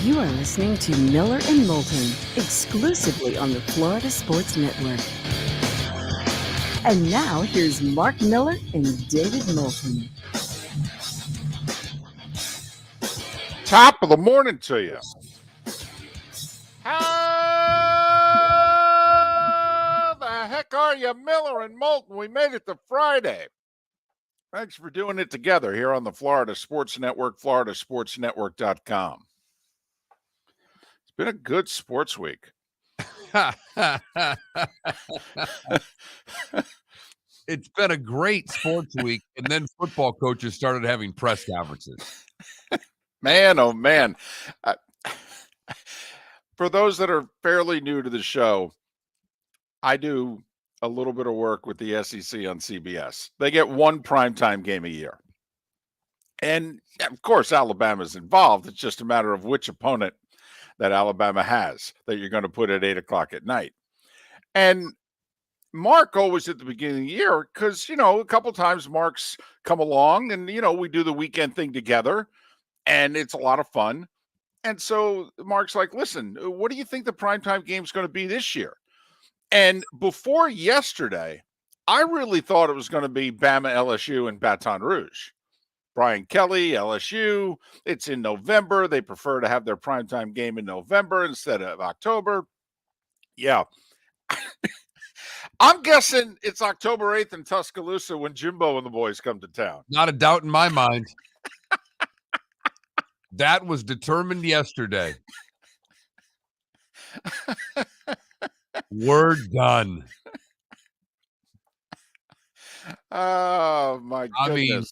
You are listening to Miller and Moulton, exclusively on the Florida Sports Network. And now, here's Mark Miller and David Moulton. Top of the morning to you. How the heck are you, Miller and Moulton? We made it to Friday. Thanks for doing it together here on the Florida Sports Network, floridasportsnetwork.com. It's been a good sports week. It's been a great sports week, and then football coaches started having press conferences. Man, oh man. For those that are fairly new to the show, I do a little bit of work with the SEC on CBS. They get one primetime game a year. And, of course, Alabama's involved. It's just a matter of which opponent that Alabama has that you're going to put at 8 o'clock at night. And Mark always at the beginning of the year, because, a couple times Mark's come along and, we do the weekend thing together, and it's a lot of fun. And so Mark's like, listen, what do you think the primetime game is going to be this year? And before yesterday, I really thought it was going to be Bama, LSU, and Baton Rouge. Brian Kelly, LSU, it's in November. They prefer to have their primetime game in November instead of October. Yeah. I'm guessing it's October 8th in Tuscaloosa when Jimbo and the boys come to town. Not a doubt in my mind. That was determined yesterday. We're done. Oh, my goodness. I mean,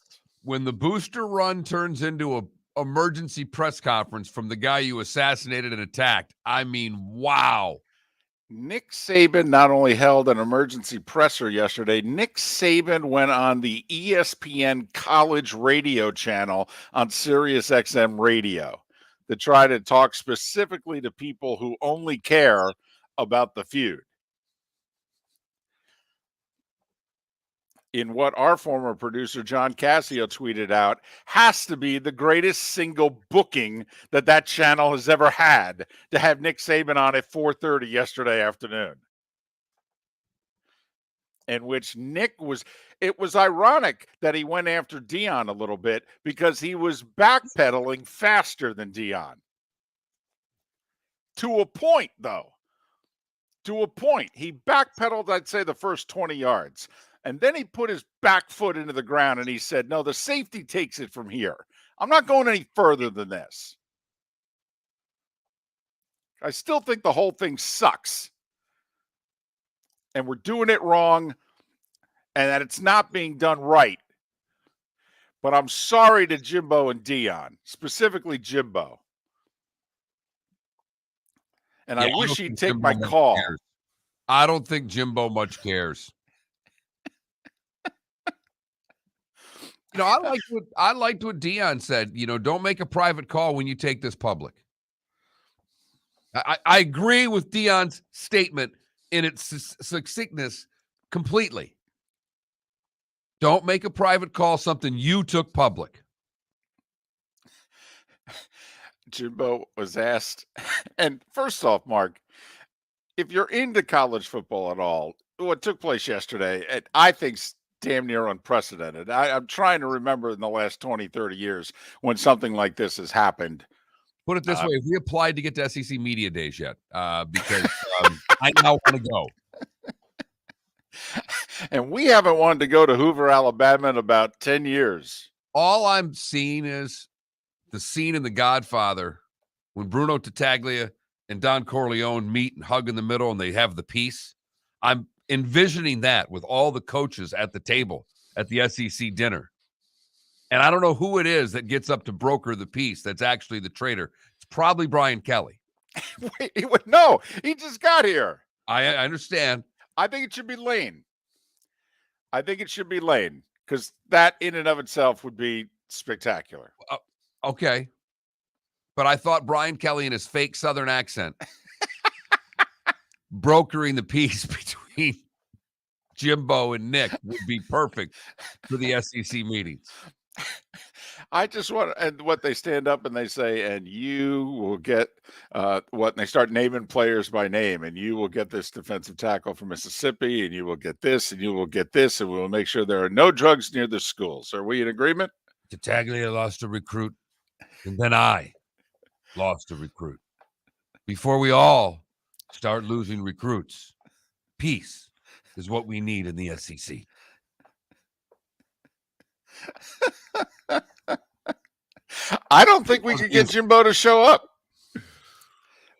when the booster run turns into a emergency press conference from the guy you assassinated and attacked, I mean, wow. Nick Saban not only held an emergency presser yesterday, Nick Saban went on the ESPN college radio channel on Sirius XM radio to try to talk specifically to people who only care about the feud. In what our former producer, John Cassio, tweeted out, has to be the greatest single booking that channel has ever had, to have Nick Saban on at 4:30 yesterday afternoon. In which it was ironic that he went after Deion a little bit because he was backpedaling faster than Deion. To a point, though. To a point. He backpedaled, I'd say, the first 20 yards. And then he put his back foot into the ground and he said, no, the safety takes it from here. I'm not going any further than this. I still think the whole thing sucks. And we're doing it wrong and that it's not being done right. But I'm sorry to Jimbo and Deion, specifically Jimbo. And I wish he'd take my call. I don't think Jimbo much cares. I liked what Deion said. Don't make a private call when you take this public. I agree with Deion's statement in its succinctness completely. Don't make a private call something you took public. Jimbo was asked, and first off, Mark, if you're into college football at all, what took place yesterday, I think damn near unprecedented. I'm trying to remember in the last 20, 30 years when something like this has happened. Put it this way, have we applied to get to SEC Media Days yet? Because I now want to go. And we haven't wanted to go to Hoover, Alabama in about 10 years. All I'm seeing is the scene in The Godfather when Bruno Tattaglia and Don Corleone meet and hug in the middle and they have the peace. I'm envisioning that with all the coaches at the table at the SEC dinner. And I don't know who it is that gets up to broker the peace that's actually the traitor. It's probably Brian Kelly. Wait, no, he just got here. I understand. I think it should be Lane. Because that in and of itself would be spectacular. Okay. But I thought Brian Kelly and his fake Southern accent brokering the peace between Jimbo and Nick would be perfect for the SEC meetings. I just want, and what they stand up and they say, and you will get what, and they start naming players by name, and you will get this defensive tackle from Mississippi, and you will get this, and you will get this, and we will make sure there are no drugs near the schools. Are we in agreement? Tattaglia lost a recruit, and then I lost a recruit. Before we all start losing recruits, peace is what we need in the SEC. I don't think we could get Jimbo to show up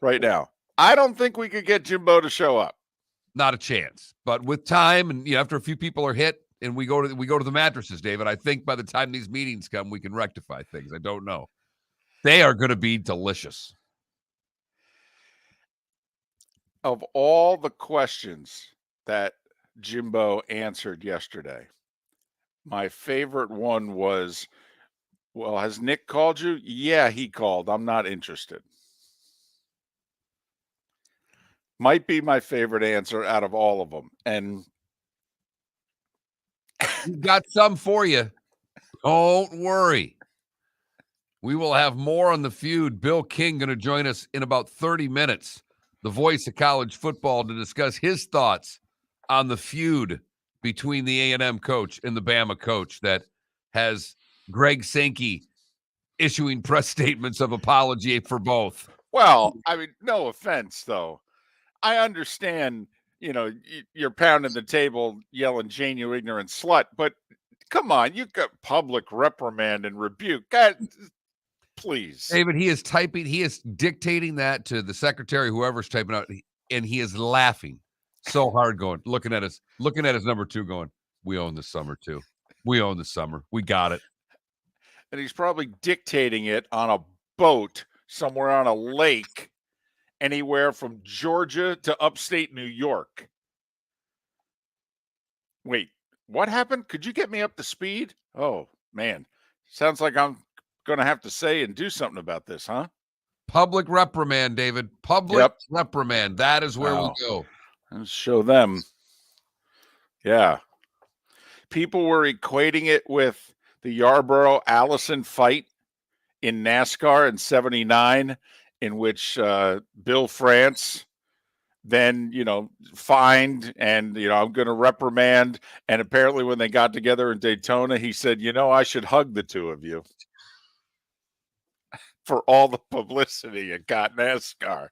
right now. I don't think we could get Jimbo to show up. Not a chance. But with time, and after a few people are hit, and we go to the mattresses, David, I think by the time these meetings come, we can rectify things. I don't know. They are going to be delicious. Of all the questions that Jimbo answered yesterday, my favorite one was, well, has Nick called you? Yeah, he called. I'm not interested. Might be my favorite answer out of all of them. And we've got some for you. Don't worry. We will have more on the feud. Bill King going to join us in about 30 minutes, the voice of college football, to discuss his thoughts on the feud between the A&M coach and the Bama coach that has Greg Sankey issuing press statements of apology for both. Well, I mean, no offense, though. I understand, you're pounding the table yelling, Jane, you ignorant slut. But come on, you've got public reprimand and rebuke. God, please. David, he is dictating that to the secretary, whoever's typing out, and he is laughing so hard looking at his number 2 going, we own this summer too. We own the summer. We got it. And he's probably dictating it on a boat somewhere on a lake, anywhere from Georgia to upstate New York. Wait, what happened? Could you get me up to speed? Oh, man. Sounds like I'm going to have to say and do something about this, huh? Public reprimand, David. Public reprimand. That is where we go. Let's show them. Yeah. People were equating it with the Yarborough-Allison fight in NASCAR in 79, in which Bill France then, fined and, I'm going to reprimand. And apparently when they got together in Daytona, he said, I should hug the two of you for all the publicity it got NASCAR.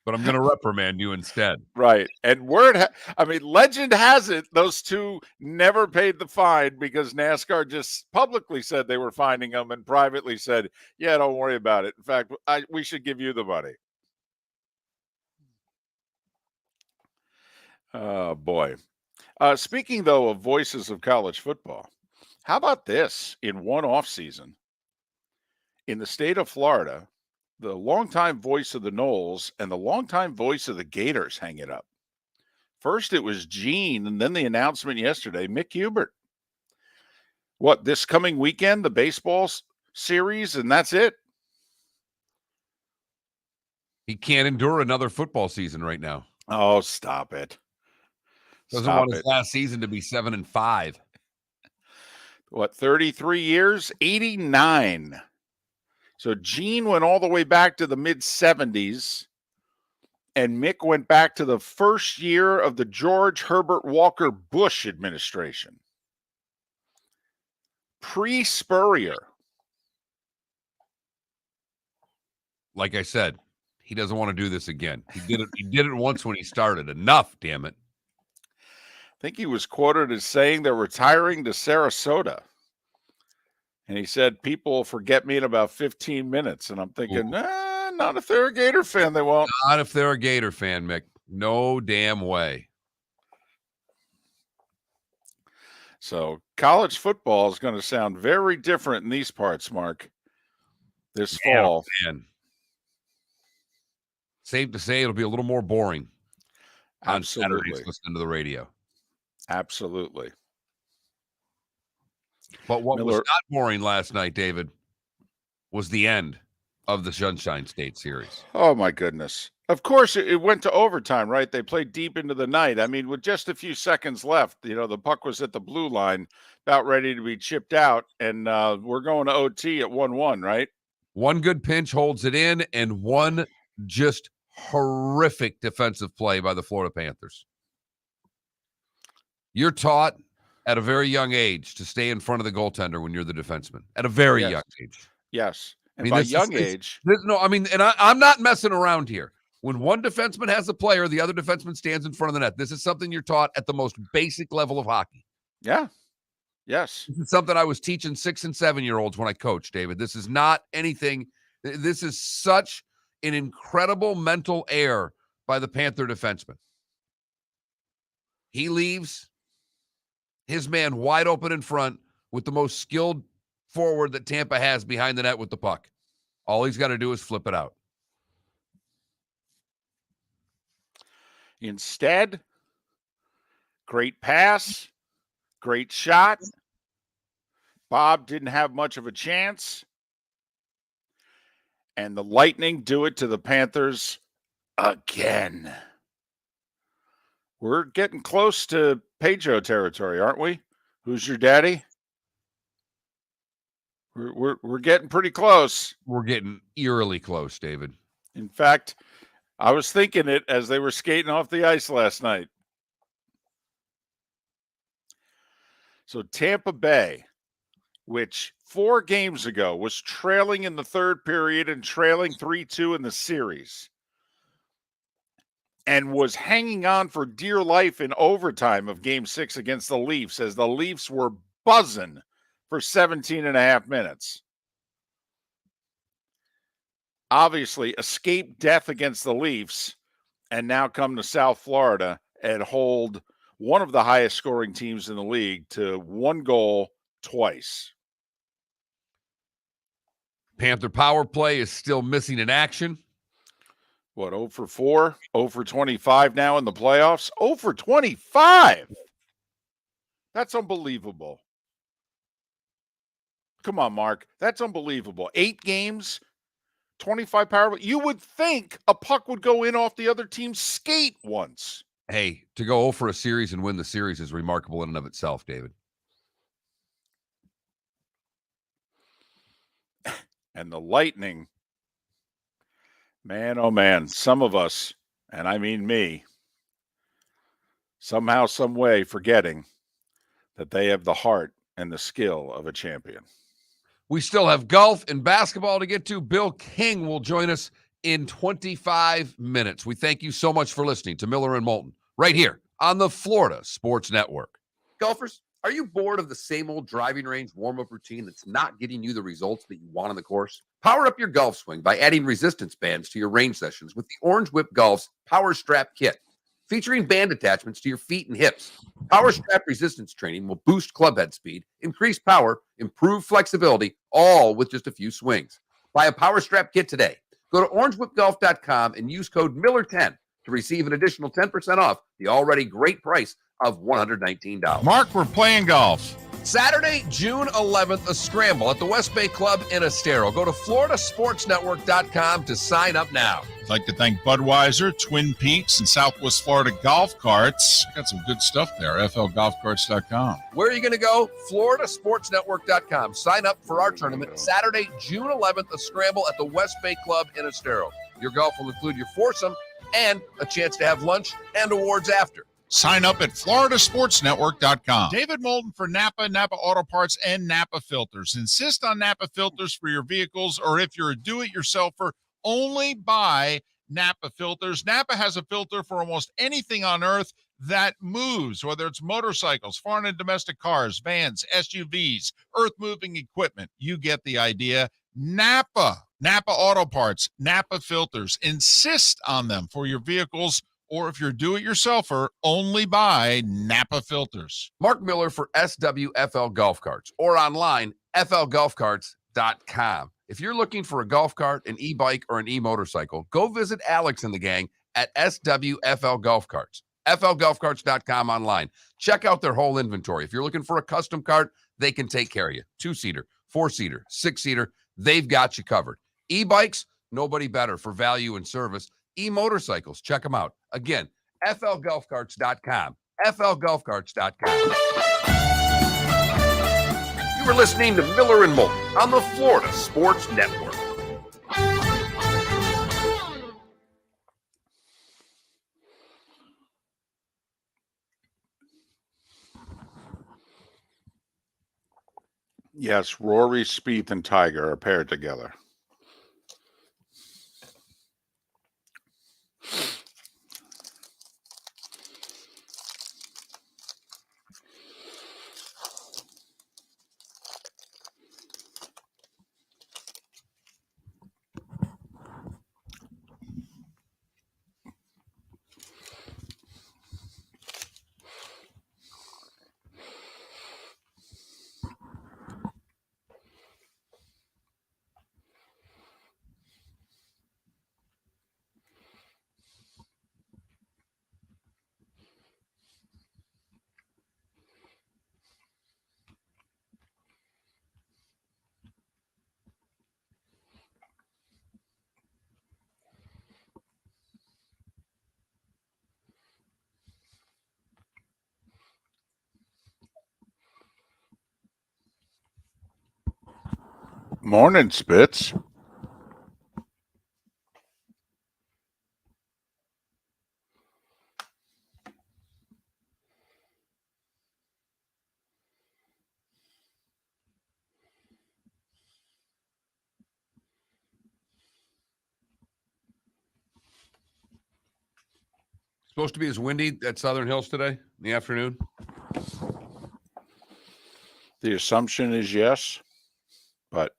But I'm going to reprimand you instead. Right. And legend has it those two never paid the fine because NASCAR just publicly said they were fining them and privately said, yeah, don't worry about it. In fact, we should give you the money. Oh, boy. Speaking, though, of voices of college football, how about this in one offseason? In the state of Florida, the longtime voice of the Noles and the longtime voice of the Gators hang it up. First, it was Gene, and then the announcement yesterday, Mick Hubert. What, this coming weekend, the baseball series, and that's it? He can't endure another football season right now. Oh, stop it. Doesn't want his last season to be 7-5. What, 33 years? 89. So Gene went all the way back to the mid-70s, and Mick went back to the first year of the George Herbert Walker Bush administration. Pre-Spurrier. Like I said, he doesn't want to do this again. He did it once when he started. Enough, damn it. I think he was quoted as saying they're retiring to Sarasota. And he said, people will forget me in about 15 minutes. And I'm thinking, not if they're a Gator fan, they won't. Not if they're a Gator fan, Mick. No damn way. So college football is going to sound very different in these parts, Mark, this fall. Man. safe to say it'll be a little more boring on Absolutely. Saturdays listening to the radio. Absolutely. But what was Miller- not boring last night, David, was the end of the Sunshine State series. Oh, my goodness. Of course, it went to overtime, right? They played deep into the night. I mean, with just a few seconds left, the puck was at the blue line, about ready to be chipped out, and we're going to OT at 1-1, right? One good pinch holds it in, and one just horrific defensive play by the Florida Panthers. You're taught at a very young age to stay in front of the goaltender when you're the defenseman. At a very young age. Yes. And I mean, by this young is- age, I'm not messing around here. When one defenseman has a player, the other defenseman stands in front of the net. This is something you're taught at the most basic level of hockey. yeah. Yes. This is something I was teaching 6- and 7-year-olds when I coached, David. This is not anything. This is such an incredible mental error by the Panther defenseman. He leaves his man wide open in front with the most skilled forward that Tampa has behind the net with the puck. All he's got to do is flip it out. Instead, great pass, great shot. Bob didn't have much of a chance. And the Lightning do it to the Panthers again. We're getting close to Pedro territory, aren't we? Who's your daddy? We're getting pretty close. We're getting eerily close, David. In fact, I was thinking it as they were skating off the ice last night. So Tampa Bay, which 4 games ago was trailing in the third period and trailing 3-2 in the series, and was hanging on for dear life in overtime of Game 6 against the Leafs as the Leafs were buzzing for 17 and a half minutes. Obviously, escaped death against the Leafs and now come to South Florida and hold one of the highest scoring teams in the league to 1 goal twice. Panther power play is still missing in action. What, 0 for 4? 0 for 25 now in the playoffs? 0 for 25! That's unbelievable. Come on, Mark. That's unbelievable. 8 games, 25 power play. You would think a puck would go in off the other team's skate once. Hey, to go 0 for a series and win the series is remarkable in and of itself, David. And the Lightning, man, oh man, some of us, and I mean me, somehow, some way forgetting that they have the heart and the skill of a champion. We still have golf and basketball to get to. Bill King will join us in 25 minutes. We thank you so much for listening to Miller and Moulton right here on the Florida Sports Network. Golfers, are you bored of the same old driving range warm-up routine that's not getting you the results that you want on the course? Power up your golf swing by adding resistance bands to your range sessions with the Orange Whip Golf's Power Strap Kit. Featuring band attachments to your feet and hips, Power Strap resistance training will boost club head speed, increase power, improve flexibility, all with just a few swings. Buy a Power Strap Kit today. Go to orangewhipgolf.com and use code Miller10 to receive an additional 10% off the already great price of $119. Mark, we're playing golf. Saturday, June 11th, a scramble at the West Bay Club in Estero. Go to floridasportsnetwork.com to sign up now. I'd like to thank Budweiser, Twin Peaks, and Southwest Florida Golf Carts. Got some good stuff there, flgolfcarts.com. Where are you going to go? floridasportsnetwork.com. Sign up for our tournament Saturday, June 11th, a scramble at the West Bay Club in Estero. Your golf will include your foursome and a chance to have lunch and awards after. Sign up at floridasportsnetwork.com. David Moulton for Napa, Napa Auto Parts, and Napa Filters. Insist on Napa filters for your vehicles, or if you're a do-it-yourselfer, only buy Napa filters. Napa has a filter for almost anything on earth that moves, whether it's motorcycles, foreign and domestic cars, vans, SUVs, earth-moving equipment. You get the idea. Napa Auto Parts, Napa filters. Insist on them for your vehicles, or if you're do-it-yourselfer, only buy Napa filters. Mark Miller for SWFL Golf Carts or online, flgolfcarts.com. golfcarts.com. If you're looking for a golf cart, an e-bike, or an e-motorcycle, go visit Alex and the gang at SWFL Golf Carts. FLGolfcarts.com online. Check out their whole inventory. If you're looking for a custom cart, they can take care of you. 2-seater, 4-seater, 6-seater, they've got you covered. E-bikes, nobody better for value and service. E-motorcycles, check them out. Again, FLGolfcarts.com. FLGolfcarts.com. You were listening to Miller and Moulton on the Florida Sports Network. Yes, Rory, Spieth, and Tiger are paired together. Morning, Spitz. Supposed to be as windy at Southern Hills today in the afternoon. The assumption is yes, but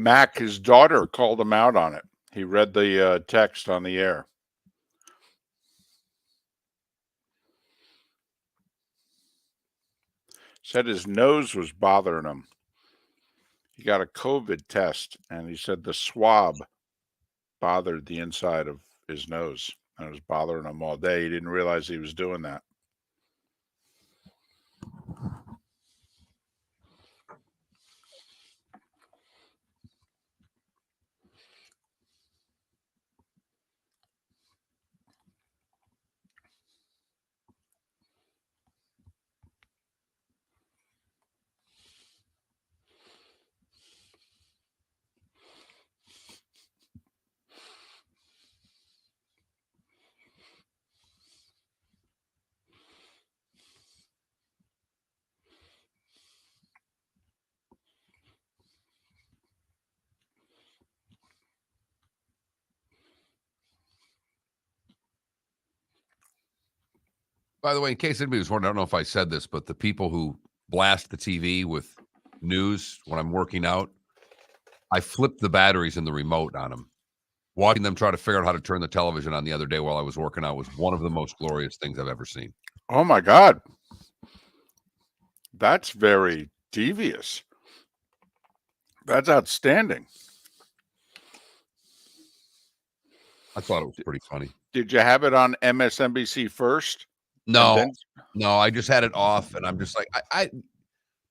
Mac, his daughter, called him out on it. He read the text on the air. Said his nose was bothering him. He got a COVID test, and he said the swab bothered the inside of his nose, and it was bothering him all day. He didn't realize he was doing that. By the way, in case anybody was wondering, I don't know if I said this, but the people who blast the TV with news when I'm working out, I flipped the batteries in the remote on them. Watching them try to figure out how to turn the television on the other day while I was working out was one of the most glorious things I've ever seen. Oh, my God. That's very devious. That's outstanding. I thought it was pretty funny. Did you have it on MSNBC first? No, I just had it off, and I'm just like, I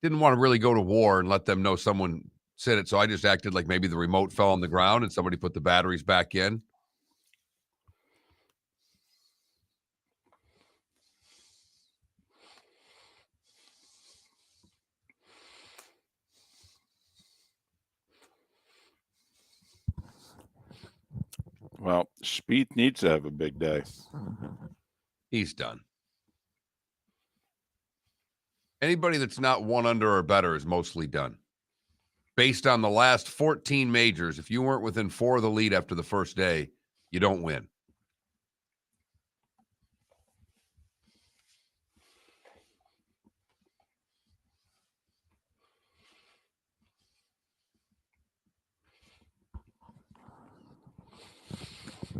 didn't want to really go to war and let them know someone said it, so I just acted like maybe the remote fell on the ground and somebody put the batteries back in. Well, Spieth needs to have a big day. He's done. Anybody that's not 1 under or better is mostly done. Based on the last 14 majors, if you weren't within 4 of the lead after the first day, you don't win.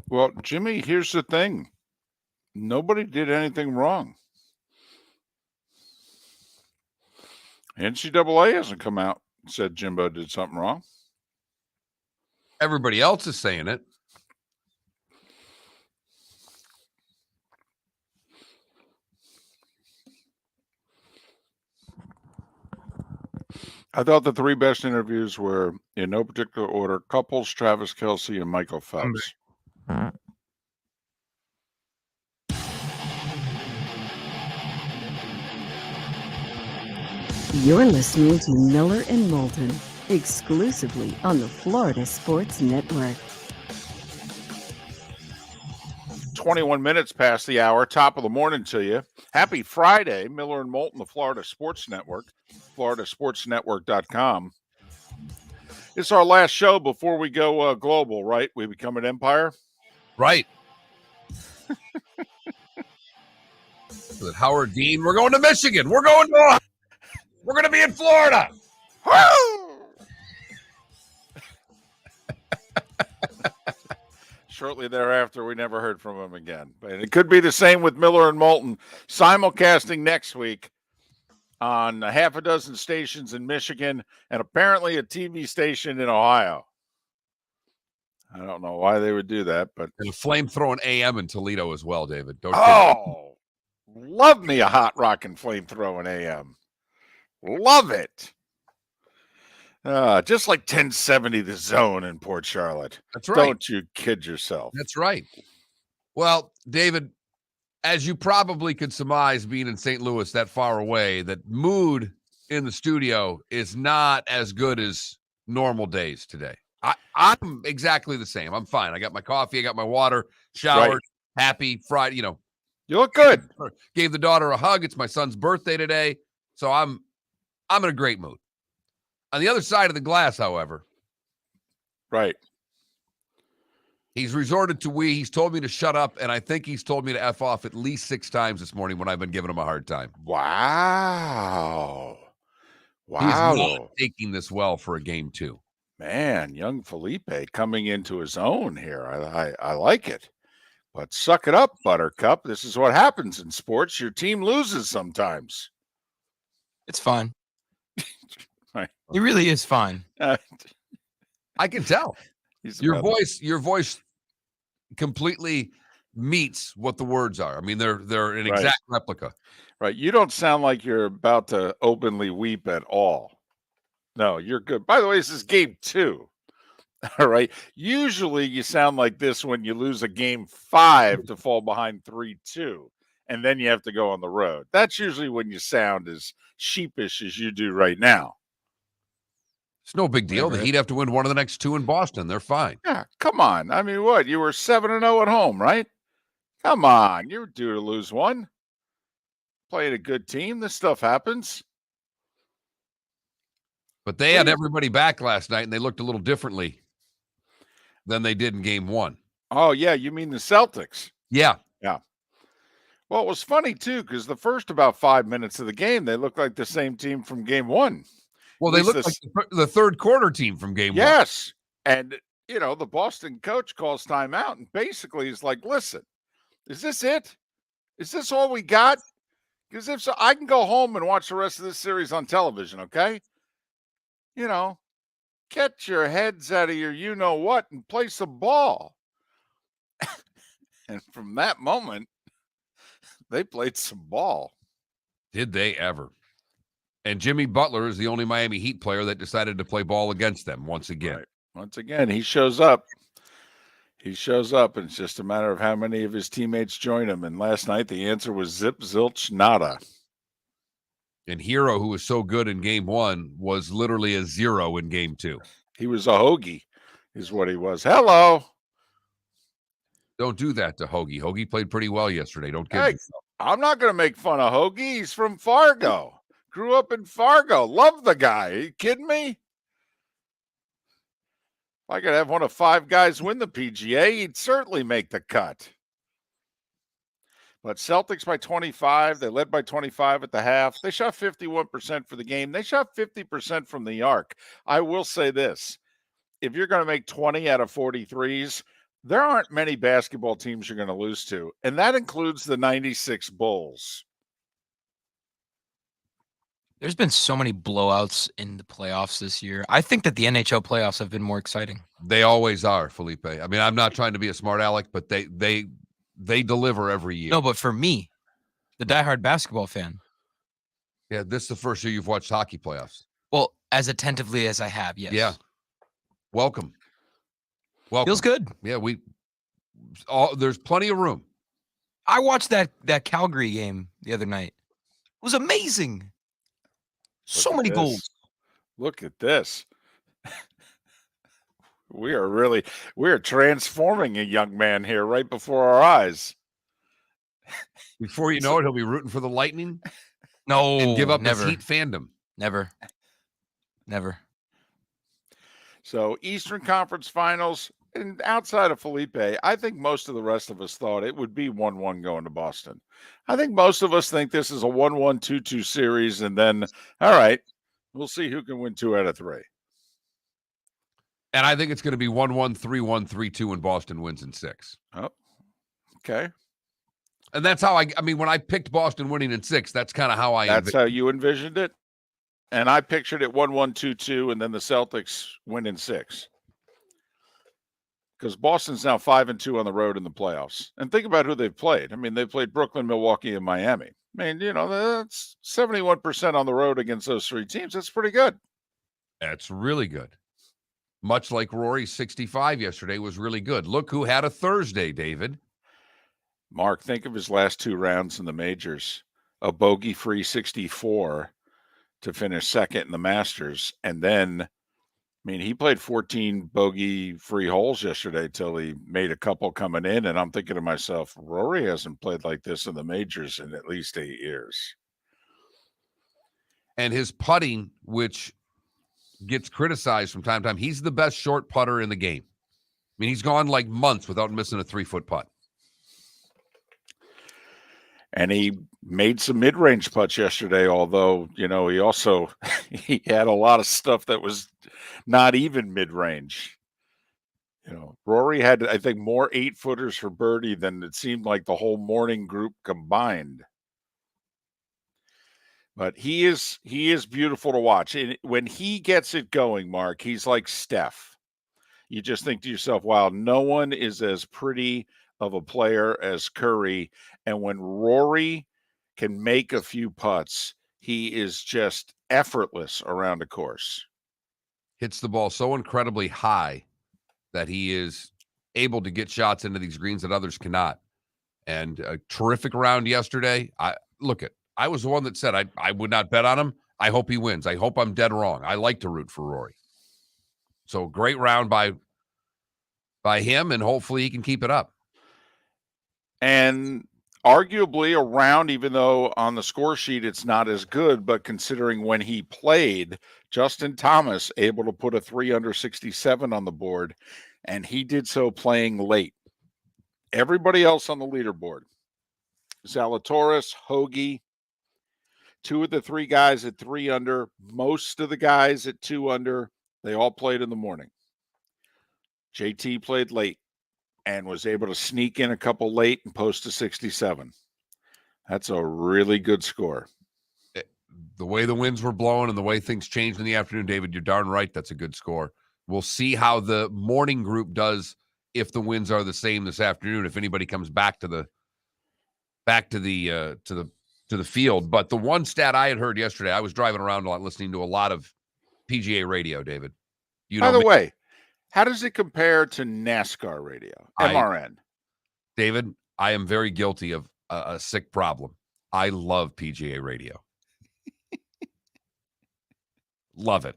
Well, Jimmy, here's the thing. Nobody did anything wrong. NCAA hasn't come out and said Jimbo did something wrong. Everybody else is saying it. I thought the three best interviews were, in no particular order, Couples, Travis Kelce, and Michael Phelps. You're listening to Miller and Moulton, exclusively on the Florida Sports Network. 21 minutes past the hour, top of the morning to you. Happy Friday, Miller and Moulton, the Florida Sports Network, floridasportsnetwork.com. It's our last show before we go global, right? We become an empire. Right. With Howard Dean, we're going to Michigan. We're going to be in Florida. Shortly thereafter, we never heard from him again. But it could be the same with Miller and Moulton. Simulcasting next week on a half a dozen stations in Michigan and apparently a TV station in Ohio. I don't know why they would do that, but And a flame-throwing AM in Toledo as well, David. Love me a hot rockin' flame-throwing AM. Love it. Just like 1070 The Zone in Port Charlotte. That's right. Don't you kid yourself. That's right. Well, David, as you probably could surmise, being in St. Louis that far away, that mood in the studio is not as good as normal days today. I'm exactly the same. I'm fine. I got my coffee. I got my water, showered, happy Friday. You look good. Gave the daughter a hug. It's my son's birthday today. So I'm in a great mood. On the other side of the glass, however. Right. He's resorted to we. He's told me to shut up, and I think he's told me to F off at least 6 times this morning when I've been giving him a hard time. Wow. He's not taking this well for a game 2. Man, young Felipe coming into his own here. I like it. But suck it up, Buttercup. This is what happens in sports. Your team loses sometimes. It's fun. Right. It really is fun. I can tell. Your voice completely meets what the words are. I mean, they're an exact replica. Right. You don't sound like you're about to openly weep at all. No, you're good. By the way, this is game 2. All right. Usually you sound like this when you lose a game 5 to fall behind 3-2, and then you have to go on the road. That's usually when you sound as sheepish as you do right now. It's no big deal. The Heat have to win one of the next 2 in Boston. They're fine. Yeah, come on. I mean, what? You were 7-0 at home, right? Come on. You're due to lose one. Played a good team. This stuff happens. But they had everybody back last night, and they looked a little differently than they did in game 1. Oh, yeah. You mean the Celtics? Yeah. Yeah. Well, it was funny, too, because the first about 5 minutes of the game, they looked like the same team from game 1. Well, they looked like the third quarter team from game 1. Yes. And, the Boston coach calls timeout, and basically he's like, listen, is this it? Is this all we got? Because if so, I can go home and watch the rest of this series on television, okay? Get your heads out of your you-know-what and play some ball. And from that moment, they played some ball. Did they ever? And Jimmy Butler is the only Miami Heat player that decided to play ball against them once again. Right. Once again, he shows up. He shows up, and it's just a matter of how many of his teammates join him. And last night, the answer was zip, zilch, nada. And Hero, who was so good in game 1, was literally a 0 in game 2. He was a hoagie, is what he was. Hello. Don't do that to Hoagie. Hoagie played pretty well yesterday. Don't kid yourself. I'm not going to make fun of Hoagie. He's from Fargo. Grew up in Fargo. Love the guy. Are you kidding me? If I could have one of 5 guys win the PGA, he'd certainly make the cut. But Celtics by 25. They led by 25 at the half. They shot 51% for the game. They shot 50% from the arc. I will say this. If you're going to make 20 out of 43s, there aren't many basketball teams you're going to lose to, and that includes the 96 Bulls. There's been so many blowouts in the playoffs this year. I think that the NHL playoffs have been more exciting. They always are, Felipe. I mean, I'm not trying to be a smart aleck, but they deliver every year. No, but for me, the diehard basketball fan, Yeah, this is the first year you've watched hockey playoffs. well, as attentively as I have, yes. Yeah. Welcome. Feels good. Yeah, there's plenty of room. I watched that Calgary game the other night. It was amazing. So many goals. Look at this. We are transforming a young man here right before our eyes. Before you know it, he'll be rooting for the Lightning No, and give up never. his Heat fandom. Never. So Eastern Conference Finals, and outside of Felipe, I think most of the rest of us thought it would be 1-1 going to Boston. I think most of us think this is a 1-1, 2-2 series, and then, all right, we'll see who can win 2 out of 3. And I think it's going to be 1-1, 3-1, 3-2, and Boston wins in 6. Oh, okay. And that's how I mean, when I picked Boston winning in 6, that's kind of how That's how you envisioned it? And I pictured it 1-1, 2-2, and then the Celtics win in 6. Because Boston's now 5-2 on the road in the playoffs. And think about who they've played. I mean, they've played Brooklyn, Milwaukee, and Miami. I mean, that's 71% on the road against those 3 teams. That's pretty good. That's really good. Much like Rory's 65 yesterday was really good. Look who had a Thursday, David. Mark, think of his last 2 rounds in the majors. A bogey-free 64 to finish second in the Masters. And then, I mean, he played 14 bogey-free holes yesterday till he made a couple coming in. And I'm thinking to myself, Rory hasn't played like this in the majors in at least 8 years. And his putting, which gets criticized from time to time, he's the best short putter in the game. I mean, he's gone like months without missing a 3-foot putt. And he made some mid-range putts yesterday, although, he also he had a lot of stuff that was not even mid-range. Rory had, I think, more 8-footers for birdie than it seemed like the whole morning group combined. But he is beautiful to watch. And when he gets it going, Mark, he's like Steph. You just think to yourself, wow, no one is as pretty of a player as Curry. And when Rory can make a few putts, he is just effortless around a course. Hits the ball so incredibly high that he is able to get shots into these greens that others cannot. And a terrific round yesterday. I was the one that said I would not bet on him. I hope he wins. I hope I'm dead wrong. I like to root for Rory. So great round by him, and hopefully he can keep it up. And arguably a round, even though on the score sheet it's not as good, but considering when he played, Justin Thomas able to put a 3 under 67 on the board, and he did so playing late. Everybody else on the leaderboard, Zalatoris, Hoagie, 2 of the 3 guys at 3 under, most of the guys at 2 under, they all played in the morning. JT played late and was able to sneak in a couple late and post a 67. That's a really good score. The way the winds were blowing and the way things changed in the afternoon, David, you're darn right. That's a good score. We'll see how the morning group does if the winds are the same this afternoon. If anybody comes back to the field. But the one stat I had heard yesterday, I was driving around a lot, listening to a lot of PGA radio, David. By the way, how does it compare to NASCAR radio, MRN? David, I am very guilty of a sick problem. I love PGA radio. Love it.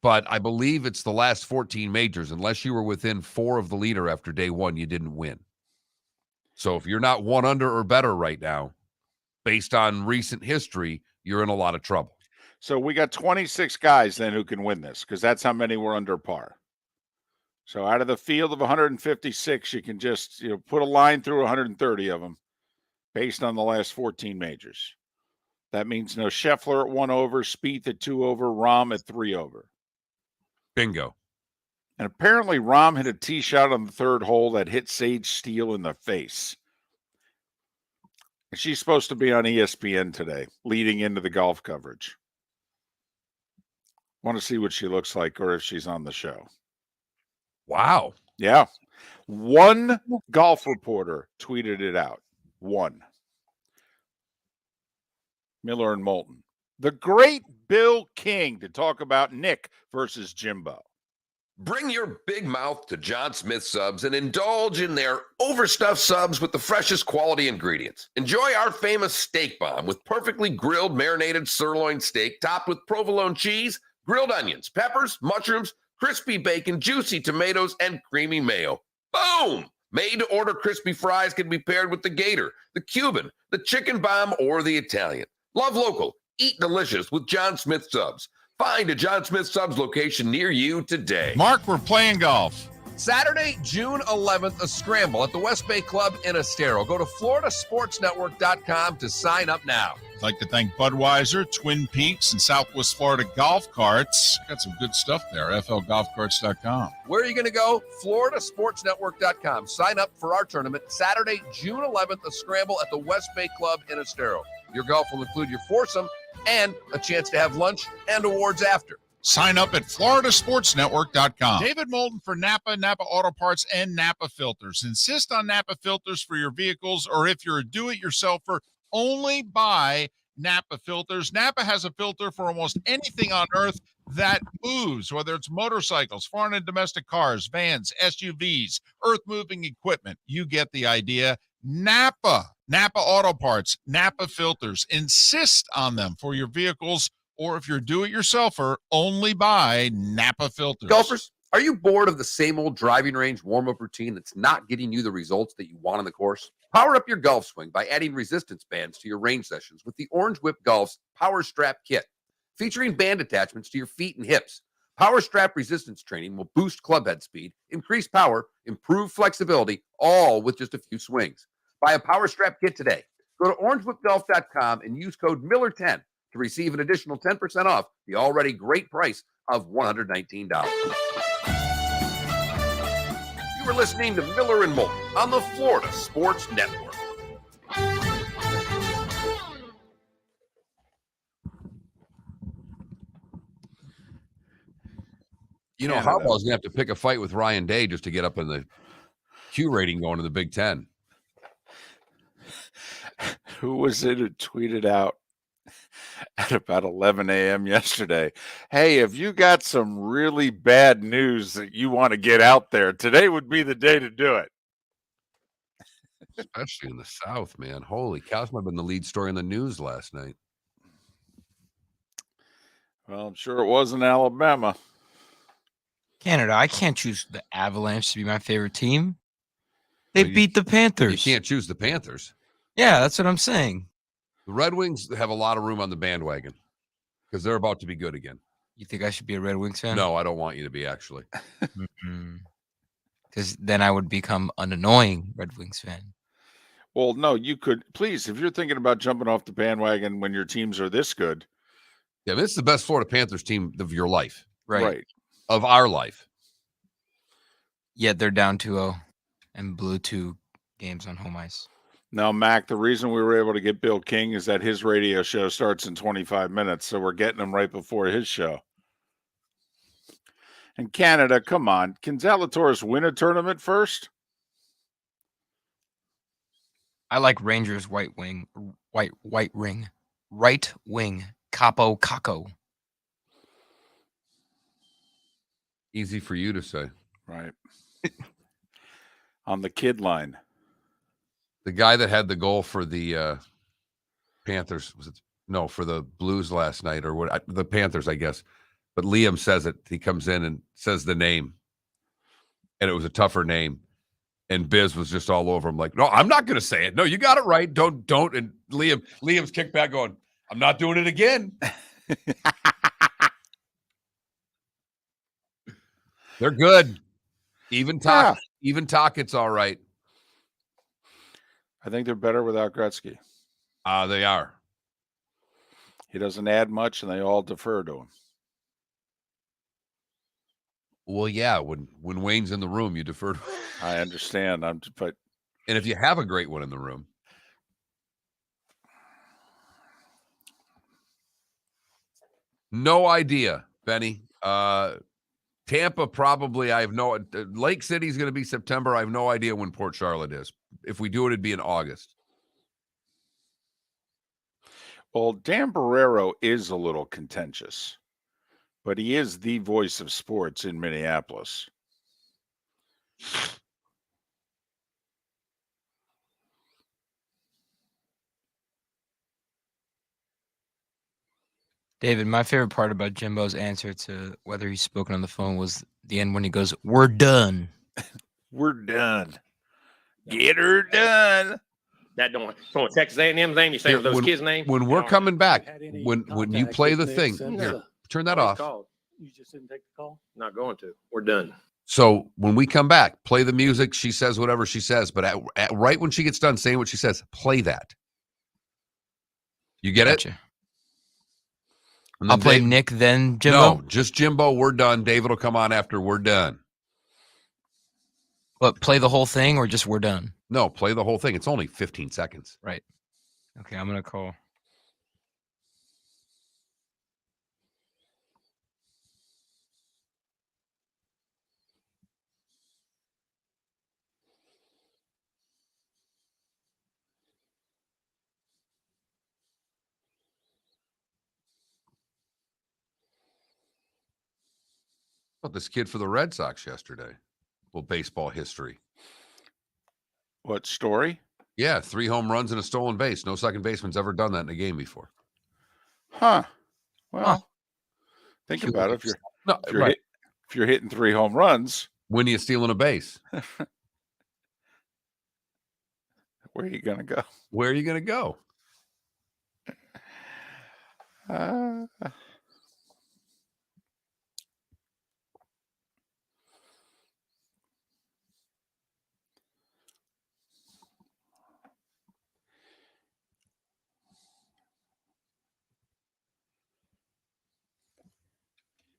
But I believe it's the last 14 majors. Unless you were within 4 of the leader after day 1, you didn't win. So if you're not 1 under or better right now, based on recent history, you're in a lot of trouble. So we got 26 guys then who can win this, because that's how many were under par. So out of the field of 156, you can just put a line through 130 of them based on the last 14 majors. That means no Scheffler at 1 over, Spieth at 2 over, Rahm at 3 over. Bingo. And apparently Rahm hit a tee shot on the third hole that hit Sage Steele in the face. And she's supposed to be on ESPN today, leading into the golf coverage. Want to see what she looks like or if she's on the show. Wow. Yeah. One golf reporter tweeted it out. One. Miller and Moulton. The great Bill King to talk about Nick versus Jimbo. Bring your big mouth to John Smith Subs and indulge in their overstuffed subs with the freshest quality ingredients. Enjoy our famous steak bomb with perfectly grilled marinated sirloin steak topped with provolone cheese, grilled onions, peppers, mushrooms, crispy bacon, juicy tomatoes, and creamy mayo. Boom! Made-to-order crispy fries can be paired with the Gator, the Cuban, the chicken bomb, or the Italian. Love local. Eat delicious with John Smith Subs. Find a John Smith Subs location near you today. Mark, we're playing golf. Saturday, June 11th, a scramble at the West Bay Club in Estero. Go to floridasportsnetwork.com to sign up now. I'd like to thank Budweiser, Twin Peaks, and Southwest Florida Golf Carts. Got some good stuff there. flgolfcarts.com. Where are you going to go? floridasportsnetwork.com. Sign up for our tournament Saturday, June 11th, a scramble at the West Bay Club in Estero. Your golf will include your foursome and a chance to have lunch and awards after. Sign up at floridasportsnetwork.com. David Moulton for Napa Auto Parts, and Napa Filters. Insist on Napa filters for your vehicles, or if you're a do-it-yourselfer, only buy Napa filters. Napa has a filter for almost anything on earth that moves, whether it's motorcycles, foreign and domestic cars, vans, SUVs, earth-moving equipment. You get the idea. Napa Auto Parts, Napa filters. Insist on them for your vehicles, or if you're do-it-yourselfer, only buy Napa filters. Golfers, are you bored of the same old driving range warm-up routine that's not getting you the results that you want on the course? Power up your golf swing by adding resistance bands to your range sessions with the Orange Whip Golf's Power Strap Kit. Featuring band attachments to your feet and hips, Power Strap resistance training will boost clubhead speed, increase power, improve flexibility, all with just a few swings. Buy a Power Strap Kit today. Go to orangewhipgolf.com and use code Miller10 to receive an additional 10% off the already great price of $119. You were listening to Miller and Moulton on the Florida Sports Network. You know, Canada. Harbaugh's going to have to pick a fight with Ryan Day just to get up in the Q rating going to the Big Ten. Who was it who tweeted out at about 11 a.m. yesterday? Hey, if you got some really bad news that you want to get out there, today would be the day to do it. Especially in the South, man. Holy cow, this might have been the lead story in the news last night. Well, I'm sure it was in Alabama. Canada, I can't choose the Avalanche to be my favorite team. They Well, beat the Panthers. You can't choose the Panthers. Yeah, that's what I'm saying. The Red Wings have a lot of room on the bandwagon because they're about to be good again. You think I should be a Red Wings fan? No, I don't want you to be, actually. Because then I would become an annoying Red Wings fan. Well, no, you could. Please, if you're thinking about jumping off the bandwagon when your teams are this good. Yeah, this is the best Florida Panthers team of your life. Right. Of our life. Yet they're down 2-0 and blew 2 games on home ice. Now, Mac, the reason we were able to get Bill King is that his radio show starts in 25 minutes, so we're getting him right before his show. And Canada, come on. Can Zalatoris win a tournament first? I like Rangers right wing, Capo Caco. Easy for you to say. Right. On the kid line. The guy that had the goal for the Panthers, for the Blues last night, or what? The Panthers, I guess. But Liam says it. He comes in and says the name, and it was a tougher name. And Biz was just all over him, like, "No, I'm not going to say it. No, you got it right. Don't." And Liam's kicked back, going, "I'm not doing it again." They're good. Even talk, it's all right. I think they're better without Gretzky. They are. He doesn't add much, and they all defer to him. Well, yeah, when Wayne's in the room, you defer to I understand. But and if you have a great one in the room. No idea, Benny. Tampa probably, I have no, Lake City's going to be September. I have no idea when Port Charlotte is. If we do it, it'd be in August. well, Dan Barrero is a little contentious, but he is the voice of sports in Minneapolis. David, my favorite part about Jimbo's answer to whether he's spoken on the phone was the end when he goes, "We're done." We're done. Get her done. That don't from Texas A&M name. You saying those kids' name? When we're coming back, when you play the thing, since, here, turn that Oh, he's off. called. You just didn't take the call? Not going to. We're done. So when we come back, play the music. She says whatever she says, but right when she gets done saying what she says, play that. You get it? Gotcha. And I'll then play Dave- Nick, then Jimbo. No, just Jimbo. We're done. David will come on after we're done. But play the whole thing or just we're done? No, play the whole thing. It's only 15 seconds. Right. Okay, I'm going to call. About this kid for the Red Sox yesterday. Well, baseball history. What story? Yeah, 3 home runs and a stolen base. No second baseman's ever done that in a game before. Huh. Well, Huh. think Few about it. lives. If you're hitting 3 home runs, When are you stealing a base? where are you going to go? Where are you going to go?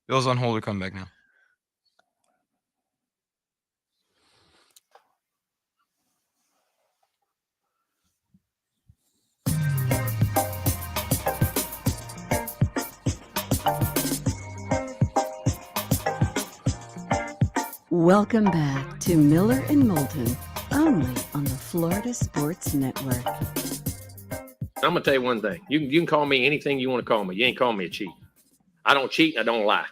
Bill's on hold to come back now. Welcome back to Miller and Moulton, only on the Florida Sports Network. I'm gonna tell you one thing. You can call me anything you want to call me. You ain't calling me a cheat. I don't cheat and I don't lie.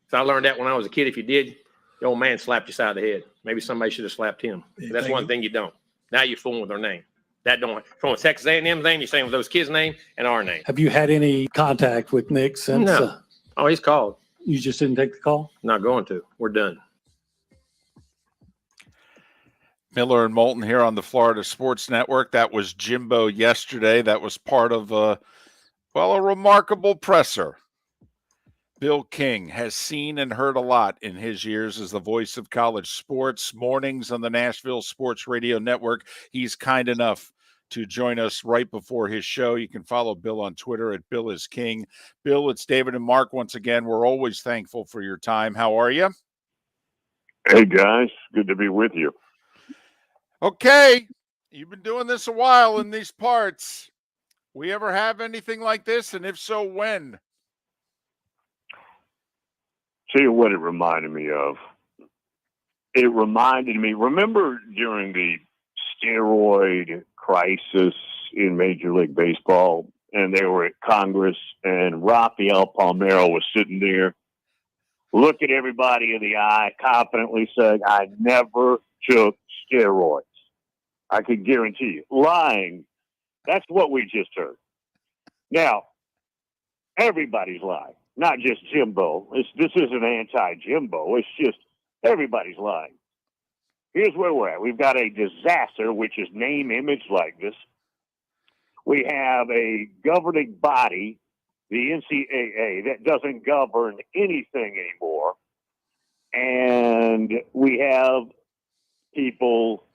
So I learned that when I was a kid. If you did, the old man slapped you side of the head. Maybe somebody should have slapped him. But that's one thing you don't. Now you're fooling with their name. That don't from a Texas A&M name. You're saying with those kids' name and our name. Have you had any contact with Nick since No. Oh, he's called. you just didn't take the call? Not going to. We're done. Miller and Moulton here on the Florida Sports Network. That was Jimbo yesterday. That was part of a remarkable presser. Bill King has seen and heard a lot in his years as the voice of college sports. Mornings on the Nashville Sports Radio Network. He's kind enough to join us right before his show. You can follow Bill on Twitter at Bill is King. Bill, it's David and Mark once again. We're always thankful for your time. How are you? Hey, guys. Good to be with you. Okay. You've been doing this a while in these parts. We ever have anything like this? And if so, when? Tell you what it reminded me of. It reminded me, remember during the steroid crisis in Major League Baseball, and they were at Congress, and Rafael Palmeiro was sitting there, looking everybody in the eye, confidently saying, I never took steroids. I can guarantee you. Lying. That's what we just heard. Now, everybody's lying. Not just Jimbo. This isn't anti-Jimbo. It's just everybody's lying. Here's where we're at. We've got a disaster, which is name, image, likeness. We have a governing body, the NCAA, that doesn't govern anything anymore. And we have people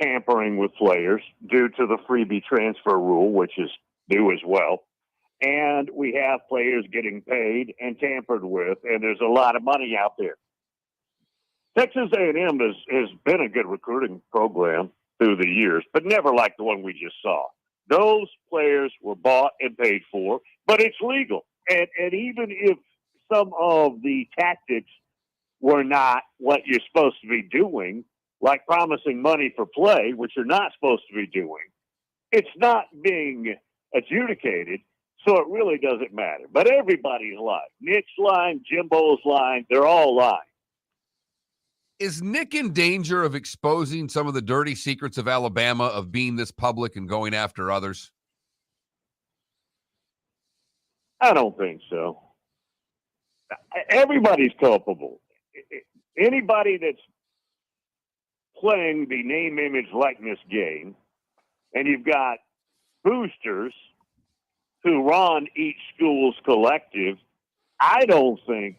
tampering with players due to the freebie transfer rule, which is new as well. And we have players getting paid and tampered with, and there's a lot of money out there. Texas A&M has been a good recruiting program through the years, but never like the one we just saw. Those players were bought and paid for, but it's legal. And even if some of the tactics were not what you're supposed to be doing, like promising money for play, which you're not supposed to be doing, it's not being adjudicated, so it really doesn't matter. But everybody's lying. Nick's lying, Jimbo's lying, they're all lying. Is Nick in danger of exposing some of the dirty secrets of Alabama, of being this public and going after others? I don't think so. Everybody's culpable. Anybody that's playing the name, image, likeness game, and you've got boosters who run each school's collective, I don't think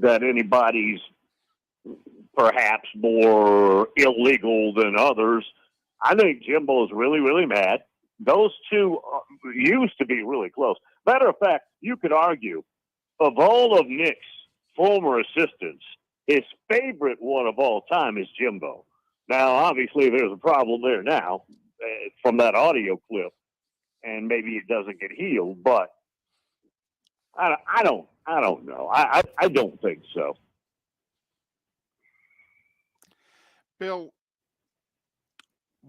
that anybody's perhaps more illegal than others. I think Jimbo's really, really mad. Those two used to be really close. Matter of fact, you could argue, of all of Nick's former assistants, his favorite one of all time is Jimbo. Now, obviously, there's a problem there now from that audio clip, and maybe it doesn't get healed, but I don't know. I don't think so. Bill,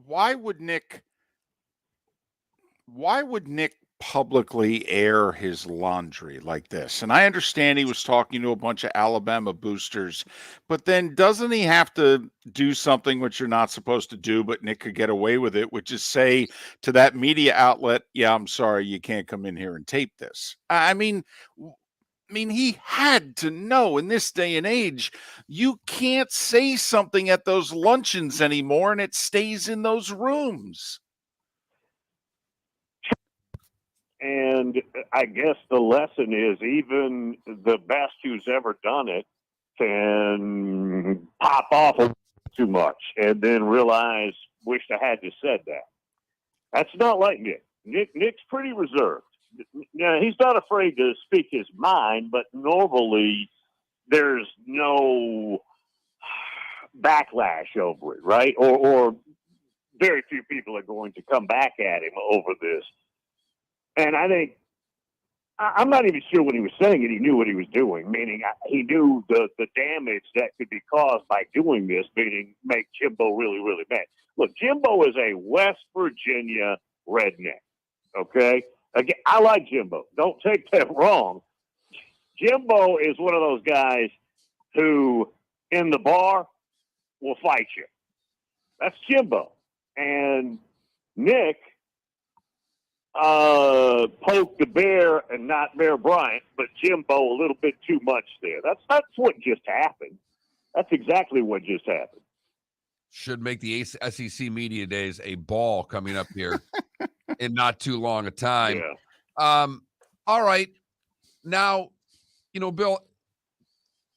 why would Nick publicly air his laundry like this? And I understand he was talking to a bunch of Alabama boosters, but then doesn't he have to do something which you're not supposed to do, but Nick could get away with it, which is say to that media outlet, yeah, I'm sorry, you can't come in here and tape this. I mean, he had to know in this day and age, you can't say something at those luncheons anymore and it stays in those rooms. And I guess the lesson is even the best who's ever done it can pop off too much and then realize, wished I hadn't said that. That's not like Nick. Nick's pretty reserved. Now, he's not afraid to speak his mind, but normally there's no backlash over it, right? Or very few people are going to come back at him over this. And I think, I'm not even sure when he was saying it, he knew what he was doing, meaning he knew the damage that could be caused by doing this, meaning make Jimbo really, really mad. Look, Jimbo is a West Virginia redneck, okay? Again, I like Jimbo. Don't take that wrong. Jimbo is one of those guys who, in the bar, will fight you. That's Jimbo. And Nick poked the bear, and not Bear Bryant, but Jimbo a little bit too much there. That's what just happened. That's exactly what just happened. Should make the SEC Media Days a ball coming up here in not too long a time. Yeah. All right. Now, Bill,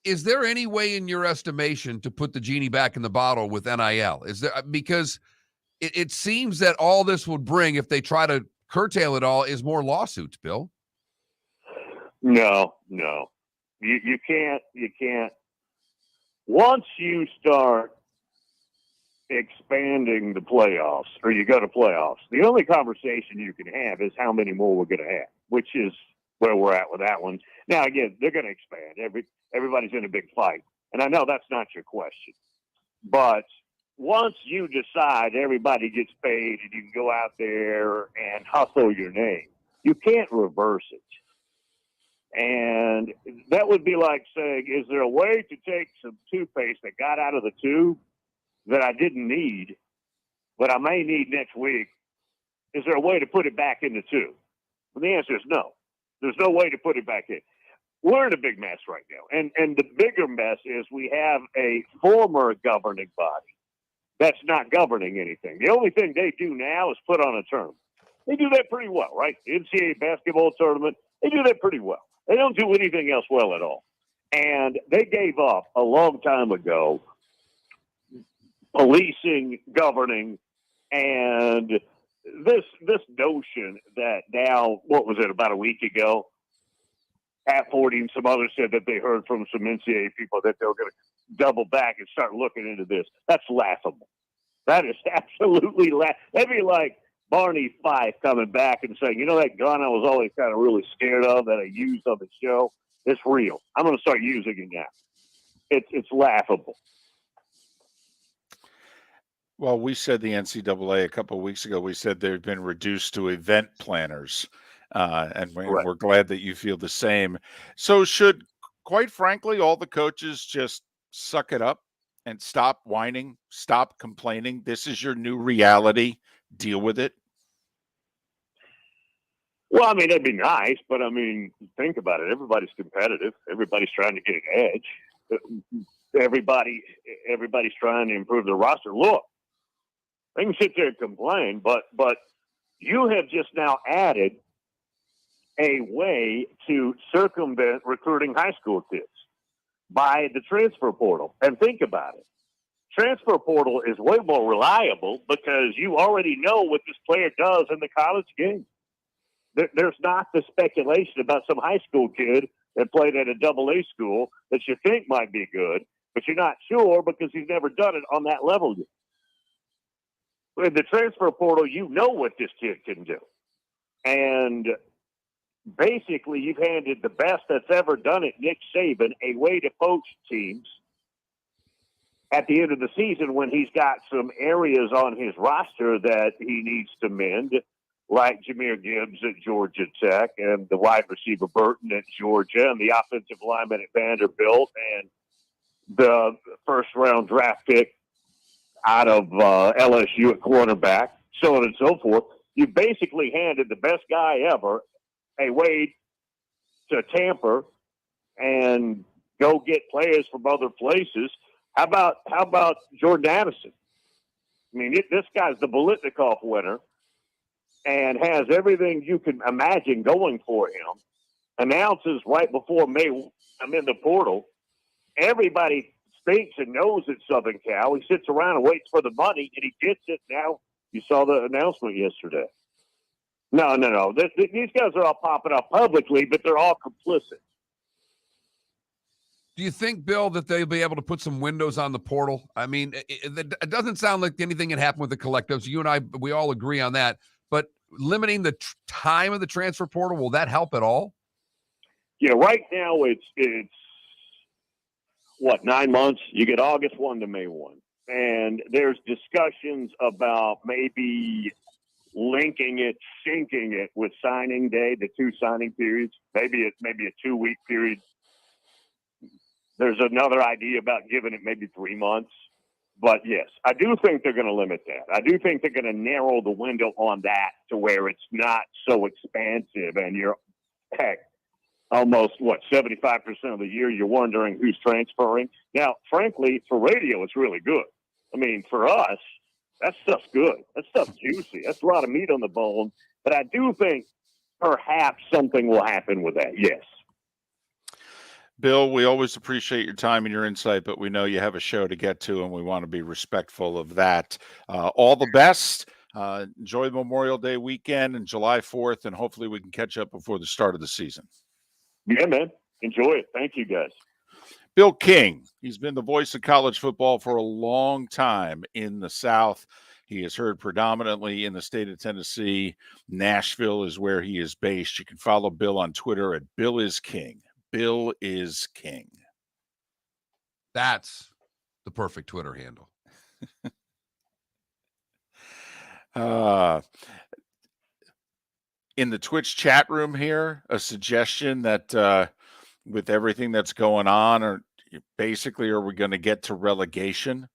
is there any way in your estimation to put the genie back in the bottle with NIL? Is there, because it seems that all this would bring, if they try to curtail it all, is more lawsuits, Bill. No. You can't. Once you start expanding the playoffs, or you go to playoffs, the only conversation you can have is how many more we're going to have, which is where we're at with that one. Now, again, they're going to expand. Everybody's in a big fight. And I know that's not your question. But once you decide everybody gets paid and you can go out there and hustle your name, you can't reverse it. And that would be like saying, is there a way to take some toothpaste that got out of the tube that I didn't need, but I may need next week? Is there a way to put it back in the tube? Well, the answer is no. There's no way to put it back in. We're in a big mess right now. And the bigger mess is we have a former governing body that's not governing anything. The only thing they do now is put on a tournament. They do that pretty well, right? The NCAA basketball tournament, they do that pretty well. They don't do anything else well at all. And they gave up a long time ago policing, governing, and this notion that now, what was it, about a week ago, at 40 and some others said that they heard from some NCAA people that double back and start looking into this. That's laughable. That is absolutely That'd be like Barney Fife coming back and saying, you know, that gun I was always kind of really scared of that I used on the show? It's real. I'm going to start using it now. It's laughable. Well, we said the NCAA a couple of weeks ago, we said they've been reduced to event planners. And we're glad that you feel the same. So should, quite frankly, all the coaches just suck it up and stop whining, stop complaining? This is your new reality. Deal with it. Well, I mean, that'd be nice, but I mean, think about it. Everybody's competitive. Everybody's trying to get an edge. Everybody's trying to improve their roster. Look, they can sit there and complain, but you have just now added a way to circumvent recruiting high school kids by the transfer portal. And think about it. Transfer portal is way more reliable because you already know what this player does in the college game. There's not the speculation about some high school kid that played at a AA school that you think might be good, but you're not sure because he's never done it on that level yet. With the transfer portal, you know what this kid can do. And basically, you've handed the best that's ever done it, Nick Saban, a way to coach teams at the end of the season when he's got some areas on his roster that he needs to mend, like Jahmyr Gibbs at Georgia Tech and the wide receiver Burton at Georgia and the offensive lineman at Vanderbilt and the first-round draft pick out of LSU at cornerback, so on and so forth. You basically handed the best guy ever a way to tamper and go get players from other places. How about Jordan Addison? I mean, this guy's the Biletnikoff winner and has everything you can imagine going for him. Announces right before May, I'm in the portal. Everybody thinks and knows it's Southern Cal. He sits around and waits for the money, and he gets it now. You saw the announcement yesterday. No. These guys are all popping up publicly, but they're all complicit. Do you think, Bill, that they'll be able to put some windows on the portal? I mean, it doesn't sound like anything had happened with the collectives. You and I, we all agree on that. But limiting the time of the transfer portal, will that help at all? Yeah, right now it's what, 9 months? You get August 1 to May 1. And there's discussions about maybe linking it, syncing it with signing day, the two signing periods, maybe a 2-week period. There's another idea about giving it maybe 3 months. But yes, I do think they're going to limit that. I do think they're going to narrow the window on that to where it's not so expansive and you're, heck, almost, 75% of the year you're wondering who's transferring. Now, frankly, for radio, it's really good. I mean, for us, that stuff's good. That stuff's juicy. That's a lot of meat on the bone. But I do think perhaps something will happen with that, yes. Bill, we always appreciate your time and your insight, but we know you have a show to get to, and we want to be respectful of that. All the best. Enjoy the Memorial Day weekend and July 4th, and hopefully we can catch up before the start of the season. Yeah, man. Enjoy it. Thank you, guys. Bill King, he's been the voice of college football for a long time in the South. He is heard predominantly in the state of Tennessee. Nashville is where he is based. You can follow Bill on Twitter at Bill is King. Bill is King. That's the perfect Twitter handle. In the Twitch chat room here, a suggestion that with everything that's going on, or basically, are we going to get to relegation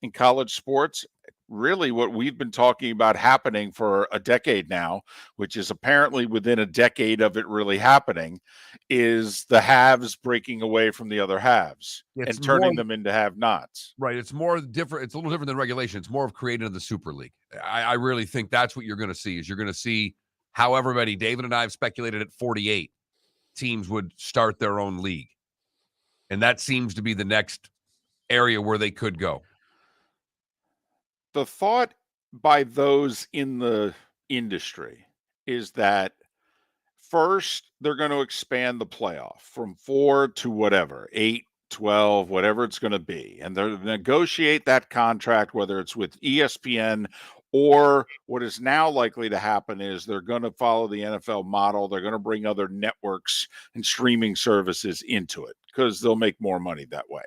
in college sports? Really what we've been talking about happening for a decade now, which is apparently within a decade of it really happening, is the haves breaking away from the other halves and turning them into have-nots. Right. It's more different. It's a little different than regulation. It's more of creating the Super League. I really think that's what you're going to see, is you're going to see however many, David and I have speculated at 48 teams would start their own league. And that seems to be the next area where they could go. The thought by those in the industry is that first they're going to expand the playoff from 4 to whatever, 8, 12, whatever it's going to be. And they'll negotiate that contract, whether it's with ESPN or what is now likely to happen is they're going to follow the NFL model. They're going to bring other networks and streaming services into it because they'll make more money that way.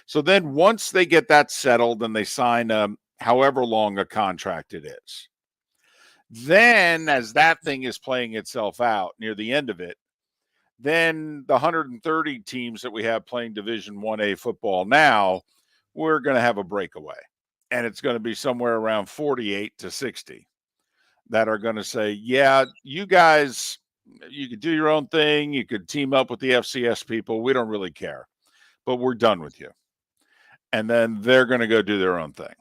So then once they get that settled and they sign however long a contract it is, then as that thing is playing itself out near the end of it, then the 130 teams that we have playing Division 1A football now, we're going to have a breakaway. And it's going to be somewhere around 48 to 60 that are going to say, yeah, you guys, you could do your own thing. You could team up with the FCS people. We don't really care, but we're done with you. And then they're going to go do their own thing.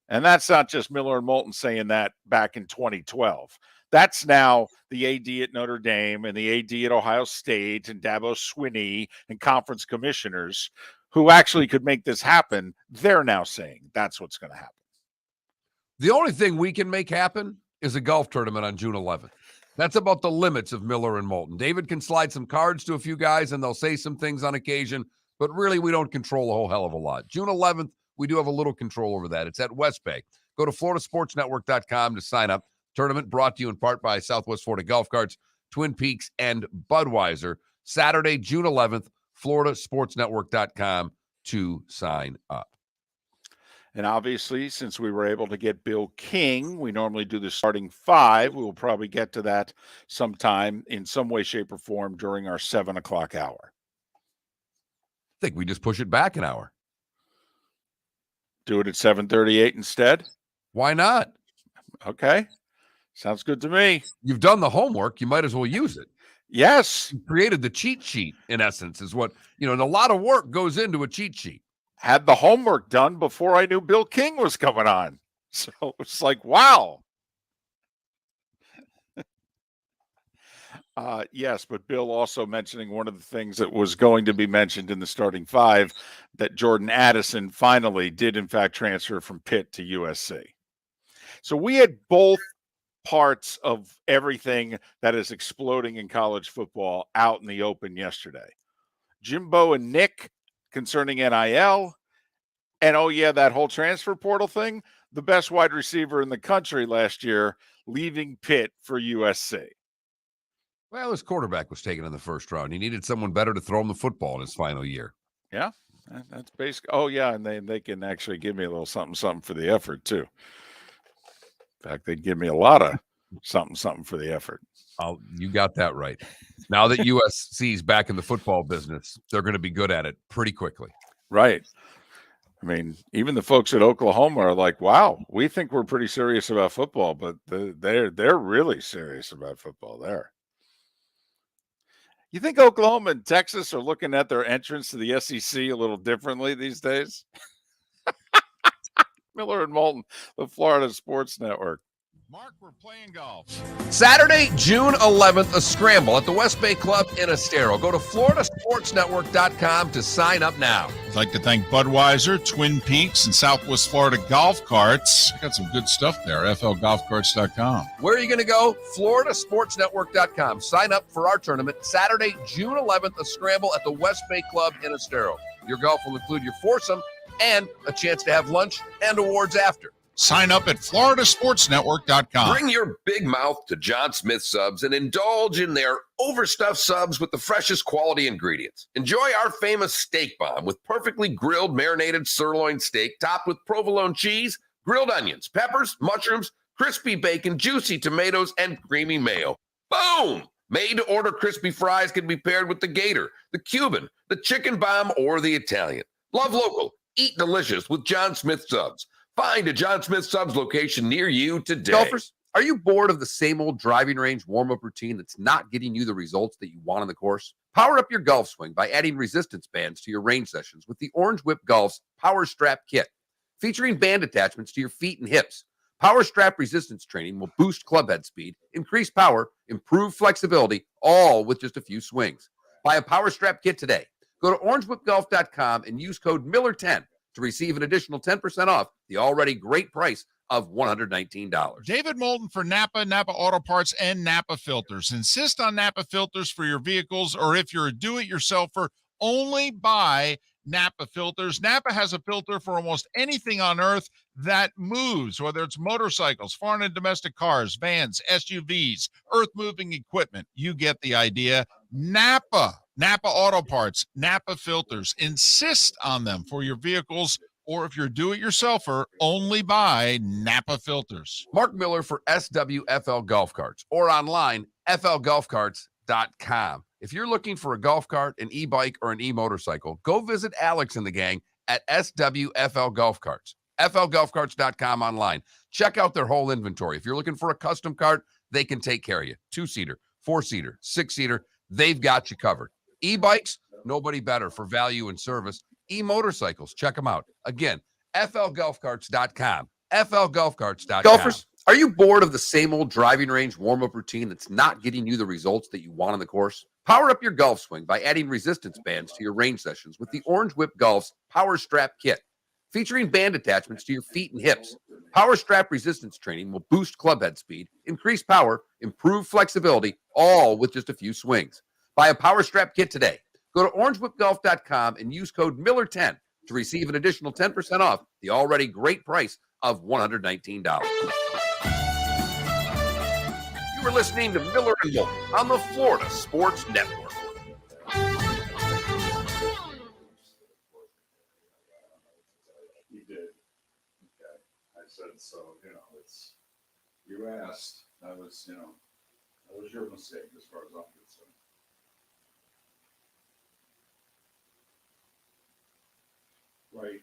And that's not just Miller and Moulton saying that back in 2012. That's now the AD at Notre Dame and the AD at Ohio State and Dabo Swinney and conference commissioners who actually could make this happen. They're now saying that's what's going to happen. The only thing we can make happen is a golf tournament on June 11th. That's about the limits of Miller and Moulton. David can slide some cards to a few guys and they'll say some things on occasion, but really we don't control a whole hell of a lot. June 11th, we do have a little control over that. It's at West Bay. Go to floridasportsnetwork.com to sign up. Tournament brought to you in part by Southwest Florida Golf Carts, Twin Peaks, and Budweiser. Saturday, June 11th, floridasportsnetwork.com to sign up. And obviously, since we were able to get Bill King, we normally do the starting five. We will probably get to that sometime in some way, shape, or form during our 7 o'clock hour. I think we just push it back an hour. Do it at 7:38 instead? Why not? Okay. Sounds good to me. You've done the homework. You might as well use it. Yes. You created the cheat sheet, in essence, is what, and a lot of work goes into a cheat sheet. Had the homework done before I knew Bill King was coming on. So it's like, wow. Yes, but Bill also mentioning one of the things that was going to be mentioned in the starting five, that Jordan Addison finally did, in fact, transfer from Pitt to USC. So we had both parts of everything that is exploding in college football out in the open yesterday. Jimbo and Nick concerning NIL, and oh yeah, that whole transfer portal thing, the best wide receiver in the country last year leaving Pitt for USC. Well, his quarterback was taken in the first round. He needed someone better to throw him the football in his final year. Yeah, that's basic. Oh yeah, and they can actually give me a little something for the effort too. In fact, they'd give me a lot of something for the effort. You got that right. Now that USC's back in the football business, they're going to be good at it pretty quickly. Right. I mean, even the folks at Oklahoma are like, wow, we think we're pretty serious about football, but they're really serious about football there. You think Oklahoma and Texas are looking at their entrance to the SEC a little differently these days? Miller and Moulton, the Florida Sports Network. Mark, we're playing golf. Saturday, June 11th, a scramble at the West Bay Club in Estero. Go to floridasportsnetwork.com to sign up now. I'd like to thank Budweiser, Twin Peaks, and Southwest Florida Golf Carts. I got some good stuff there, flgolfcarts.com. Where are you going to go? floridasportsnetwork.com. Sign up for our tournament, Saturday, June 11th, a scramble at the West Bay Club in Estero. Your golf will include your foursome and a chance to have lunch and awards after. Sign up at floridasportsnetwork.com. Bring your big mouth to John Smith Subs and indulge in their overstuffed subs with the freshest quality ingredients. Enjoy our famous steak bomb with perfectly grilled marinated sirloin steak topped with provolone cheese, grilled onions, peppers, mushrooms, crispy bacon, juicy tomatoes, and creamy mayo. Boom! Made-to-order crispy fries can be paired with the Gator, the Cuban, the chicken bomb, or the Italian. Love local. Eat delicious with John Smith Subs. Find a John Smith Subs location near you today. Golfers, are you bored of the same old driving range warm-up routine that's not getting you the results that you want on the course? Power up your golf swing by adding resistance bands to your range sessions with the Orange Whip Golf's Power Strap Kit. Featuring band attachments to your feet and hips, Power Strap resistance training will boost club head speed, increase power, improve flexibility, all with just a few swings. Buy a Power Strap Kit today. Go to orangewhipgolf.com and use code Miller10 to receive an additional 10% off the already great price of $119. David Moulton for Napa Auto Parts, and Napa Filters. Insist on Napa filters for your vehicles, or if you're a do-it-yourselfer, only buy Napa filters. Napa has a filter for almost anything on earth that moves, whether it's motorcycles, foreign and domestic cars, vans, SUVs, earth-moving equipment. You get the idea. Napa Auto Parts, Napa filters. Insist on them for your vehicles, or if you're a do-it-yourselfer, only buy Napa filters. Mark Miller for SWFL Golf Carts, or online, flgolfcarts.com. If you're looking for a golf cart, an e-bike, or an e-motorcycle, go visit Alex and the gang at SWFL Golf Carts. flgolfcarts.com online. Check out their whole inventory. If you're looking for a custom cart, they can take care of you. 2-seater, 4-seater, 6-seater, they've got you covered. E-bikes, nobody better for value and service. E-motorcycles, check them out. Again, flgolfcarts.com. flgolfcarts.com. Golfers, are you bored of the same old driving range warm-up routine that's not getting you the results that you want on the course? Power up your golf swing by adding resistance bands to your range sessions with the Orange Whip Golf's Power Strap Kit. Featuring band attachments to your feet and hips, Power Strap resistance training will boost clubhead speed, increase power, improve flexibility, all with just a few swings. Buy a Power Strap Kit today. Go to orangewhipgolf.com and use code Miller10 to receive an additional 10% off the already great price of $119. You were listening to Miller and Moulton on the Florida Sports Network. You did. Okay. I said so. It's you asked. That was your mistake as far as I'm concerned. Right.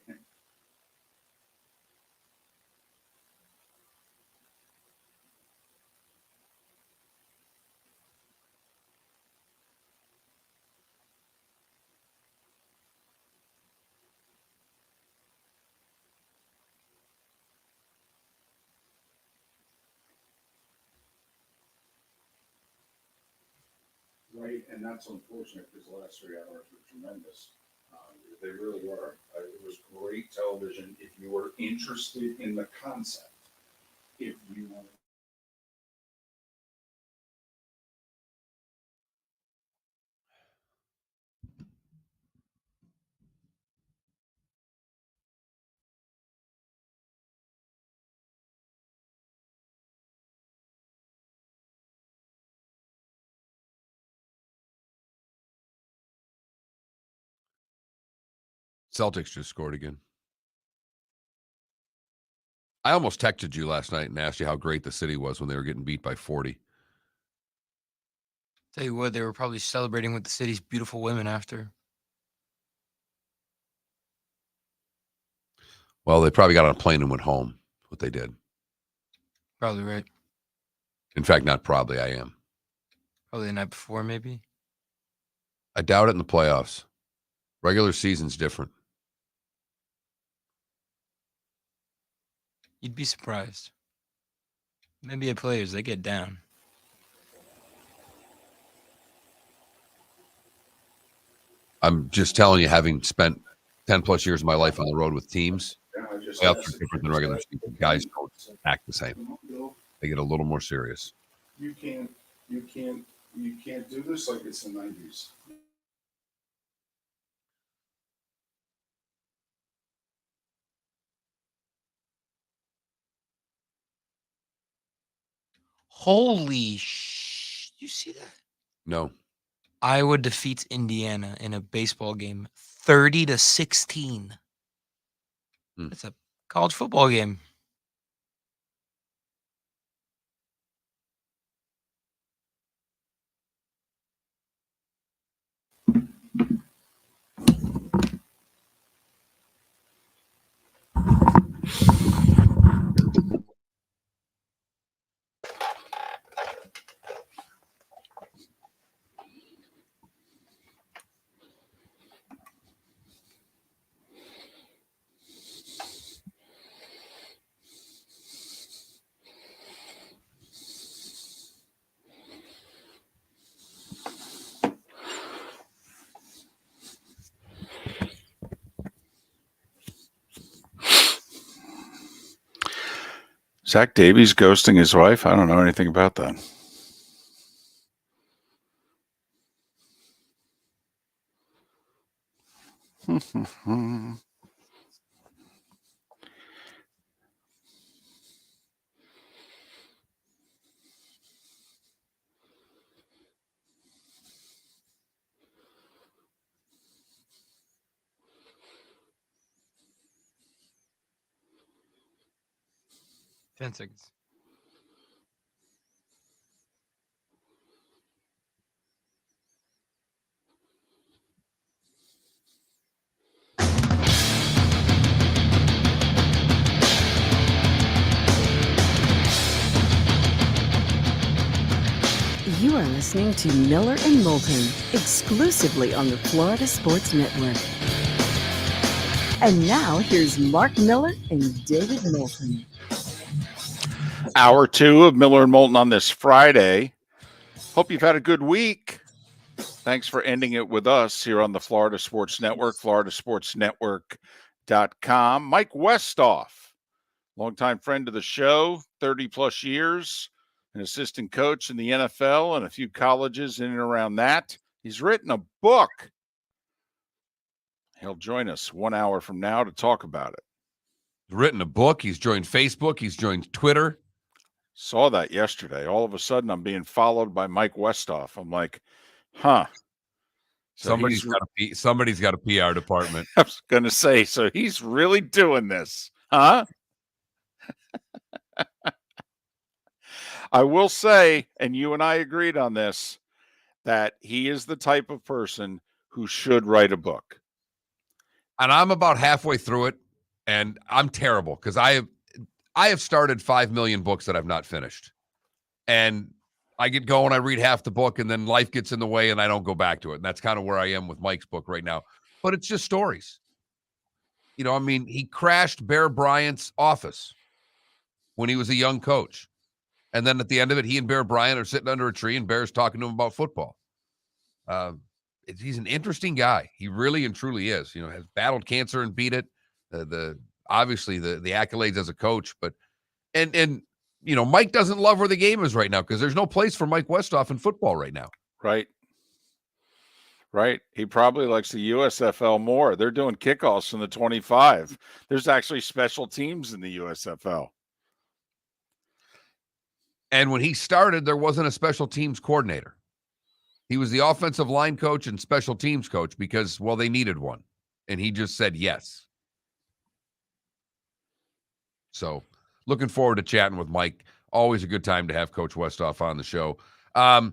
Right, and that's unfortunate because the last 3 hours were tremendous. They really were. It was great television if you were interested in the concept. If you Celtics just scored again. I almost texted you last night and asked you how great the city was when they were getting beat by 40. Tell you what, they were probably celebrating with the city's beautiful women after. Well, they probably got on a plane and went home. What they did. Probably right. In fact, not probably, I am. Probably the night before, maybe. I doubt it in the playoffs. Regular season's different. You'd be surprised. NBA players, they get down. I'm just telling you, having spent 10 plus years of my life on the road with teams, playoffs are different than regular season. Guys don't act the same. They get a little more serious. you can't do this like it's the 90s. Holy you see that? No. Iowa defeats Indiana in a baseball game 30-16. It's a college football game. Zach Davies ghosting his wife? I don't know anything about that. Ten seconds. You are listening to Miller and Moulton, exclusively on the Florida Sports Network. And now here's Mark Miller and David Moulton. Hour 2 of Miller and Moulton on this Friday. Hope you've had a good week. Thanks for ending it with us here on the Florida Sports Network, floridasportsnetwork.com. Mike Westhoff, longtime friend of the show, 30-plus years, an assistant coach in the NFL and a few colleges in and around that. He's written a book. He'll join us 1 hour from now to talk about it. He's written a book. He's joined Facebook. He's joined Twitter. Saw that yesterday. All of a sudden, I'm being followed by Mike Westhoff. I'm like, huh. So Somebody's got a PR department. I was going to say, so he's really doing this, huh? I will say, and you and I agreed on this, that he is the type of person who should write a book. And I'm about halfway through it, and I'm terrible because I have started 5 million books that I've not finished. And I get going, I read half the book, and then life gets in the way, and I don't go back to it. And that's kind of where I am with Mike's book right now. But it's just stories. You know, I mean, he crashed Bear Bryant's office when he was a young coach. And then at the end of it, he and Bear Bryant are sitting under a tree, and Bear's talking to him about football. He's an interesting guy. He really and truly is. You know, has battled cancer and beat it. Obviously the accolades as a coach, but and you know, Mike doesn't love where the game is right now because there's no place for Mike Westhoff in football right now. Right. He probably likes the USFL more. They're doing kickoffs from the 25. There's actually special teams in the USFL. And when he started, there wasn't a special teams coordinator. He was the offensive line coach and special teams coach because, well, they needed one. And he just said yes. So looking forward to chatting with Mike. Always a good time to have Coach Westhoff on the show. You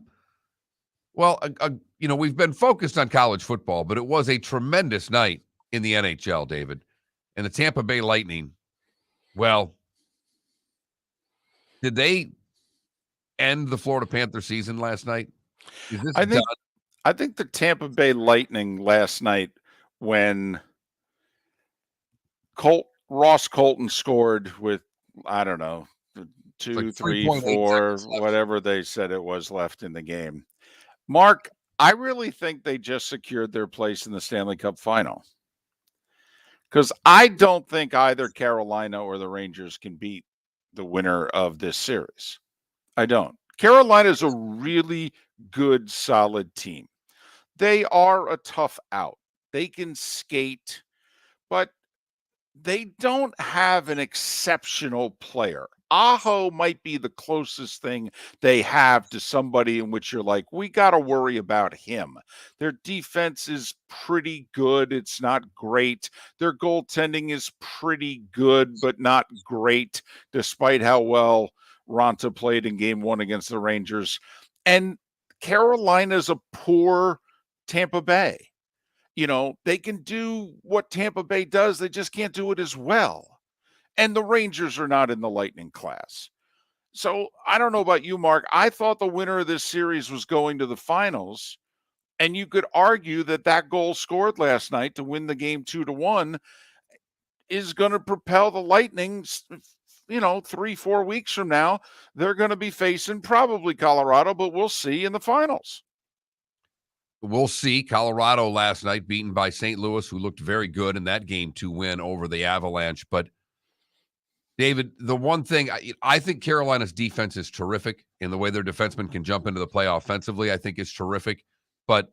know, we've been focused on college football, but it was a tremendous night in the NHL, David. And the Tampa Bay Lightning, well, did they end the Florida Panther season last night? I think the Tampa Bay Lightning last night, when Ross Colton scored with, I don't know, 2, like 3, 3.8 4, seconds left. whatever they said it was left in the game. Mark, I really think they just secured their place in the Stanley Cup final. Because I don't think either Carolina or the Rangers can beat the winner of this series. I don't. Carolina's a really good, solid team. They are a tough out. They can skate, but they don't have an exceptional player. Aho might be the closest thing they have to somebody in which you're like, we got to worry about him. Their defense is pretty good. It's not great. Their goaltending is pretty good, but not great, despite how well Ronta played in game 1 against the Rangers. And Carolina's a poor Tampa Bay. You know, they can do what Tampa Bay does. They just can't do it as well. And the Rangers are not in the Lightning class. So I don't know about you, Mark. I thought the winner of this series was going to the finals. And you could argue that goal scored last night to win the game 2-1 is going to propel the Lightning. You know, 3-4 weeks from now, they're going to be facing probably Colorado, but we'll see in the finals. We'll see. Colorado last night beaten by St. Louis, who looked very good in that game to win over the Avalanche. But David, the one thing, I think Carolina's defense is terrific in the way their defensemen can jump into the play offensively, I think is terrific. But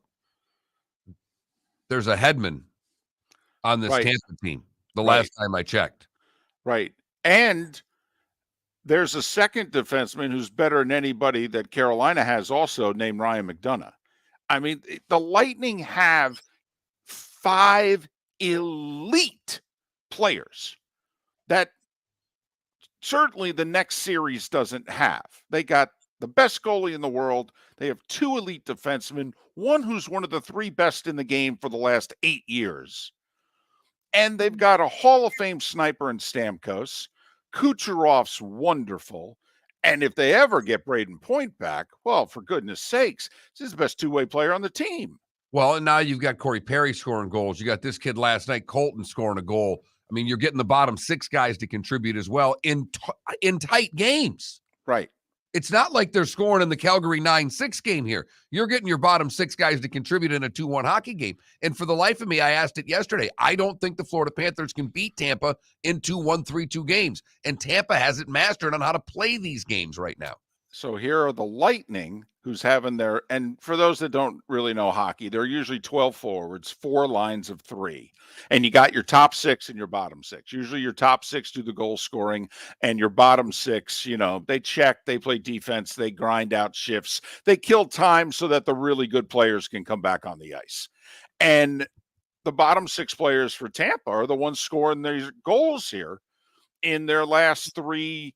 there's a Hedman on this Right. Tampa team the Right. last time I checked. Right. And there's a second defenseman who's better than anybody that Carolina has also, named Ryan McDonough. I mean, the Lightning have 5 elite players that certainly the next series doesn't have. They got the best goalie in the world. They have 2 elite defensemen, one who's one of the 3 best in the game for the last 8 years. And they've got a Hall of Fame sniper in Stamkos. Kucherov's wonderful. And if they ever get Braden Point back, well, for goodness sakes, this is the best two-way player on the team. Well, and now you've got Corey Perry scoring goals. You got this kid last night, Colton, scoring a goal. I mean, you're getting the bottom 6 guys to contribute as well in tight games. Right. It's not like they're scoring in the Calgary 9-6 game here. You're getting your bottom 6 guys to contribute in a 2-1 hockey game. And for the life of me, I asked it yesterday. I don't think the Florida Panthers can beat Tampa in 2-1, 3-2 games. And Tampa hasn't mastered on how to play these games right now. So here are the Lightning, who's having their, and for those that don't really know hockey, they're usually 12 forwards, 4 lines of 3. And you got your top 6 and your bottom 6. Usually your top 6 do the goal scoring, and your bottom 6, you know, they check, they play defense, they grind out shifts, they kill time so that the really good players can come back on the ice. And the bottom 6 players for Tampa are the ones scoring these goals here in their last 3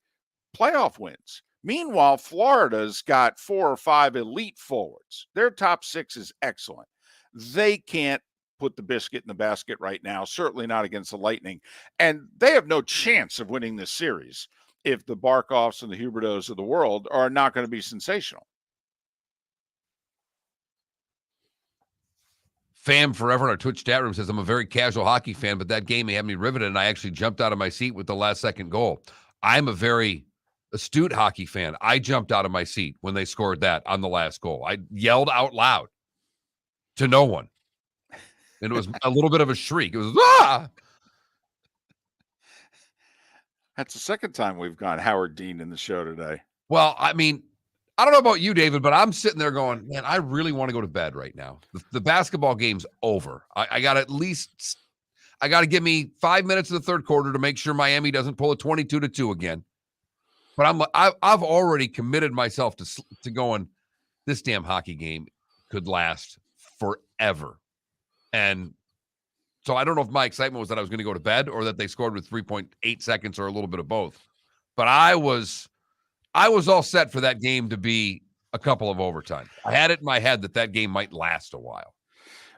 playoff wins. Meanwhile, Florida's got 4 or 5 elite forwards. Their top 6 is excellent. They can't put the biscuit in the basket right now, certainly not against the Lightning. And they have no chance of winning this series if the Barkovs and the Hubertos of the world are not going to be sensational. Fam Forever in our Twitch chat room says, I'm a very casual hockey fan, but that game had me riveted, and I actually jumped out of my seat with the last second goal. I'm a very astute hockey fan. I jumped out of my seat when they scored that on the last goal. I yelled out loud to no one. And it was a little bit of a shriek. It was, ah! That's the second time we've got Howard Dean in the show today. Well, I mean, I don't know about you, David, but I'm sitting there going, man, I really want to go to bed right now. The basketball game's over. I got to give me 5 minutes of the third quarter to make sure Miami doesn't pull a 22-2 again. But I've already committed myself to going, this damn hockey game could last forever. And so I don't know if my excitement was that I was going to go to bed or that they scored with 3.8 seconds or a little bit of both. But I was all set for that game to be a couple of overtime. I had it in my head that game might last a while.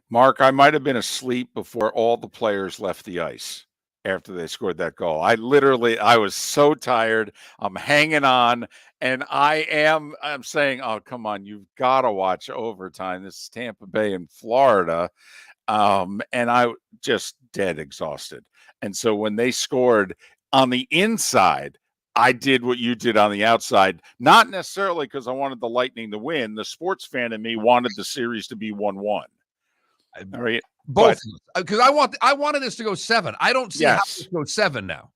Mark, I might have been asleep before all the players left the ice after they scored that goal. I was so tired. I'm hanging on, and I'm saying, oh, come on, you've got to watch overtime. This is Tampa Bay in Florida. And I just dead exhausted. And so when they scored on the inside, I did what you did on the outside, not necessarily because I wanted the Lightning to win. The sports fan in me wanted the series to be 1-1. All right. Both, because I wanted this to go 7. I don't see how this goes 7 now.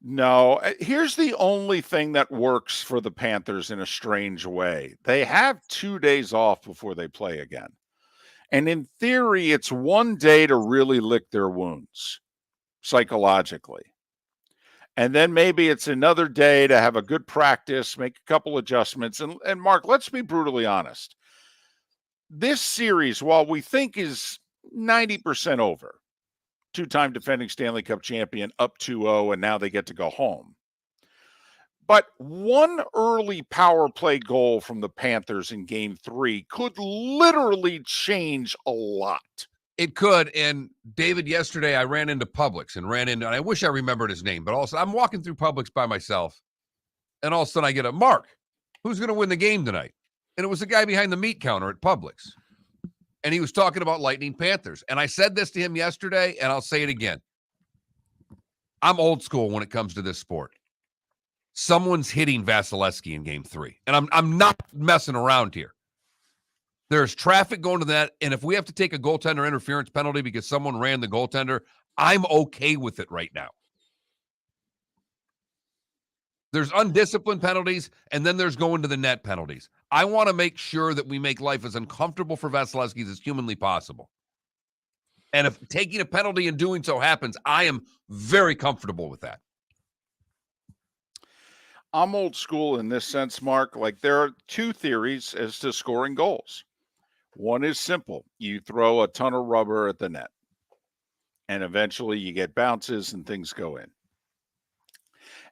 No, here's the only thing that works for the Panthers in a strange way. They have 2 days off before they play again. And in theory, it's 1 day to really lick their wounds psychologically. And then maybe it's another day to have a good practice, make a couple adjustments. And Mark, let's be brutally honest. This series, while we think is 90% over, 2-time defending Stanley Cup champion, up 2-0, and now they get to go home. But one early power play goal from the Panthers in Game 3 could literally change a lot. It could. And David, yesterday I ran into Publix and I wish I remembered his name, but also I'm walking through Publix by myself, and all of a sudden I get a Mark, who's going to win the game tonight? And it was the guy behind the meat counter at Publix. And he was talking about Lightning Panthers. And I said this to him yesterday, and I'll say it again. I'm old school when it comes to this sport. Someone's hitting Vasilevsky in Game 3. And I'm not messing around here. There's traffic going to that. And if we have to take a goaltender interference penalty because someone ran the goaltender, I'm okay with it right now. There's undisciplined penalties, and then there's going to the net penalties. I want to make sure that we make life as uncomfortable for Vasilevsky as humanly possible. And if taking a penalty and doing so happens, I am very comfortable with that. I'm old school in this sense, Mark. Like, there are two theories as to scoring goals. One is simple. You throw a ton of rubber at the net, and eventually you get bounces and things go in.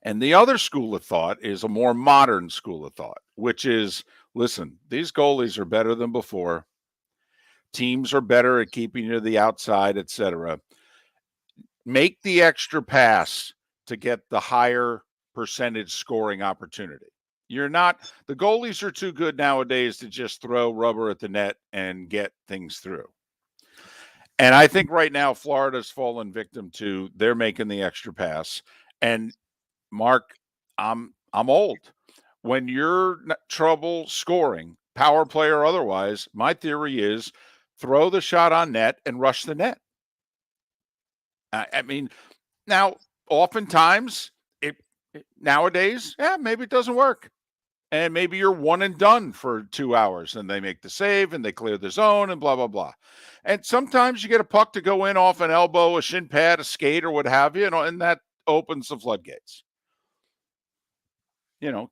And the other school of thought is a more modern school of thought, which is, listen, these goalies are better than before. Teams are better at keeping you to the outside, etc. Make the extra pass to get the higher percentage scoring opportunity. The goalies are too good nowadays to just throw rubber at the net and get things through. And I think right now Florida's fallen victim to they're making the extra pass. And Mark, I'm old. When you're trouble scoring, power play or otherwise, my theory is throw the shot on net and rush the net. I mean, now oftentimes nowadays, maybe it doesn't work. And maybe you're one and done for 2 hours and they make the save and they clear the zone and blah, blah, blah. And sometimes you get a puck to go in off an elbow, a shin pad, a skate, or what have you, and that opens the floodgates.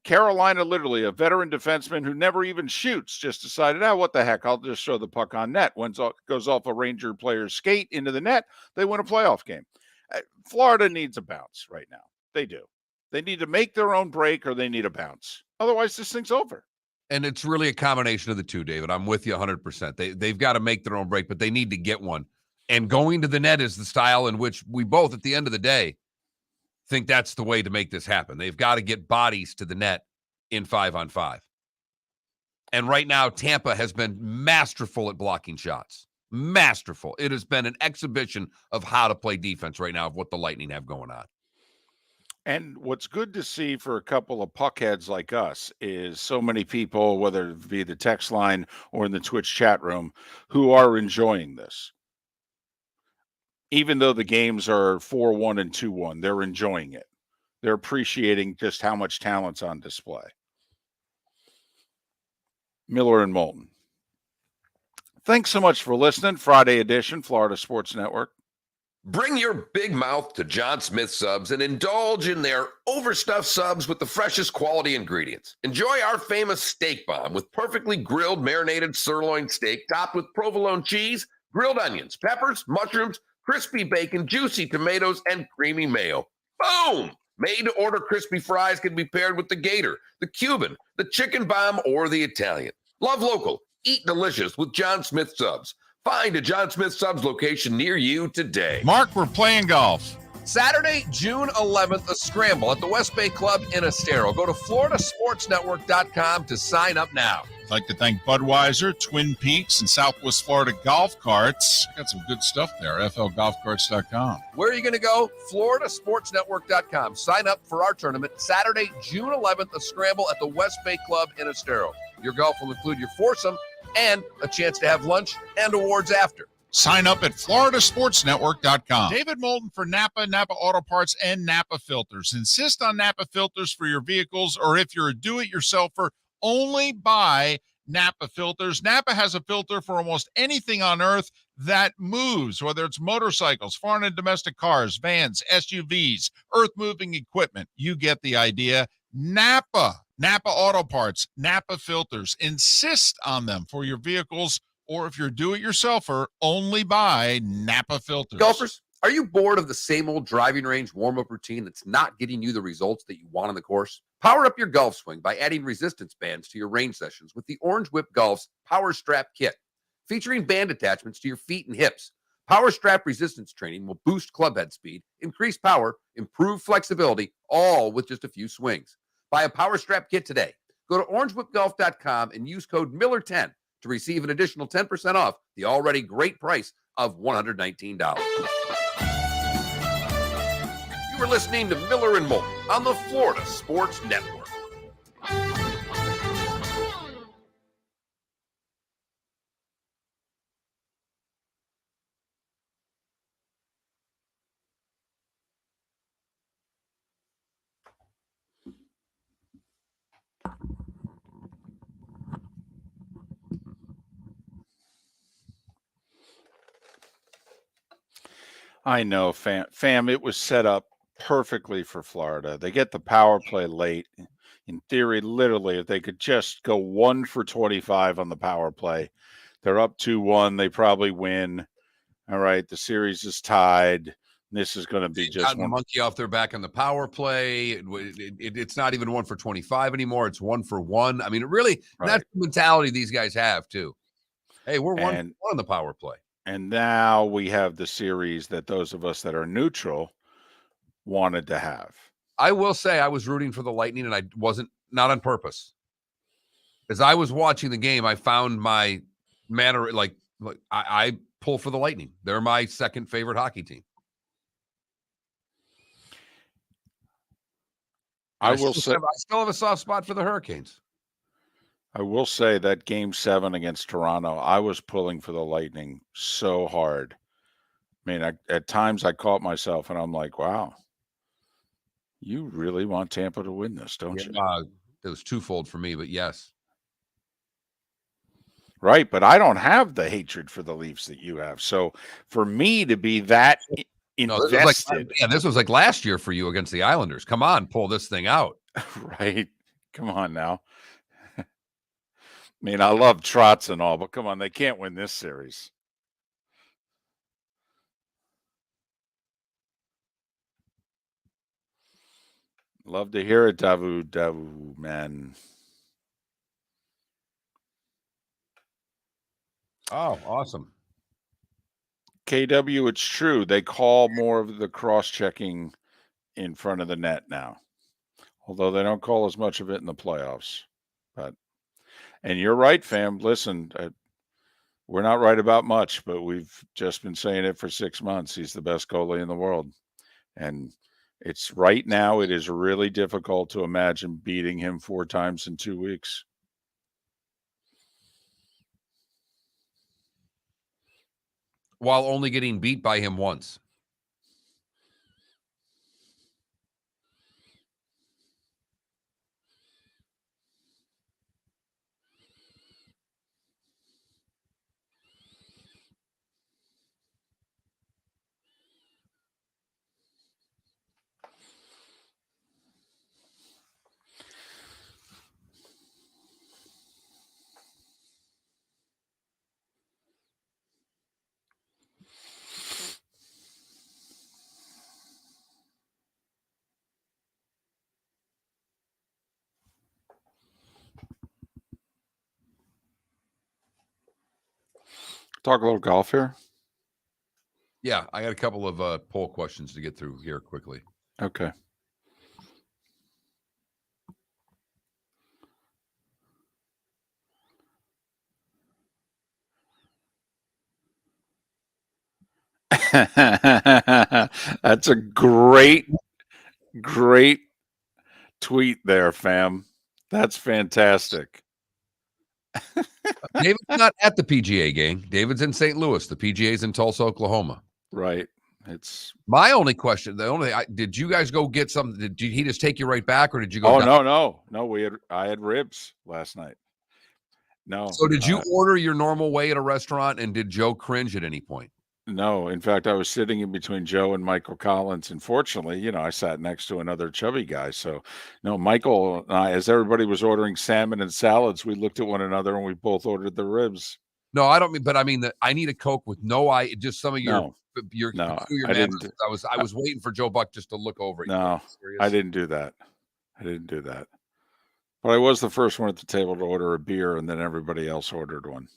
Carolina, literally a veteran defenseman who never even shoots, just decided, what the heck, I'll just throw the puck on net. When it goes off a Ranger player's skate into the net, they win a playoff game. Florida needs a bounce right now. They do. They need to make their own break or they need a bounce. Otherwise, this thing's over. And it's really a combination of the two, David. I'm with you 100%. They've got to make their own break, but they need to get one. And going to the net is the style in which we both, at the end of the day, think that's the way to make this happen. They've got to get bodies to the net in 5-on-5. And right now, Tampa has been masterful at blocking shots. Masterful. It has been an exhibition of how to play defense right now of what the Lightning have going on. And what's good to see for a couple of puckheads like us is so many people, whether it be the text line or in the Twitch chat room, who are enjoying this. Even though the games are 4-1 and 2-1, they're enjoying it. They're appreciating just how much talent's on display. Miller and Moulton. Thanks so much for listening. Friday edition, Florida Sports Network. Bring your big mouth to John Smith Subs and indulge in their overstuffed subs with the freshest quality ingredients. Enjoy our famous steak bomb with perfectly grilled marinated sirloin steak topped with provolone cheese, grilled onions, peppers, mushrooms, crispy bacon, juicy tomatoes, and creamy mayo. Boom! Made-to-order crispy fries can be paired with the Gator, the Cuban, the chicken bomb, or the Italian. Love local. Eat delicious with John Smith Subs. Find a John Smith Subs location near you today. Mark, we're playing golf. Saturday, June 11th, a scramble at the West Bay Club in Estero. Go to floridasportsnetwork.com to sign up now. I'd like to thank Budweiser, Twin Peaks, and Southwest Florida Golf Carts. Got some good stuff there, flgolfcarts.com. Where are you going to go? floridasportsnetwork.com. Sign up for our tournament Saturday, June 11th, a scramble at the West Bay Club in Estero. Your golf will include your foursome and a chance to have lunch and awards after. Sign up at floridasportsnetwork.com. David Moulton for Napa Auto Parts, and Napa Filters. Insist on Napa filters for your vehicles, or if you're a do-it-yourselfer, only buy Napa filters. Napa has a filter for almost anything on earth that moves, whether it's motorcycles, foreign and domestic cars, vans, SUVs, earth-moving equipment. You get the idea. Napa Auto Parts, Napa filters. Insist on them for your vehicles, or if you're a do-it-yourselfer, only buy Napa filters. Golfers, are you bored of the same old driving range warm-up routine that's not getting you the results that you want on the course? Power up your golf swing by adding resistance bands to your range sessions with the Orange Whip Golf's Power Strap Kit. Featuring band attachments to your feet and hips, Power Strap resistance training will boost clubhead speed, increase power, improve flexibility, all with just a few swings. Buy a Power Strap Kit today. Go to orangewhipgolf.com and use code Miller10 to receive an additional 10% off the already great price of $119. You were listening to Miller and Moulton on the Florida Sports Network. I know, fam. It was set up perfectly for Florida. They get the power play late. In theory, literally, if they could just go 1 for 25 on the power play, they're up 2-1. They probably win. All right, the series is tied. This is going to be just gotten the monkey off their back on the power play. It's not even 1 for 25 anymore. It's 1 for 1. I mean, it really, that's the mentality these guys have too. Hey, we're 1 for 1 on the power play. And now we have the series that those of us that are neutral wanted to have. I will say I was rooting for the Lightning, and I wasn't, not on purpose. As I was watching the game, I found my manner, like I pull for the Lightning. They're my second favorite hockey team. I still have a soft spot for the Hurricanes. I will say that Game 7 against Toronto, I was pulling for the Lightning so hard. I mean, at times I caught myself, and I'm like, wow, you really want Tampa to win this, don't you? It was twofold for me, but yes. Right, but I don't have the hatred for the Leafs that you have. So for me to be that invested. This was like last year for you against the Islanders. Come on, pull this thing out. Right. Come on now. I mean, I love Trotz and all, but come on, they can't win this series. Love to hear it, Davu, man. Oh, awesome. KW, it's true. They call more of the cross-checking in front of the net now, although they don't call as much of it in the playoffs. And you're right, fam. Listen, we're not right about much, but we've just been saying it for 6 months. He's the best goalie in the world. And it's right now, it is really difficult to imagine beating him 4 times in 2 weeks. While only getting beat by him once. Talk a little golf here. Yeah, I got a couple of poll questions to get through here quickly. Okay. That's a great tweet there, fam. That's fantastic. David's not at the PGA game. David's in St. Louis. The PGA's in Tulsa, Oklahoma. Right. It's my only question. Did you guys go get something? Did he just take you right back, or did you go? Oh, no. I had ribs last night. No. So did you order your normal way at a restaurant, and did Joe cringe at any point? No. In fact, I was sitting in between Joe and Michael Collins, and fortunately, I sat next to another chubby guy. So, no, Michael and I, as everybody was ordering salmon and salads, we looked at one another and we both ordered the ribs. No, I don't mean, but I mean that I need a Coke with no eye. Just some of your no, I didn't. I was waiting for Joe Buck just to look over it. No, I didn't do that. But I was the first one at the table to order a beer, and then everybody else ordered one.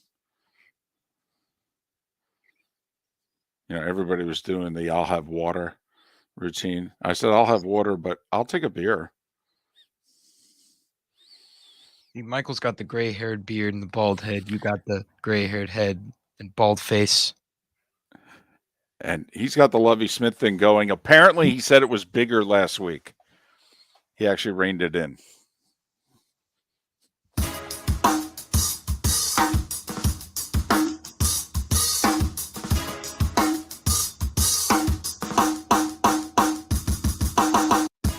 Everybody was doing the "I'll have water" routine. I said, "I'll have water, but I'll take a beer." Michael's got the gray-haired beard and the bald head. You got the gray-haired head and bald face. And he's got the Lovie Smith thing going. Apparently, he said it was bigger last week. He actually reined it in.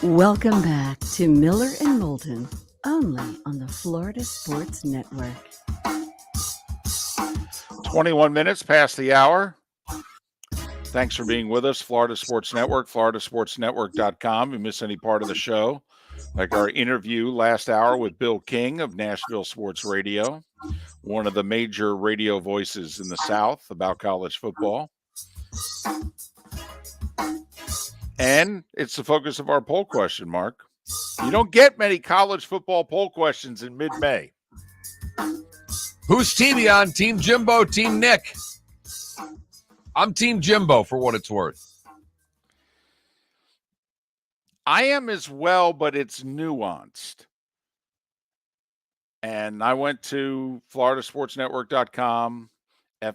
Welcome back to Miller and Moulton, only on the Florida Sports Network. 21 minutes past the hour. Thanks for being with us. Florida Sports Network, floridasportsnetwork.com. If you miss any part of the show, like our interview last hour with Bill King of Nashville Sports Radio, one of the major radio voices in the South about college football. And it's the focus of our poll question, Mark. You don't get many college football poll questions in mid-May. Whose team you on? Team Jimbo, Team Nick? I'm Team Jimbo for what it's worth. I am as well, but it's nuanced. And I went to floridasportsnetwork.com,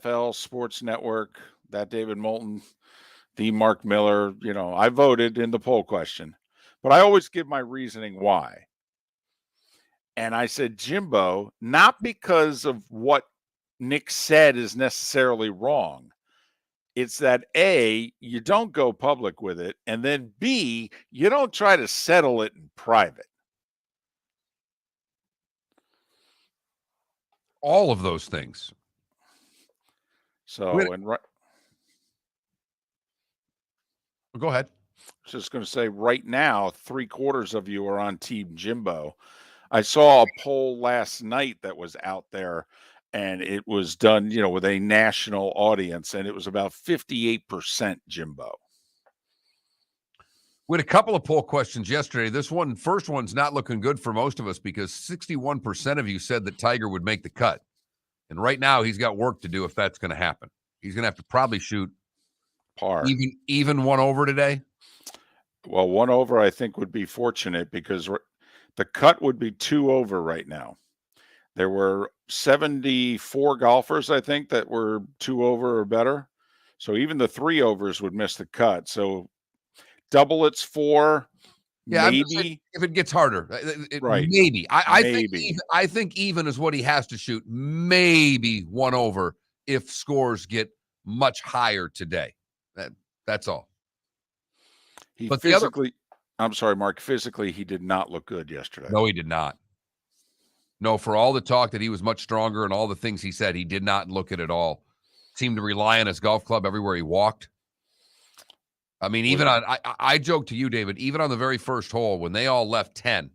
FL Sports Network, that David Moulton, the Mark Miller. I voted in the poll question, but I always give my reasoning why. And I said Jimbo, not because of what Nick said is necessarily wrong. It's that A, you don't go public with it, and then B, you don't try to settle it in private. All of those things. So, Go ahead. I was just going to say right now, 3/4 of you are on Team Jimbo. I saw a poll last night that was out there, and it was done, with a national audience, and it was about 58% Jimbo. We had a couple of poll questions yesterday. First one's not looking good for most of us because 61% of you said that Tiger would make the cut. And right now he's got work to do if that's going to happen. He's going to have to probably shoot par. Even one over today? Well, one over I think would be fortunate because the cut would be 2 over right now. There were 74 golfers, I think, that were 2 over or better. So even the 3 overs would miss the cut. So double it's 4, yeah, maybe. If it gets harder, right? Maybe. I maybe. think even is what he has to shoot. Maybe 1 over if scores get much higher today. That's all. I'm sorry, Mark. Physically, he did not look good yesterday. No, he did not. No, for all the talk that he was much stronger and all the things he said, he did not look it at all. Seemed to rely on his golf club everywhere he walked. I mean, I joked to you, David, even on the very first hole, when they all left 10,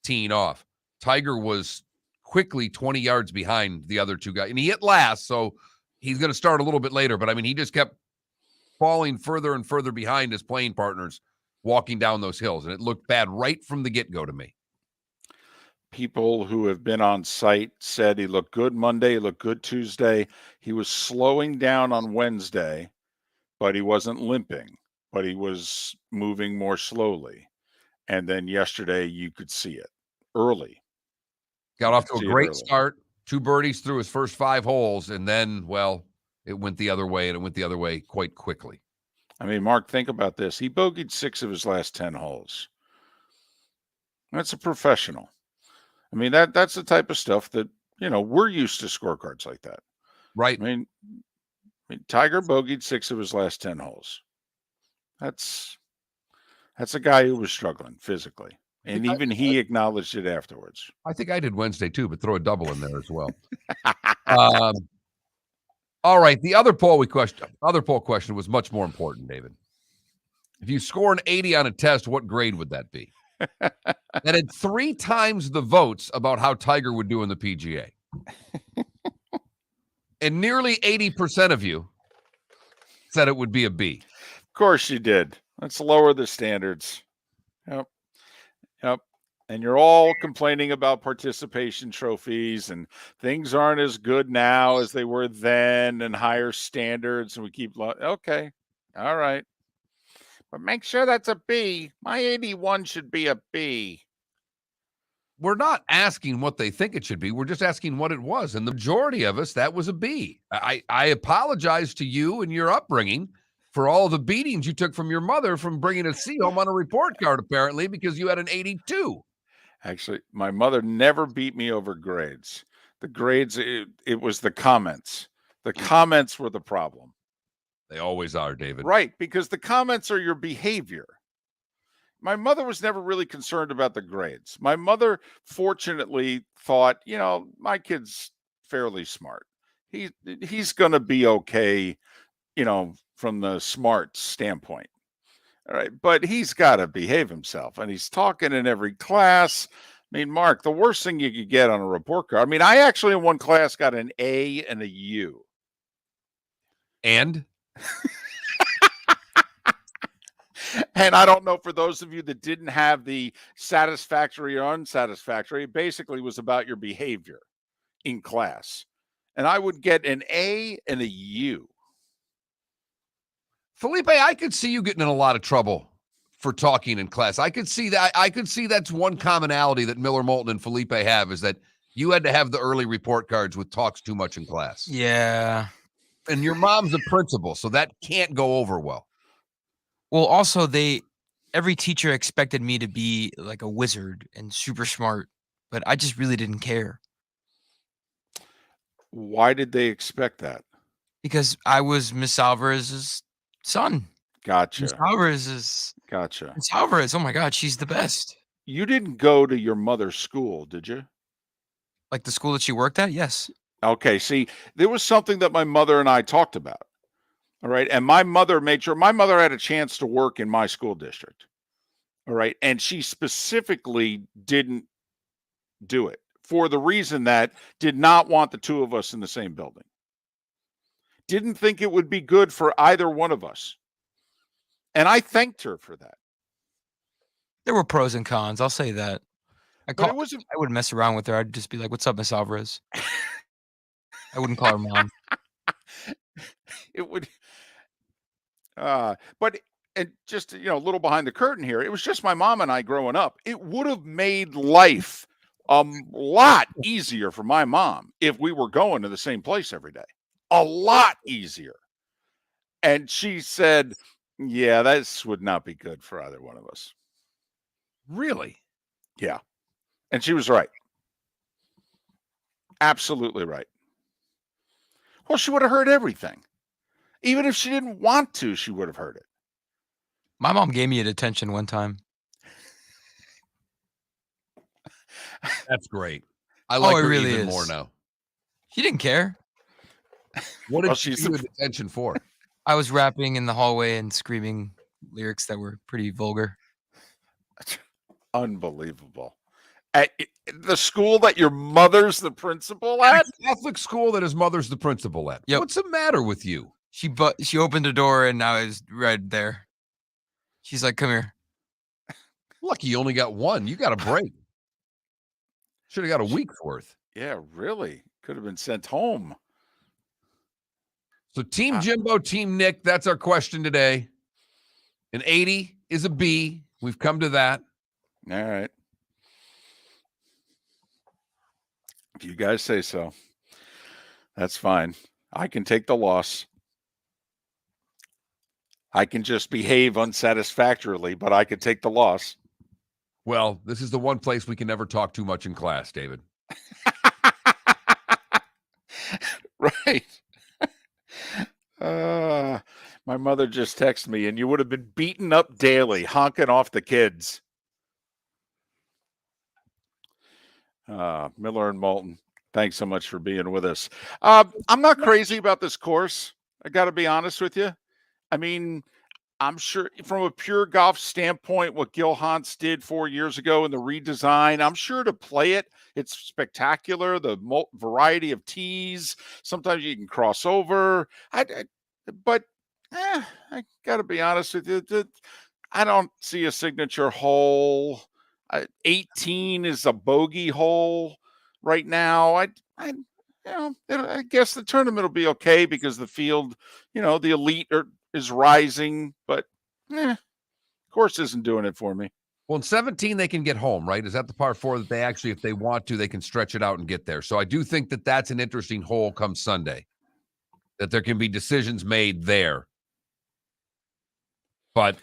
teeing off, Tiger was quickly 20 yards behind the other 2 guys. And he hit last, so he's going to start a little bit later. But, I mean, he just kept falling further and further behind his playing partners walking down those hills. And it looked bad right from the get-go to me. People who have been on site said he looked good Monday, he looked good Tuesday. He was slowing down on Wednesday, but he wasn't limping, but he was moving more slowly. And then yesterday you could see it early. Got off to a great start, 2 birdies through his first 5 holes, and then, well, it went the other way, and it went the other way quite quickly. I mean, Mark, think about this. He bogeyed 6 of his last 10 holes. That's a professional. I mean, that's the type of stuff that, we're used to scorecards like that. Right. I mean, Tiger bogeyed 6 of his last 10 holes. That's a guy who was struggling physically. And even he acknowledged it afterwards. I think I did Wednesday too, but throw a double in there as well. All right. The other poll question was much more important, David. If you score an 80 on a test, what grade would that be? That had 3 times the votes about how Tiger would do in the PGA. And nearly 80% of you said it would be a B. Of course you did. Let's lower the standards. Yep. And you're all complaining about participation trophies and things aren't as good now as they were then and higher standards. And we keep, okay. All right. But make sure that's a B. My 81 should be a B. We're not asking what they think it should be. We're just asking what it was. And the majority of us, that was a B. I apologize to you and your upbringing for all the beatings you took from your mother from bringing a C home on a report card, apparently, because you had an 82. Actually, my mother never beat me over grades. The grades, it was the comments. The comments were the problem. They always are, David. Right, because the comments are your behavior. My mother was never really concerned about the grades. My mother, fortunately, thought, my kid's fairly smart. He's going to be okay from the smart standpoint. All right. But he's got to behave himself, and he's talking in every class. I mean, Mark, the worst thing you could get on a report card. I mean, I actually in one class got an A and a U. And And I don't know, for those of you that didn't have the satisfactory or unsatisfactory, it basically was about your behavior in class. And I would get an A and a U. Felipe, I could see you getting in a lot of trouble for talking in class. I could see that. I could see that's one commonality that Miller, Moulton, and Felipe have, is that you had to have the early report cards with talks too much in class. Yeah. And your mom's a principal, so that can't go over well. Well, also every teacher expected me to be like a wizard and super smart, but I just really didn't care Why did they expect that? because I was Miss Alvarez's son. Gotcha. Miss Alvarez. Oh my God, she's the best. You didn't go to your mother's school, did you? Like the school that she worked at? Yes. Okay. See, there was something that my mother and I talked about. All right. And my mother made sure my mother had a chance to work in my school district. All right. And she specifically didn't do it for the reason that did not want the two of us in the same building. Didn't think it would be good for either one of us. And I thanked her for that. There were pros and cons. I'll say that. I wouldn't mess around with her. I'd just be like, "What's up, Miss Alvarez?" I wouldn't call her mom. It would. But and just a little behind the curtain here, it was just my mom and I growing up. It would have made life a lot easier for my mom if we were going to the same place every day. A lot easier. And she said, "Yeah, this would not be good for either one of us." Really? Yeah. And she was right. Absolutely right. Well, she would have heard everything. Even if she didn't want to, she would have heard it. My mom gave me a detention one time. That's great. I like her really even is. more now. She didn't care. What did she give you detention for? I was rapping in the hallway and screaming lyrics that were pretty vulgar. Unbelievable. At the school that your mother's the principal at? Catholic school that his mother's the principal at. Yep. What's the matter with you? She opened the door and I was right there. She's like, "Come here." Lucky you only got one. You got a break. Should have got a week's worth. Yeah, really. Could have been sent home. So Team Jimbo, Team Nick, that's our question today. An 80 is a B. We've come to that. All right. If you guys say so, that's fine. I can take the loss. I can just behave unsatisfactorily, but I could take the loss. Well, this is the one place we can never talk too much in class, David. Right. My mother just texted me, and you would have been beaten up daily, honking off the kids. Miller and Moulton, thanks so much for being with us. I'm not crazy about this course. I got to be honest with you. I mean, I'm sure from a pure golf standpoint, what Gil Hans did 4 years ago in the redesign, I'm sure to play it, it's spectacular. The variety of tees. Sometimes you can cross over. But I got to be honest with you. I don't see a signature hole. 18 is a bogey hole right now. I guess the tournament will be okay because the field, the elite is rising, but course isn't doing it for me. Well, in 17, they can get home, right? Is that the par 4 that they actually, if they want to, they can stretch it out and get there? So I do think that that's an interesting hole come Sunday, that there can be decisions made there. But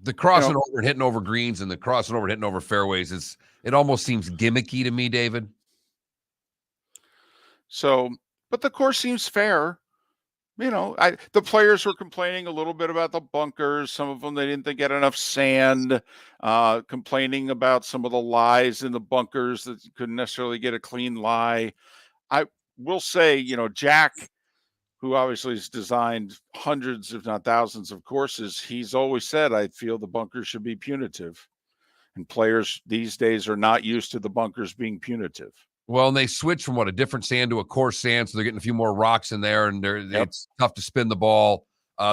the crossing over and hitting over greens and the crossing over and hitting over fairways it almost seems gimmicky to me, David. So, but the course seems fair. The players were complaining a little bit about the bunkers. Some of them, they didn't think had enough sand, complaining about some of the lies in the bunkers that you couldn't necessarily get a clean lie. I will say, Jack, who obviously has designed hundreds, if not thousands, of courses, he's always said, I feel the bunkers should be punitive. And players these days are not used to the bunkers being punitive. Well, and they switch from a different sand to a coarse sand, so they're getting a few more rocks in there, and it's tough to spin the ball.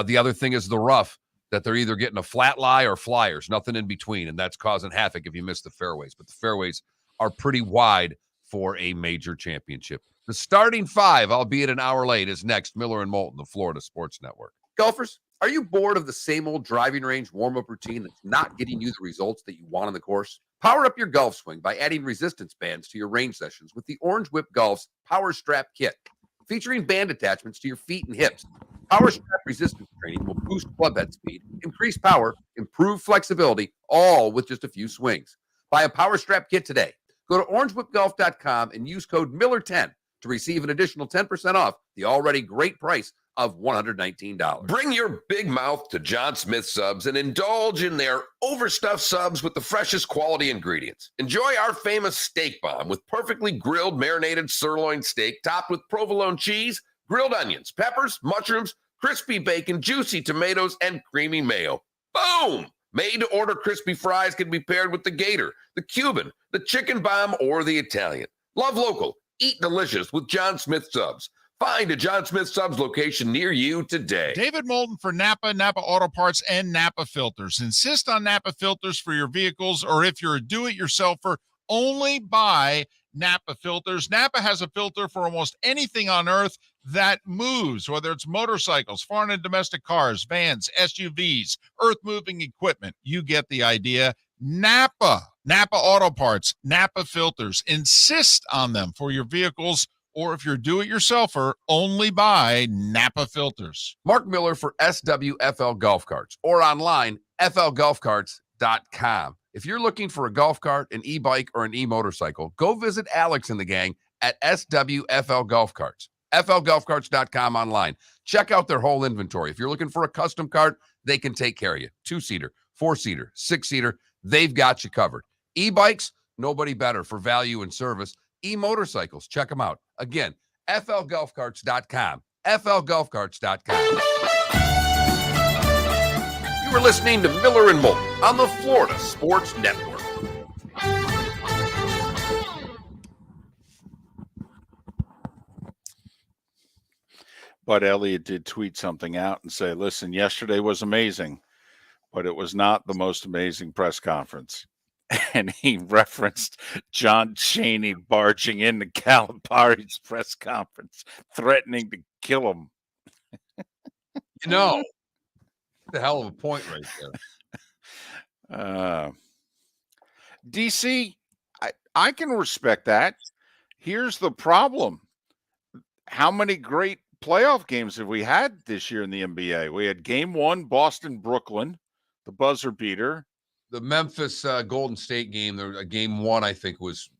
The other thing is the rough, that they're either getting a flat lie or flyers, nothing in between, and that's causing havoc if you miss the fairways. But the fairways are pretty wide for a major championship. The starting five, albeit an hour late, is next. Miller and Moulton, the Florida Sports Network. Golfers, are you bored of the same old driving range warm-up routine that's not getting you the results that you want on the course? Power up your golf swing by adding resistance bands to your range sessions with the Orange Whip Golf's Power Strap Kit. Featuring band attachments to your feet and hips, Power Strap resistance training will boost club head speed, increase power, improve flexibility, all with just a few swings. Buy a Power Strap Kit today. Go to orangewhipgolf.com and use code Miller10 to receive an additional 10% off the already great price of $119. Bring your big mouth to John Smith Subs and indulge in their overstuffed subs with the freshest quality ingredients. Enjoy our famous steak bomb with perfectly grilled marinated sirloin steak topped with provolone cheese, grilled onions, peppers, mushrooms, crispy bacon, juicy tomatoes, and creamy mayo. Boom! Made-to-order crispy fries can be paired with the Gator, the Cuban, the chicken bomb, or the Italian. Love local. Eat delicious with John Smith Subs. Find a John Smith Subs location near you today. David Moulton for Napa, Napa Auto Parts, and Napa Filters. Insist on Napa filters for your vehicles, or if you're a do-it-yourselfer, only buy Napa filters. Napa has a filter for almost anything on earth that moves, whether it's motorcycles, foreign and domestic cars, vans, SUVs, earth-moving equipment. You get the idea. Napa Auto Parts, Napa filters. Insist on them for your vehicles, or if you're a do-it-yourselfer, only buy Napa filters. Mark Miller for SWFL Golf Carts, or online, flgolfcarts.com. If you're looking for a golf cart, an e-bike, or an e-motorcycle, go visit Alex and the gang at SWFL Golf Carts. flgolfcarts.com online. Check out their whole inventory. If you're looking for a custom cart, they can take care of you. 2-seater, 4-seater, 6-seater, they've got you covered. E-bikes, nobody better for value and service. E-motorcycles, check them out. Again, flgolfcarts.com. flgolfcarts.com. You were listening to Miller and Moulton on the Florida Sports Network. But Elliott did tweet something out and say, listen, yesterday was amazing, but it was not the most amazing press conference. And he referenced John Chaney barging into Calipari's press conference, threatening to kill him. You know, the hell of a point right there. DC, I can respect that. Here's the problem. How many great playoff games have we had this year in the NBA? We had game one, Boston, Brooklyn, the buzzer beater. The Memphis Golden State game, game one, I think, was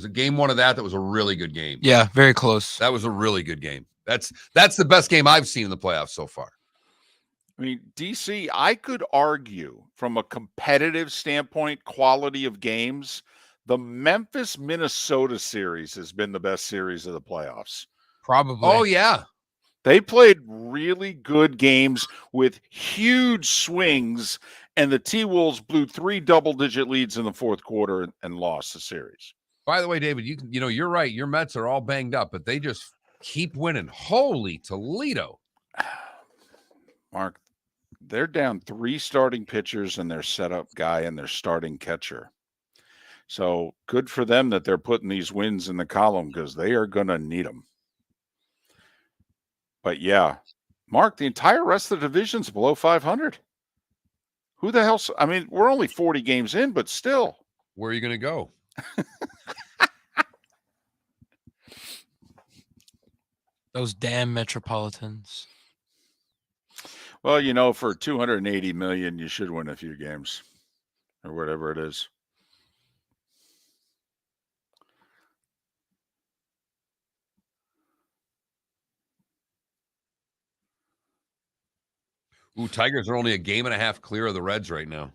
a game one of that was a really good game. Yeah, very close. That was a really good game. That's the best game I've seen in the playoffs so far. I mean, DC, I could argue from a competitive standpoint, quality of games, the Memphis-Minnesota series has been the best series of the playoffs. Probably. Oh, yeah. They played really good games with huge swings, and the T-Wolves blew 3 double-digit leads in the fourth quarter and lost the series. By the way, David, you're right. Your Mets are all banged up, but they just keep winning. Holy Toledo. Mark, they're down 3 starting pitchers and their setup guy and their starting catcher. So good for them that they're putting these wins in the column because they are going to need them. But yeah, Mark, the entire rest of the division's below 500. Who the hell? I mean, we're only 40 games in, but still. Where are you going to go? Those damn Metropolitans. Well, for $280 million, you should win a few games or whatever it is. Ooh, Tigers are only a game and a half clear of the Reds right now.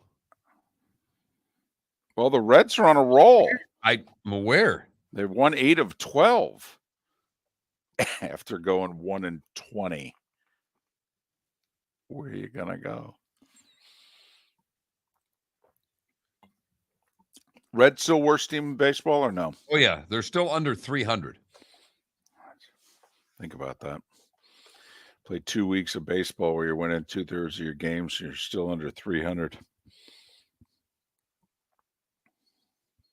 Well, the Reds are on a roll. I'm aware. They've won 8 of 12. after going 1-20. Where are you gonna go? Reds still worst team in baseball or no? Oh yeah, they're still under 300. Think about that. Play 2 weeks of baseball where you're winning 2/3 of your games. You're still under 300.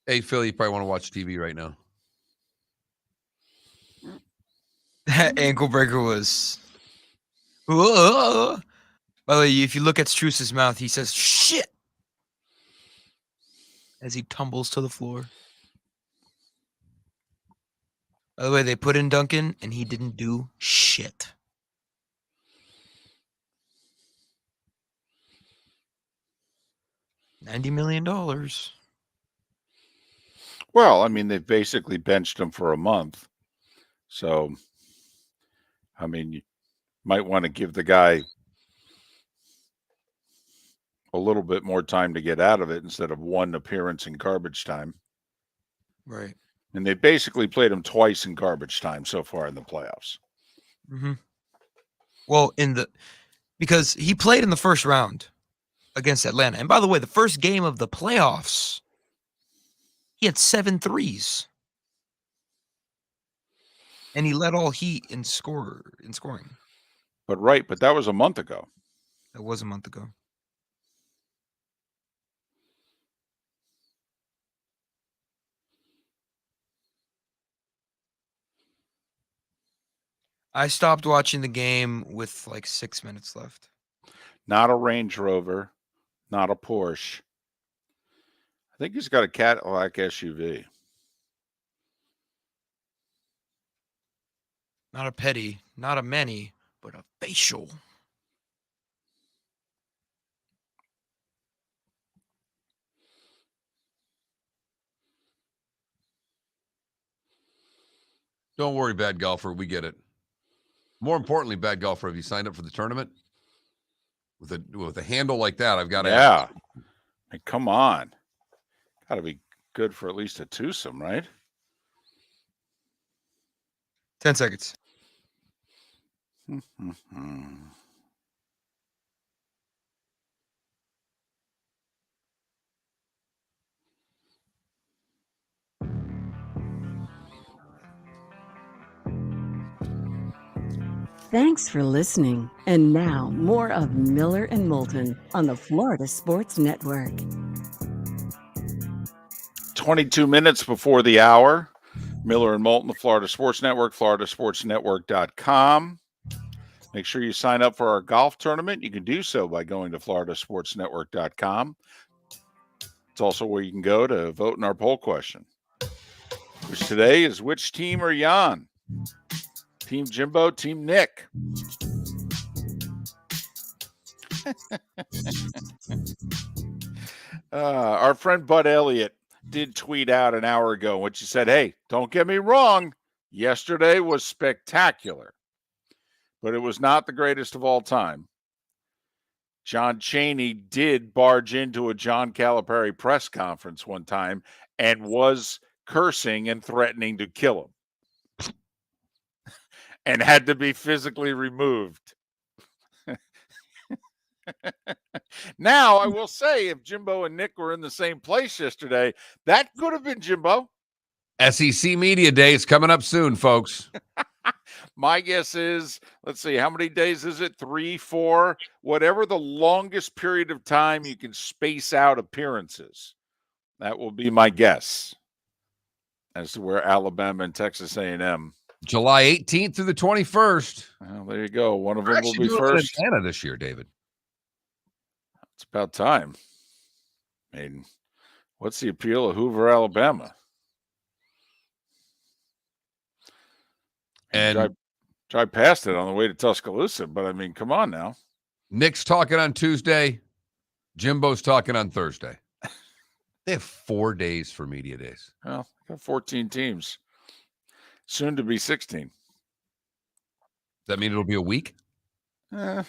Hey, Philly, you probably want to watch TV right now. That ankle breaker was. Whoa. By the way, if you look at Struce's mouth, he says "shit" as he tumbles to the floor. By the way, they put in Duncan, and he didn't do shit. $90 million. Well, I mean, they've basically benched him for a month. So, I mean, you might want to give the guy a little bit more time to get out of it instead of one appearance in garbage time. Right. And they basically played him twice in garbage time so far in the playoffs. Mm-hmm. Well, because he played in the first round against Atlanta. And by the way, the first game of the playoffs, he had 7 threes. And he led all Heat in scoring. But that was a month ago. That was a month ago. I stopped watching the game with like 6 minutes left. Not a Range Rover, not a Porsche. I think he's got a Cadillac SUV. Not a petty, not a many, but a facial. Don't worry, bad golfer. We get it. More importantly, bad golfer, have you signed up for the tournament? With a handle like that, I've got to ask. I mean, come on. Got to be good for at least a twosome, right? 10 seconds. Thanks for listening. And now, more of Miller and Moulton on the Florida Sports Network. 22 minutes before the hour. Miller and Moulton, the Florida Sports Network, floridasportsnetwork.com. Make sure you sign up for our golf tournament. You can do so by going to floridasportsnetwork.com. It's also where you can go to vote in our poll question, which today is which team are you on? Team Jimbo, Team Nick. Our friend Bud Elliott did tweet out an hour ago, which he said, hey, don't get me wrong. Yesterday was spectacular, but it was not the greatest of all time. John Chaney did barge into a John Calipari press conference one time and was cursing and threatening to kill him and had to be physically removed. Now, I will say, if Jimbo and Nick were in the same place yesterday, that could have been Jimbo. SEC Media Day is coming up soon, folks. My guess is, let's see, how many days is it? 3, 4, whatever the longest period of time you can space out appearances. That will be my guess as to where Alabama and Texas A&M. July 18th through the 21st. Well, there you go. One of We're them will actually be doing it in first. Atlanta this year, David. It's about time. I mean, what's the appeal of Hoover, Alabama? And drive past it on the way to Tuscaloosa, but I mean, come on now. Nick's talking on Tuesday. Jimbo's talking on Thursday. They have 4 days for media days. Well, got 14 teams. Soon to be 16. Does that mean it'll be a week? No,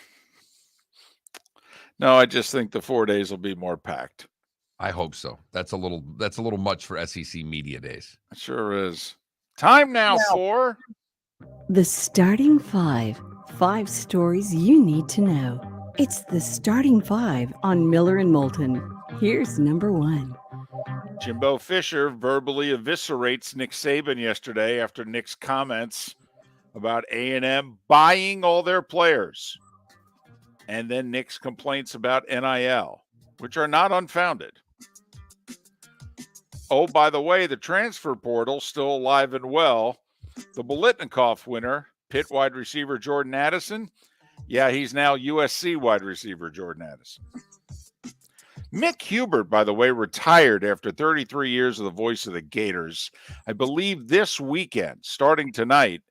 I just think the 4 days will be more packed. I hope so. That's a little much for SEC media days. It sure is. Time now for The Starting Five. 5 stories you need to know. It's the Starting Five on Miller and Moulton. Here's number 1. Jimbo Fisher verbally eviscerates Nick Saban yesterday after Nick's comments about A&M buying all their players. And then Nick's complaints about NIL, which are not unfounded. Oh, by the way, the transfer portal still alive and well. The Biletnikoff winner, Pitt wide receiver Jordan Addison, yeah, he's now USC wide receiver Jordan Addison. Mick Hubert, by the way, retired after 33 years of the voice of the Gators. I believe this weekend, starting tonight,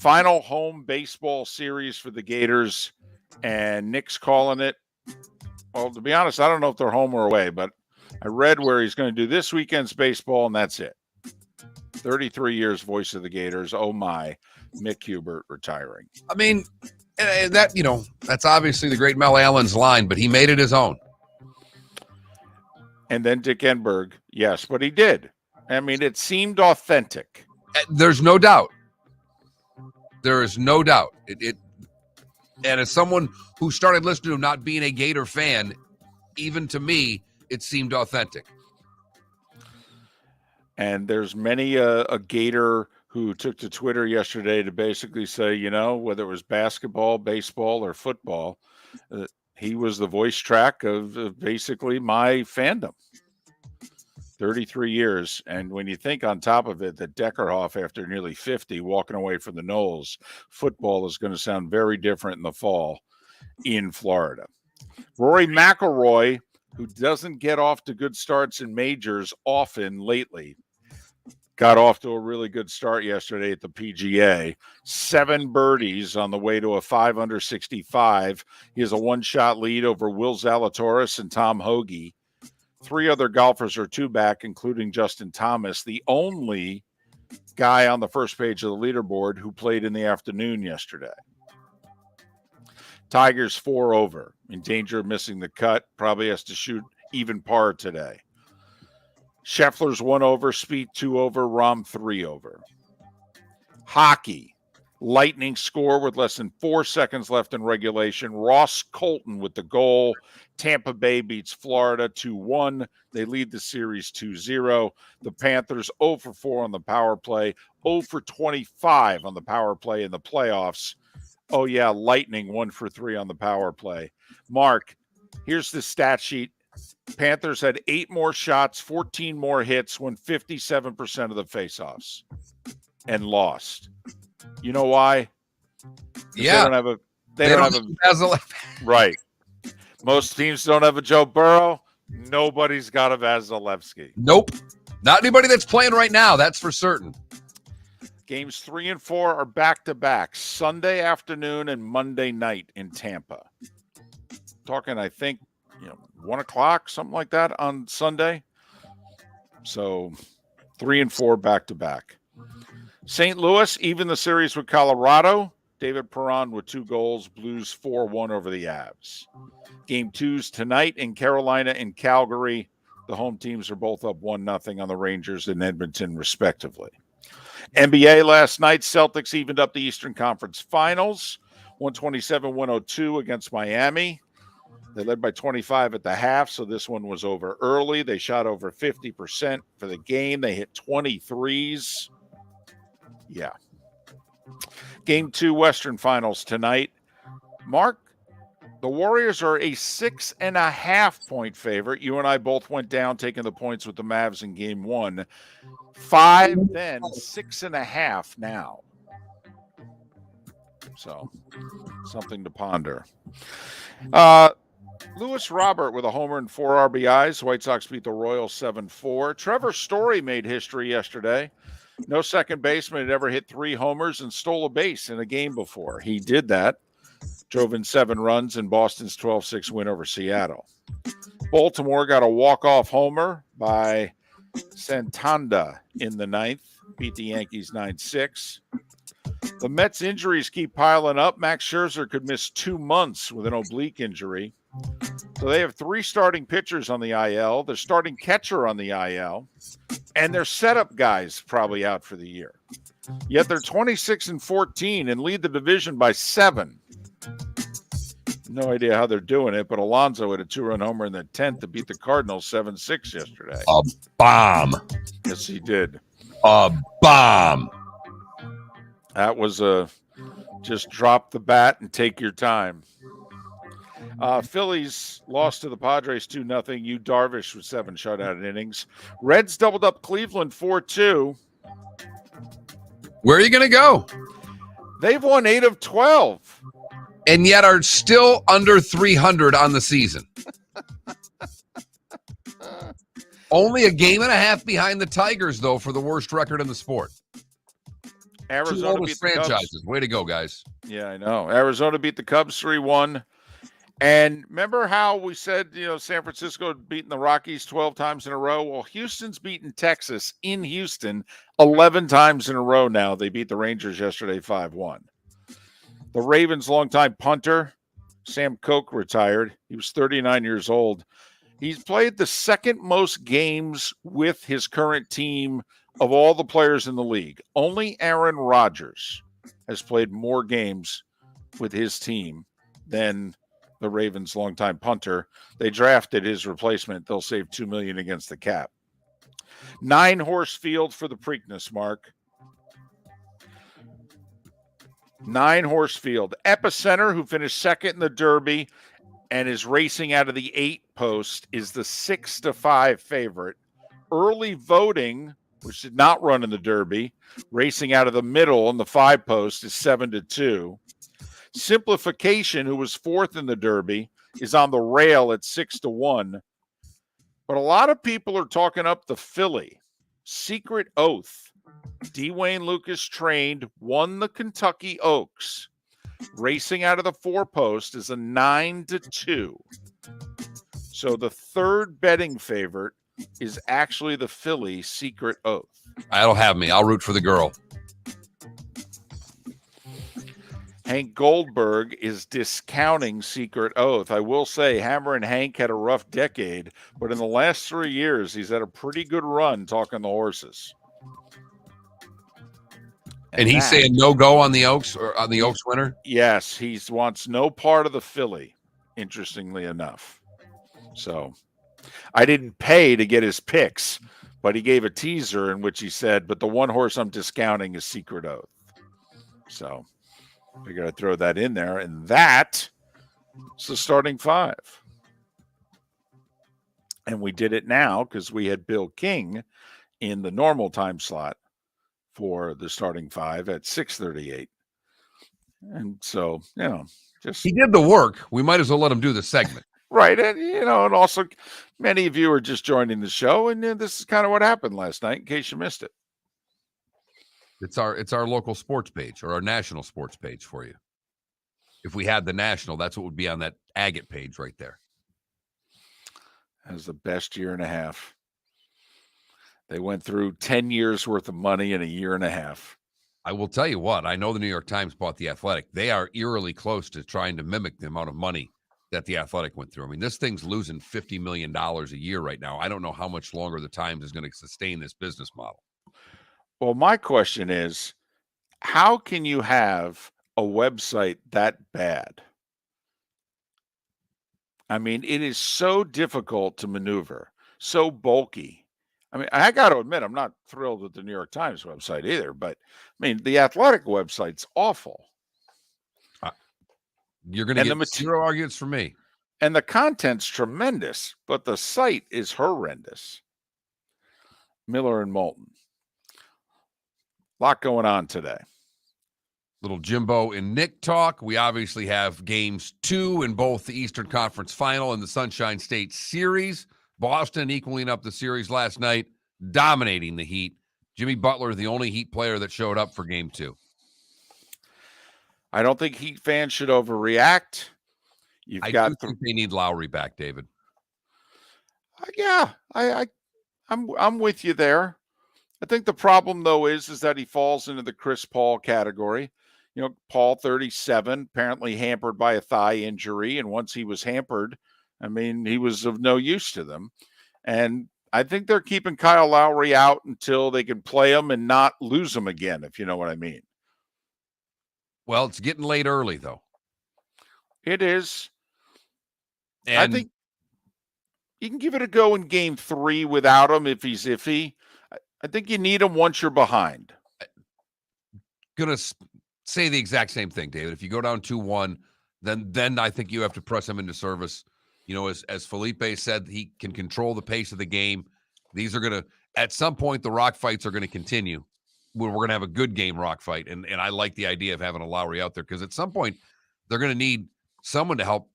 final home baseball series for the Gators, and Nick's calling it. Well, to be honest, I don't know if they're home or away, but I read where he's going to do this weekend's baseball, and that's it. 33 years voice of the Gators. Oh, my. Mick Hubert retiring. I mean, and that, that's obviously the great Mel Allen's line, but he made it his own. And then Dick Enberg, yes, but he did. I mean, it seemed authentic. There's no doubt. There is no doubt. And as someone who started listening to him not being a Gator fan, even to me, it seemed authentic. And there's many a Gator who took to Twitter yesterday to basically say, whether it was basketball, baseball, or football, he was the voice track of basically my fandom. 33 years. And when you think on top of it that Deckerhoff, after nearly 50, walking away from the Knolls, football is going to sound very different in the fall in Florida. Rory McIlroy, who doesn't get off to good starts in majors often lately, got off to a really good start yesterday at the PGA. 7 birdies on the way to a 5 under 65. He has a 1-shot lead over Will Zalatoris and Tom Hoagie. 3 other golfers are 2 back, including Justin Thomas, the only guy on the first page of the leaderboard who played in the afternoon yesterday. Tiger's 4 over, in danger of missing the cut, probably has to shoot even par today. Scheffler's 1 over, Spieth 2 over, Rahm 3 over. Hockey, Lightning score with less than 4 seconds left in regulation. Ross Colton with the goal. Tampa Bay beats Florida 2-1. They lead the series 2-0. The Panthers 0 for 4 on the power play, 0 for 25 on the power play in the playoffs. Oh, yeah, Lightning 1 for 3 on the power play. Mark, here's the stat sheet. Panthers had 8 more shots, 14 more hits, won 57% of the faceoffs, and lost. You know why? Yeah. They don't have a Basil. right. Most teams don't have a Joe Burrow. Nobody's got a Vasilevsky. Nope. Not anybody that's playing right now, that's for certain. Games 3 and 4 are back-to-back, Sunday afternoon and Monday night in Tampa. Talking, I think, 1 o'clock, something like that on Sunday. So 3 and 4 back-to-back. St. Louis, even the series with Colorado. David Perron with 2 goals. Blues 4-1 over the Avs. Game 2's tonight in Carolina and Calgary. The home teams are both up 1-0 on the Rangers and Edmonton, respectively. NBA last night, Celtics evened up the Eastern Conference Finals, 127-102 against Miami. They led by 25 at the half, so this one was over early. They shot over 50% for the game. They hit 23s. Yeah. Game 2 Western Finals tonight. Mark, the Warriors are a 6.5-point favorite. You and I both went down taking the points with the Mavs in game 1. 5 then, 6.5 now. So, something to ponder. Lewis Robert with a homer and 4 RBIs. White Sox beat the Royals 7-4. Trevor Story made history yesterday. No second baseman had ever hit 3 homers and stole a base in a game before. He did that. Drove in 7 runs in Boston's 12-6 win over Seattle. Baltimore got a walk-off homer by Santander in the 9th. Beat the Yankees 9-6. The Mets injuries keep piling up. Max Scherzer could miss 2 months with an oblique injury. So they have 3 starting pitchers on the IL. Their starting catcher on the IL. And their setup guys probably out for the year. Yet they're 26-14 and lead the division by 7. No idea how they're doing it, but Alonso had a 2-run homer in the 10th to beat the Cardinals 7-6 yesterday. A bomb. Yes, he did. A bomb. That was just drop the bat and take your time. Phillies lost to the Padres 2-0. Yu Darvish with 7 shutout innings. Reds doubled up Cleveland 4-2. Where are you going to go? They've won 8 of 12. And yet are still under 300 on the season. Only a game and a half behind the Tigers, though, for the worst record in the sport. Arizona Two oldest beat the franchises. Cubs. Way to go, guys. Yeah, I know. Arizona beat the Cubs 3-1. And remember how we said, San Francisco had beaten the Rockies 12 times in a row? Well, Houston's beaten Texas in Houston 11 times in a row now. They beat the Rangers yesterday 5-1. The Ravens' longtime punter, Sam Koch, retired. He was 39 years old. He's played the second most games with his current team of all the players in the league. Only Aaron Rodgers has played more games with his team than the Ravens' longtime punter. They drafted his replacement. They'll save $2 million against the cap. 9-horse field for the Preakness, Mark. 9-horse field. Epicenter, who finished second in the Derby and is racing out of the 8 post, is the 6-5 favorite. Early Voting, which did not run in the Derby, racing out of the middle in the 5 post, is 7-2. Simplification, who was 4th in the Derby, is on the rail at 6-1. But a lot of people are talking up the filly. Secret Oath. D. Wayne Lucas trained, won the Kentucky Oaks. Racing out of the 4 post is a 9-2. So the third betting favorite is actually the filly Secret Oath. That'll have me. I'll root for the girl. Hank Goldberg is discounting Secret Oath. I will say Hammer and Hank had a rough decade, but in the last 3 years, he's had a pretty good run talking the horses. And he's saying no go on the Oaks or on the Oaks winner? Yes, he wants no part of the filly, interestingly enough. So I didn't pay to get his picks, but he gave a teaser in which he said, but the one horse I'm discounting is Secret Oath. So we got to throw that in there. And that is the starting 5. And we did it now because we had Bill King in the normal time slot for the starting 5 at 6:38. And so, just he did the work. We might as well let him do the segment. Right. And, and also many of you are just joining the show. And this is kind of what happened last night in case you missed it. It's our local sports page or our national sports page for you. If we had the national, that's what would be on that agate page right there. That was the best year and a half. They went through 10 years worth of money in a year and a half. I will tell you what, I know the New York Times bought The Athletic. They are eerily close to trying to mimic the amount of money that The Athletic went through. I mean, this thing's losing $50 million a year right now. I don't know how much longer the Times is going to sustain this business model. Well, my question is, how can you have a website that bad? I mean, it is so difficult to maneuver, so bulky. I mean, I got to admit, I'm not thrilled with the New York Times website either, but I mean, the Athletic website's awful. You're going to get 0 arguments from me. And the content's tremendous, but the site is horrendous. Miller and Moulton. A lot going on today. Little Jimbo and Nick talk. We obviously have games 2 in both the Eastern Conference Final and the Sunshine State Series. Boston equaling up the series last night, dominating the Heat. Jimmy Butler, the only Heat player that showed up for game 2. I don't think Heat fans should overreact. I do think they need Lowry back, David. Yeah, I'm with you there. I think the problem, though, is that he falls into the Chris Paul category. Paul, 37, apparently hampered by a thigh injury. And once he was hampered, I mean, he was of no use to them. And I think they're keeping Kyle Lowry out until they can play him and not lose him again, if you know what I mean. Well, it's getting late early, though. It is. And I think you can give it a go in game 3 without him if he's iffy. I think you need him once you're behind. going to say the exact same thing, David. If you go down 2-1, then I think you have to press him into service. You know, as Felipe said, he can control the pace of the game. These are going to, at some point, the rock fights are going to continue. We're going to have a good game rock fight. And I like the idea of having a Lowry out there because at some point, they're going to need someone to help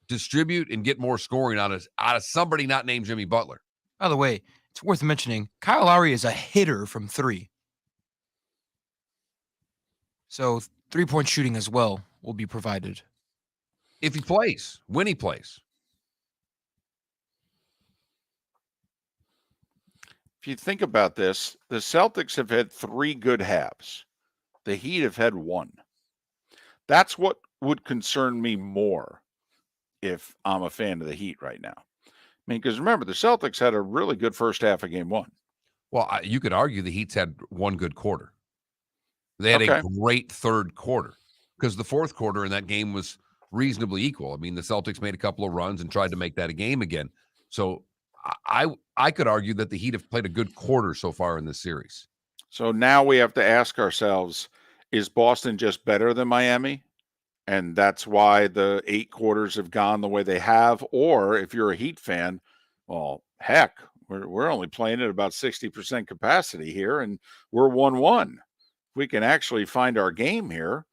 distribute and get more scoring out of somebody not named Jimmy Butler. By the way, it's worth mentioning, Kyle Lowry is a hitter from 3. So 3-point shooting as well will be provided. If he plays, when he plays. If you think about this, the Celtics have had 3 good halves. The Heat have had 1. That's what would concern me more if I'm a fan of the Heat right now. I mean, because remember, the Celtics had a really good first half of game 1. Well, you could argue the Heat's had one good quarter. They had a great third quarter because the fourth quarter in that game was reasonably equal. I mean, the Celtics made a couple of runs and tried to make that a game again. So I could argue that the Heat have played a good quarter so far in this series. So now we have to ask ourselves, is Boston just better than Miami? And that's why the 8 quarters have gone the way they have. Or if you're a Heat fan, well, heck, we're only playing at about 60% capacity here, and we're 1-1. We can actually find our game here,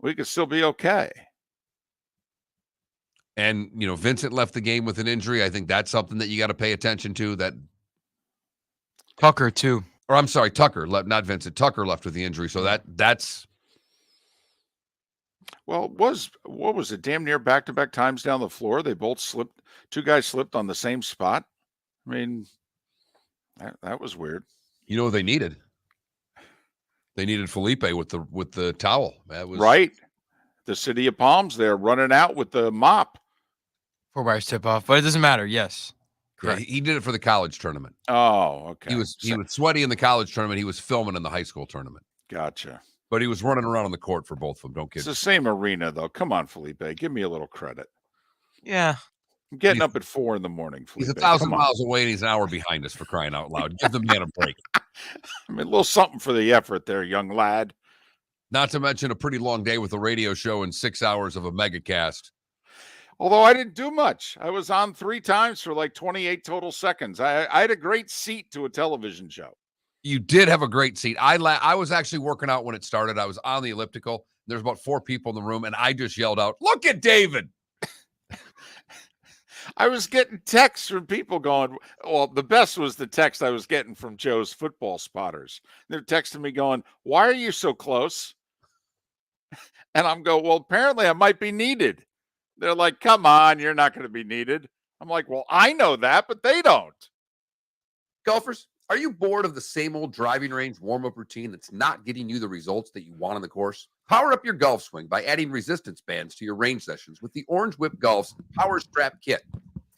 we could still be okay. And, you know, Vincent left the game with an injury. I think that's something that you got to pay attention to. That Tucker, too. Or I'm sorry, Tucker left, not Vincent. Tucker left with the injury. So that's. Well, what was it? Damn near back-to-back times down the floor. They both slipped. 2 guys slipped on the same spot. I mean, that was weird. You know what they needed? They needed Felipe with the towel. That was right. The City of Palms there running out with the mop. 4 bars tip off, but it doesn't matter. Yes. Correct. Yeah, he did it for the college tournament. Oh, okay. He was sweaty in the college tournament. He was filming in the high school tournament. Gotcha. But he was running around on the court for both of them. Don't kid. It's the same arena, though. Come on, Felipe. Give me a little credit. Yeah. I'm getting up at 4 in the morning, Felipe. He's 1,000 miles away and he's an hour behind us, for crying out loud. Give the man a break. I mean, a little something for the effort there, young lad. Not to mention a pretty long day with a radio show and 6 hours of a megacast. Although I didn't do much. I was on 3 times for like 28 total seconds. I had a great seat to a television show. You did have a great seat. I was actually working out when it started. I was on the elliptical. There's about 4 people in the room, and I just yelled out, "Look at David!" I was getting texts from people going, well, the best was the text I was getting from Joe's football spotters. They're texting me going, "Why are you so close?" And I'm going, well, apparently I might be needed. They're like, come on, you're not going to be needed. I'm like, well, I know that, but they don't. Golfers, are you bored of the same old driving range warm-up routine that's not getting you the results that you want on the course? Power up your golf swing by adding resistance bands to your range sessions with the Orange Whip Golf's Power Strap Kit.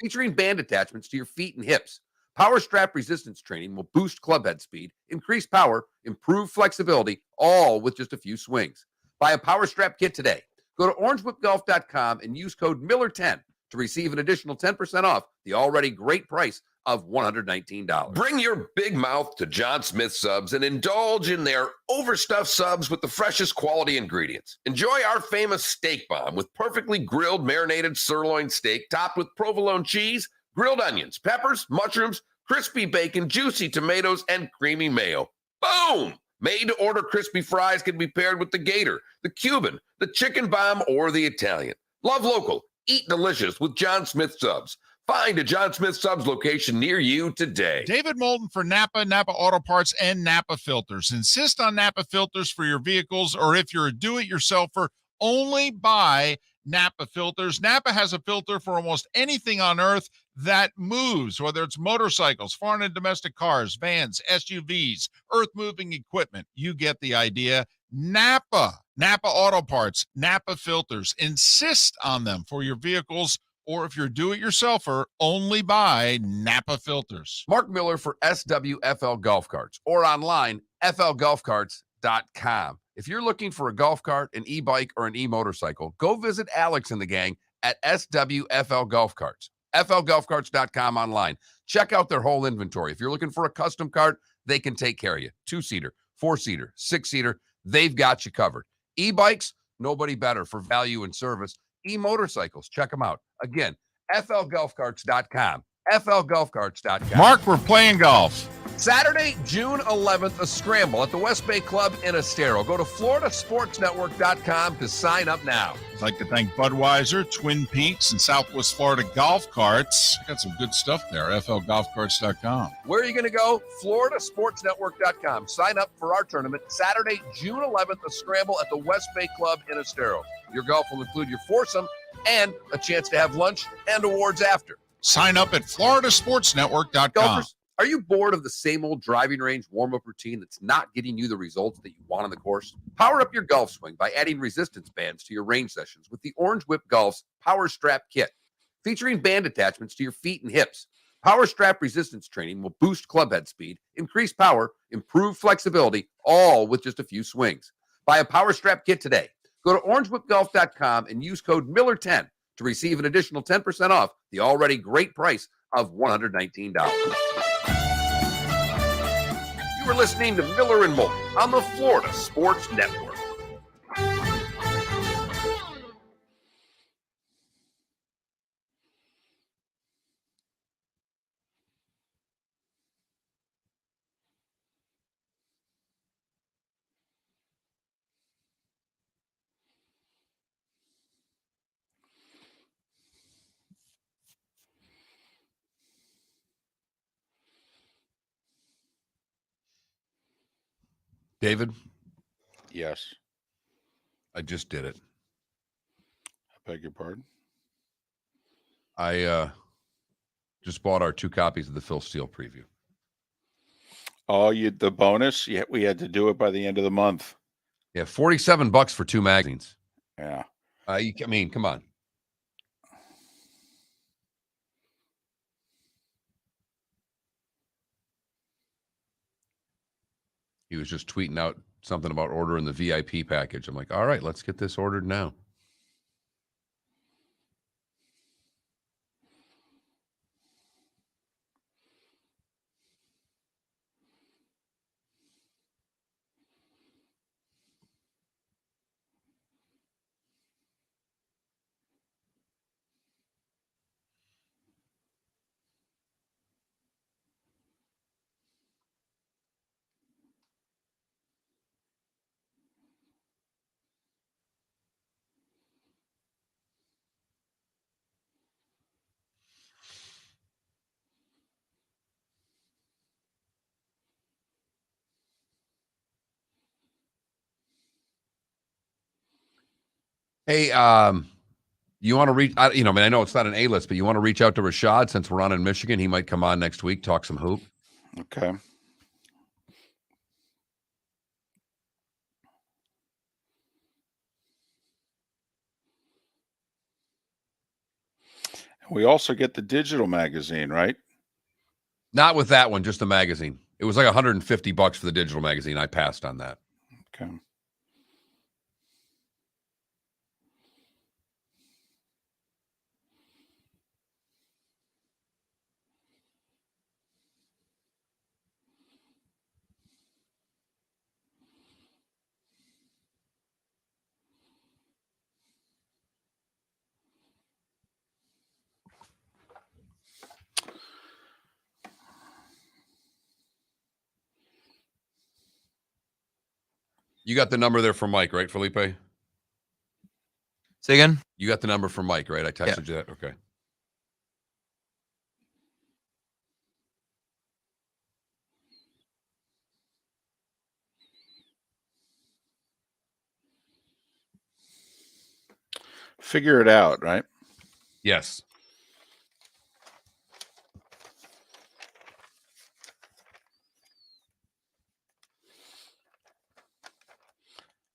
Featuring band attachments to your feet and hips, Power Strap resistance training will boost clubhead speed, increase power, improve flexibility, all with just a few swings. Buy a Power Strap Kit today. Go to orangewhipgolf.com and use code Miller10 to receive an additional 10% off the already great price of $119. Bring your big mouth to John Smith Subs and indulge in their overstuffed subs with the freshest quality ingredients. Enjoy our famous steak bomb with perfectly grilled marinated sirloin steak topped with provolone cheese, grilled onions, peppers, mushrooms, crispy bacon, juicy tomatoes, and creamy mayo. Boom! Made-to-order crispy fries can be paired with the Gator, the Cuban, the Chicken Bomb, or the Italian. Love local. Eat delicious with John Smith Subs. Find a John Smith Subs location near you today. David Moulton for Napa, Napa Auto Parts, and Napa Filters. Insist on Napa filters for your vehicles, or if you're a do-it-yourselfer, only buy Napa filters. Napa has a filter for almost anything on earth that moves, whether it's motorcycles, foreign and domestic cars, vans, SUVs, earth-moving equipment. You get the idea. Napa Auto Parts, Napa filters. Insist on them for your vehicles Or if you're a do-it-yourselfer, only buy Napa filters. Mark Miller for SWFL Golf Carts, or online, flgolfcarts.com. If you're looking for a golf cart, an e-bike, or an e-motorcycle, go visit Alex and the gang at SWFL Golf Carts. flgolfcarts.com online. Check out their whole inventory. If you're looking for a custom cart, they can take care of you. 2-seater, 4-seater, 6-seater, they've got you covered. E-bikes, nobody better for value and service. E-motorcycles, check them out. Again, flgolfcarts.com. flgolfcarts.com. Mark, we're playing golf. Saturday, June 11th, a scramble at the West Bay Club in Estero. Go to floridasportsnetwork.com to sign up now. I'd like to thank Budweiser, Twin Peaks, and Southwest Florida Golf Carts. I got some good stuff there. flgolfcarts.com. Where are you going to go? floridasportsnetwork.com. Sign up for our tournament Saturday, June 11th, a scramble at the West Bay Club in Estero. Your golf will include your foursome and a chance to have lunch and awards after. Sign up at floridasportsnetwork.com. Golfers, are you bored of the same old driving range warm-up routine that's not getting you the results that you want on the course? Power up your golf swing by adding resistance bands to your range sessions with the Orange Whip Golf's Power Strap Kit. Featuring band attachments to your feet and hips, Power Strap resistance training will boost clubhead speed, increase power, improve flexibility, all with just a few swings. Buy a Power Strap Kit today. Go to orangewhipgolf.com and use code Miller10 to receive an additional 10% off the already great price of $119. You were listening to Miller and Moulton on the Florida Sports Network. David, Yes. I just did it. I beg your pardon? I just bought our 2 copies of the Phil Steele preview. Oh, the bonus? Yeah, we had to do it by the end of the month. Yeah, $47 for 2 magazines. Yeah. I mean, come on. He was just tweeting out something about ordering the VIP package. I'm like, all right, let's get this ordered now. Hey, you want to reach? I know it's not an A list, but you want to reach out to Rashad since we're on in Michigan. He might come on next week, talk some hoop. Okay. We also get the digital magazine, right? Not with that one, just the magazine. It was like $150 for the digital magazine. I passed on that. Okay. You got the number there for Mike, right, Felipe? Say again? You got the number for Mike, right? I texted you that. Okay. Figure it out, right? Yes.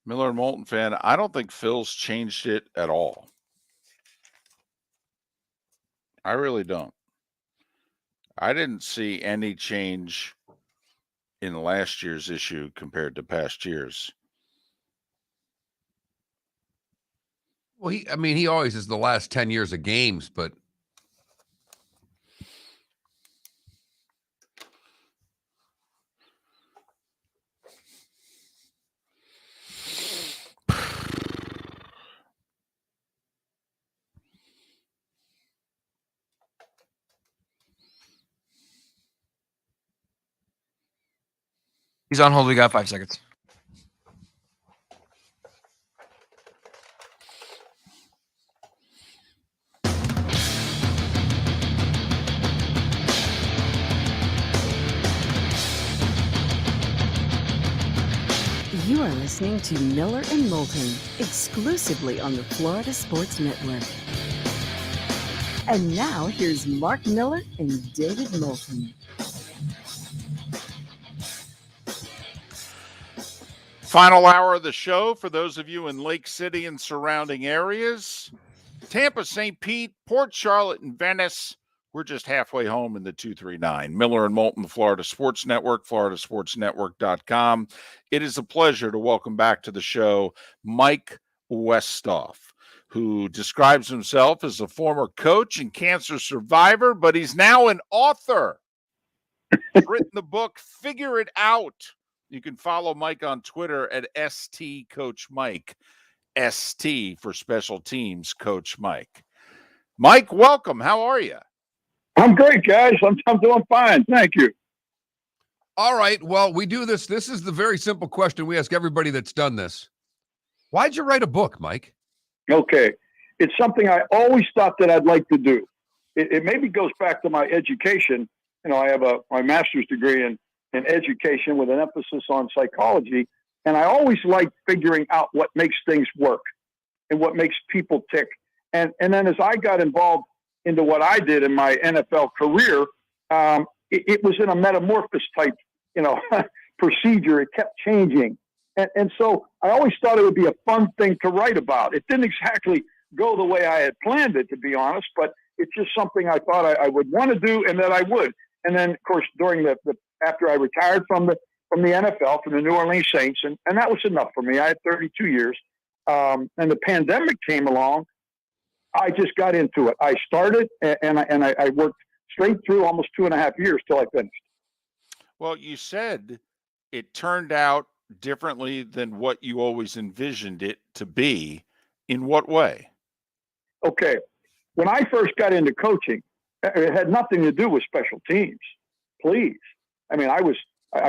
Miller and Moulton fan. I don't think Phil's changed it at all. I really don't. I didn't see any change in last year's issue compared to past years. Well, he always is the last 10 years of games, but He's on hold. We got 5 seconds. You are listening to Miller and Moulton, exclusively on the Florida Sports Network. And now here's Mark Miller and David Moulton. Final hour of the show for those of you in Lake City and surrounding areas. Tampa, St. Pete, Port Charlotte, and Venice. We're just halfway home in the 239. Miller and Moulton, the Florida Sports Network, floridasportsnetwork.com. It is a pleasure to welcome back to the show Mike Westhoff, who describes himself as a former coach and cancer survivor, but he's now an author. He's written the book, Figure It Out. You can follow Mike on Twitter at STCoachMike. ST for Special Teams Coach Mike. Mike, welcome. How are you? I'm great, guys. I'm doing fine. Thank you. all right. Well, we do this. This is the very simple question we ask everybody that's done this. Why'd you write a book, Mike? Okay. It's something I always thought that I'd like to do. It maybe goes back to my education. You know, I have my master's degree in education with an emphasis on psychology. And I always liked figuring out what makes things work and what makes people tick. And then as I got involved into what I did in my NFL career, it was in a metamorphosis type, procedure. It kept changing. And so I always thought it would be a fun thing to write about. It didn't exactly go the way I had planned it, to be honest, but it's just something I thought I would want to do and that I would. And then, of course, during after I retired from the NFL, from the New Orleans Saints, and that was enough for me. I had 32 years. And the pandemic came along. I just got into it. I started and I worked straight through almost 2.5 years till I finished. Well, you said it turned out differently than what you always envisioned it to be. In what way? Okay. When I first got into coaching, it had nothing to do with special teams. Please. I mean, I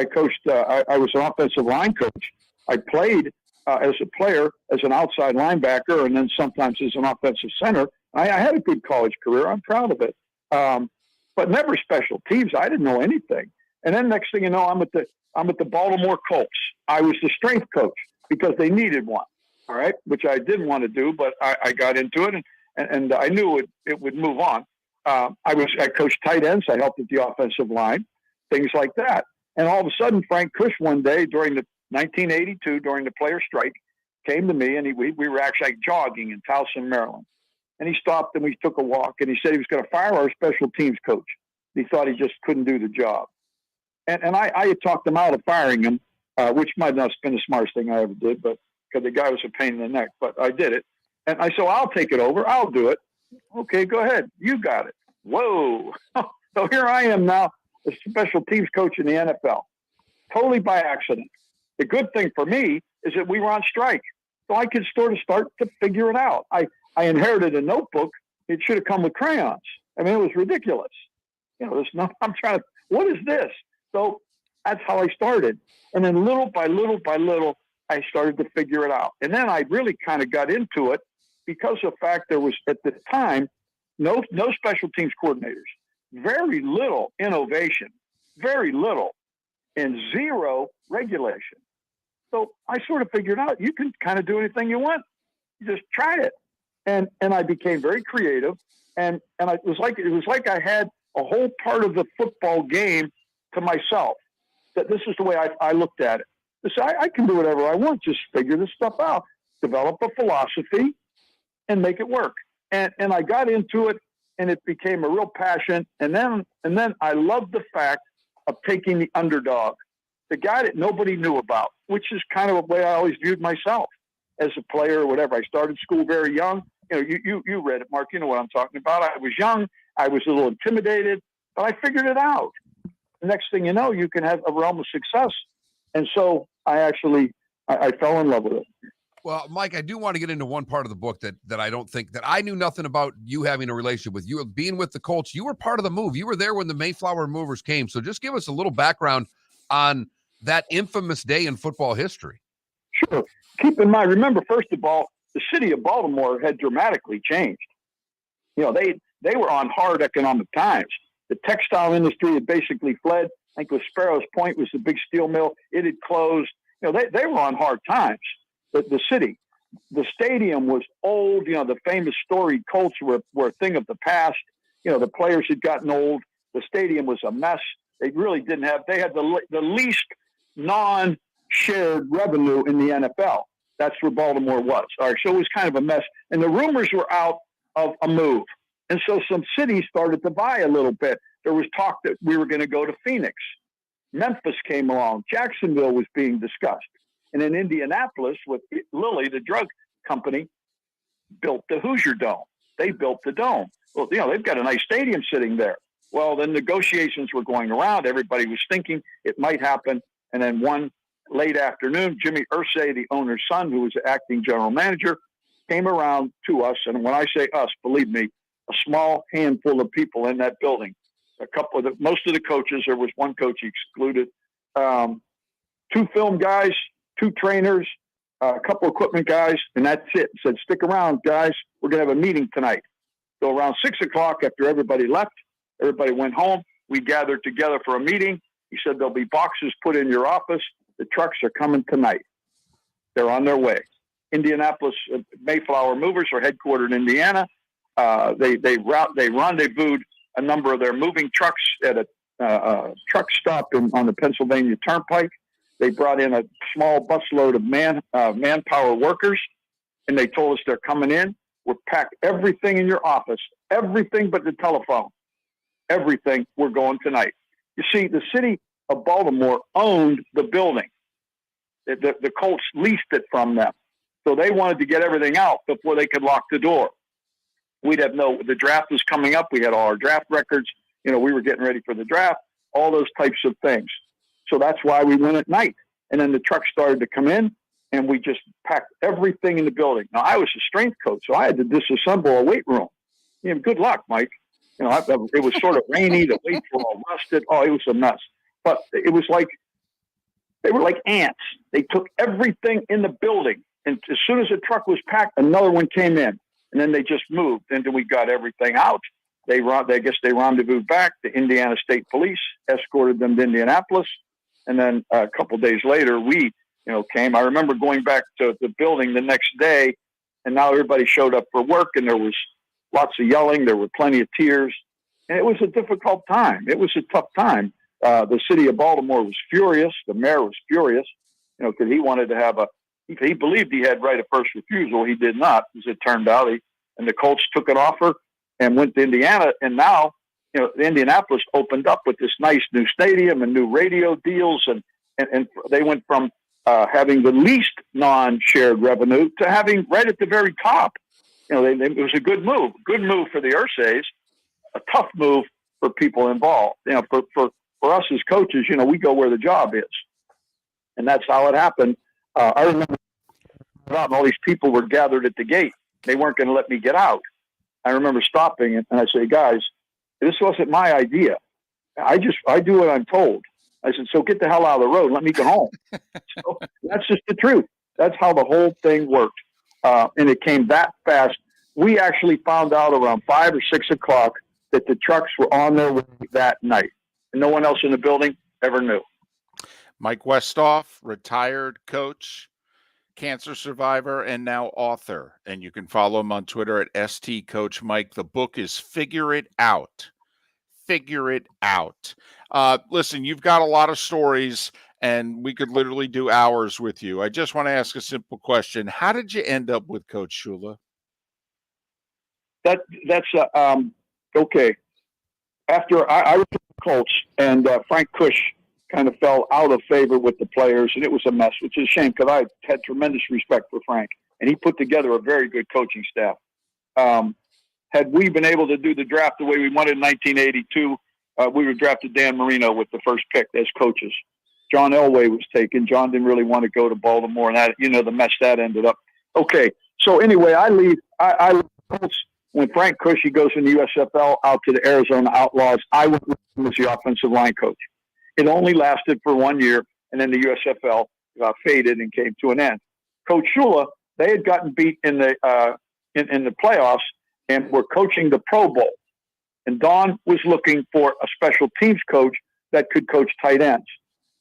coached, I was an offensive line coach. I played as a player, as an outside linebacker, and then sometimes as an offensive center. I had a good college career. I'm proud of it. But never special teams. I didn't know anything. And then next thing you know, I'm at the Baltimore Colts. I was the strength coach because they needed one. All right. Which I didn't want to do, but I got into it and I knew it would move on. I coached tight ends. I helped with the offensive line, things like that. And all of a sudden, Frank Kush one day during the 1982, during the player strike, came to me and we were actually jogging in Towson, Maryland. And he stopped and we took a walk and he said he was going to fire our special teams coach. He thought he just couldn't do the job. And I had talked him out of firing him, which might not have been the smartest thing I ever did, but because the guy was a pain in the neck, but I did it. And I said, I'll take it over. I'll do it. Okay, go ahead. You got it. Whoa. So here I am now, a special teams coach in the NFL, totally by accident. The good thing for me is that we were on strike, so I could start to figure it out. I inherited a notebook. It should have come with crayons. I mean, it was ridiculous. What is this? So that's how I started. And then little by little by little, I started to figure it out. And then I really kind of got into it because of the fact there was, at the time, no special teams coordinators, very little innovation, very little, and zero regulation. So I sort of figured out you can kind of do anything you want. You just try it. And I became very creative. And it was like I had a whole part of the football game to myself. That this is the way I looked at it. So I can do whatever I want. Just figure this stuff out, develop a philosophy, and make it work. And I got into it, and it became a real passion. And then I loved the fact of taking the underdog, the guy that nobody knew about, which is kind of the way I always viewed myself as a player or whatever. I started school very young. You read it, Mark. You know what I'm talking about. I was young. I was a little intimidated, but I figured it out. The next thing you know, you can have a realm of success. And so I fell in love with it. Well, Mike, I do want to get into one part of the book that I don't think that I knew nothing about you having a relationship with. You being with the Colts. You were part of the move. You were there when the Mayflower movers came. So just give us a little background on that infamous day in football history. Sure. Keep in mind, remember, first of all, the city of Baltimore had dramatically changed. They were on hard economic times. The textile industry had basically fled. I think it was Sparrows Point was the big steel mill. It had closed. They were on hard times. The city, the stadium was old. The famous storied Colts were a thing of the past. The players had gotten old. The stadium was a mess. They really didn't have. They had the least non-shared revenue in the NFL. That's where Baltimore was. All right, so it was kind of a mess. And the rumors were out of a move. And so some cities started to buy a little bit. There was talk that we were going to go to Phoenix. Memphis came along. Jacksonville was being discussed. And in Indianapolis, with Lilly, the drug company, built the Hoosier Dome. They built the dome. Well, they've got a nice stadium sitting there. Well, then negotiations were going around. Everybody was thinking it might happen. And then one late afternoon, Jimmy Irsay, the owner's son, who was the acting general manager, came around to us. And when I say us, believe me, a small handful of people in that building. Most of the coaches, there was one coach he excluded, 2 film guys, 2 trainers, a couple equipment guys, and that's it. Said, stick around, guys. We're going to have a meeting tonight. So around 6 o'clock, after everybody left, everybody went home. We gathered together for a meeting. He said, there'll be boxes put in your office. The trucks are coming tonight. They're on their way. Indianapolis Mayflower Movers are headquartered in Indiana. They rendezvoused a number of their moving trucks at a truck stop on the Pennsylvania Turnpike. They brought in a small busload of manpower workers, and they told us they're coming in. We'll pack everything in your office, everything but the telephone, everything. We're going tonight. You see, the city of Baltimore owned the building. The Colts leased it from them. So they wanted to get everything out before they could lock the door. The draft was coming up. We had all our draft records. We were getting ready for the draft, all those types of things. So that's why we went at night. And then the truck started to come in, and we just packed everything in the building. Now, I was a strength coach, so I had to disassemble a weight room. Good luck, Mike. It was sort of rainy. The weights were all rusted. Oh, it was a mess. But it was like they were like ants. They took everything in the building, and as soon as the truck was packed, another one came in, and then they just moved. And then we got everything out. They rendezvoused back. The Indiana State Police escorted them to Indianapolis. And then a couple of days later, we, came. I remember going back to the building the next day, and now everybody showed up for work, and there was lots of yelling. There were plenty of tears, and it was a difficult time. It was a tough time. The city of Baltimore was furious. The mayor was furious, because he wanted to have he believed he had right of first refusal. He did not, as it turned out. And the Colts took an offer and went to Indiana, and now Indianapolis opened up with this nice new stadium and new radio deals, and they went from having the least non-shared revenue to having right at the very top. It was a good move for the Irsays, a tough move for people involved. For us as coaches, we go where the job is, and that's how it happened. I remember all these people were gathered at the gate. They weren't going to let me get out. I remember stopping and I say, guys, this wasn't my idea. I do what I'm told. I said, so get the hell out of the road. Let me go home. So that's just the truth. That's how the whole thing worked. And it came that fast. We actually found out around 5 or 6 o'clock that the trucks were on their way that night. And no one else in the building ever knew. Mike Westhoff, retired coach, cancer survivor, and now author. And you can follow him on Twitter at STCoachMike. The book is Figure It Out. Figure It Out. Listen, you've got a lot of stories, and we could literally do hours with you. I just want to ask a simple question. How did you end up with Coach Shula? That's okay, after I was with the Colts and Frank Cush kind of fell out of favor with the players, and it was a mess, which is a shame because I had tremendous respect for Frank, and he put together a very good coaching staff. Had we been able to do the draft the way we wanted in 1982, we would have drafted Dan Marino with the first pick as coaches. John Elway was taken. John didn't really want to go to Baltimore, and that, the mess that ended up. Okay, so anyway, I leave. I when Frank Cushy goes in the USFL out to the Arizona Outlaws, I went with him as the offensive line coach. It only lasted for 1 year, and then the USFL faded and came to an end. Coach Shula, they had gotten beat in the playoffs and were coaching the Pro Bowl. And Don was looking for a special teams coach that could coach tight ends.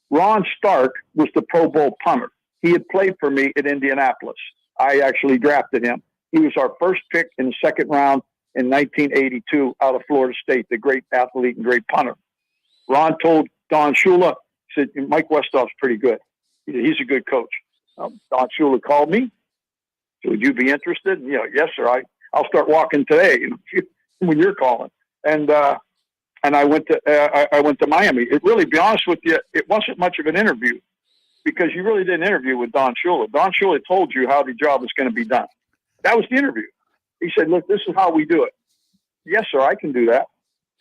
Ron Stark was the Pro Bowl punter. He had played for me at Indianapolis. I actually drafted him. He was our first pick in the second round in 1982 out of Florida State, the great athlete and great punter. Ron told Don Shula, he said, Mike Westhoff's pretty good. He's a good coach. Don Shula called me. So would you be interested? Yes, sir. I'll start walking today. When you're calling. And I went to Miami. It really, be honest with you, it wasn't much of an interview because you really didn't interview with Don Shula. Don Shula told you how the job was going to be done. That was the interview. He said, "Look, this is how we do it." Yes, sir, I can do that.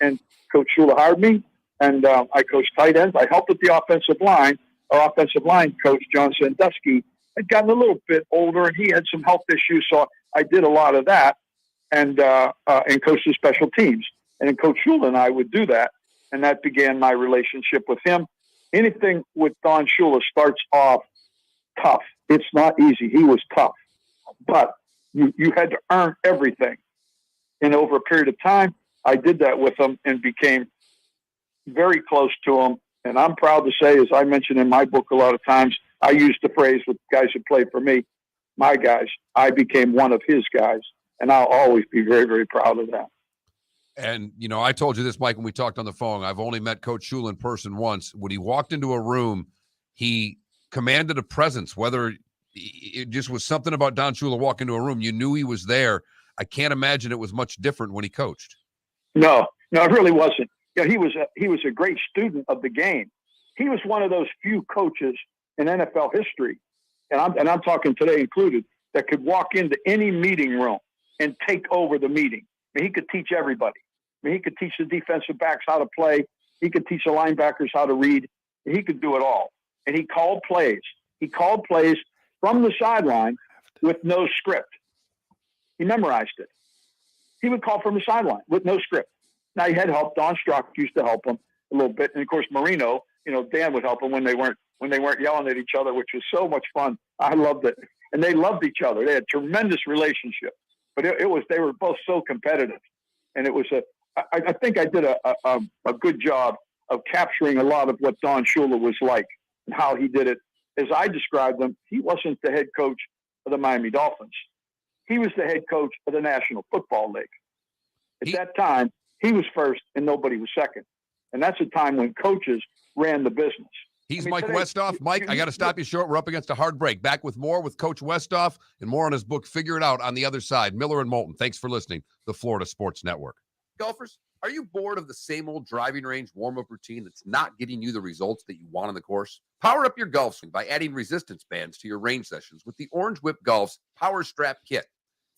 And Coach Shula hired me, and I coached tight ends. I helped with the offensive line. Our offensive line coach, John Sandusky, had gotten a little bit older, and he had some health issues, so I did a lot of that and coached the special teams. And then Coach Shula and I would do that, and that began my relationship with him. Anything with Don Shula starts off tough. It's not easy. He was tough. But you had to earn everything. And over a period of time, I did that with him and became very close to him. And I'm proud to say, as I mentioned in my book a lot of times, I use the phrase with guys who play for me, my guys, I became one of his guys. And I'll always be very, very proud of that. And, I told you this, Mike, when we talked on the phone. I've only met Coach Shula in person once. When he walked into a room, he commanded a presence, whether it just was something about Don Shula walking into a room. You knew he was there. I can't imagine it was much different when he coached. No, it really wasn't. He was a great student of the game. He was one of those few coaches in NFL history, and I'm talking today included, that could walk into any meeting room and take over the meeting. I mean, he could teach everybody. I mean, he could teach the defensive backs how to play. He could teach the linebackers how to read. He could do it all. And he called plays. He called plays from the sideline with no script. He memorized it. He would call from the sideline with no script. Now, he had help. Don Strock used to help him a little bit. And, of course, Marino, Dan would help him when they weren't yelling at each other, which was so much fun. I loved it. And they loved each other. They had a tremendous relationship. But they were both so competitive. And it was I think I did a good job of capturing a lot of what Don Shula was like and how he did it. As I described him, he wasn't the head coach of the Miami Dolphins. He was the head coach of the National Football League. At that time, he was first and nobody was second. And that's a time when coaches ran the business. He's Mike Westhoff. Mike, I got to stop you short. We're up against a hard break. Back with more with Coach Westhoff and more on his book, Figure It Out, on the other side. Miller and Moulton. Thanks for listening. The Florida Sports Network. Golfers, are you bored of the same old driving range warm-up routine that's not getting you the results that you want on the course? Power up your golf swing by adding resistance bands to your range sessions with the Orange Whip Golf's Power Strap Kit.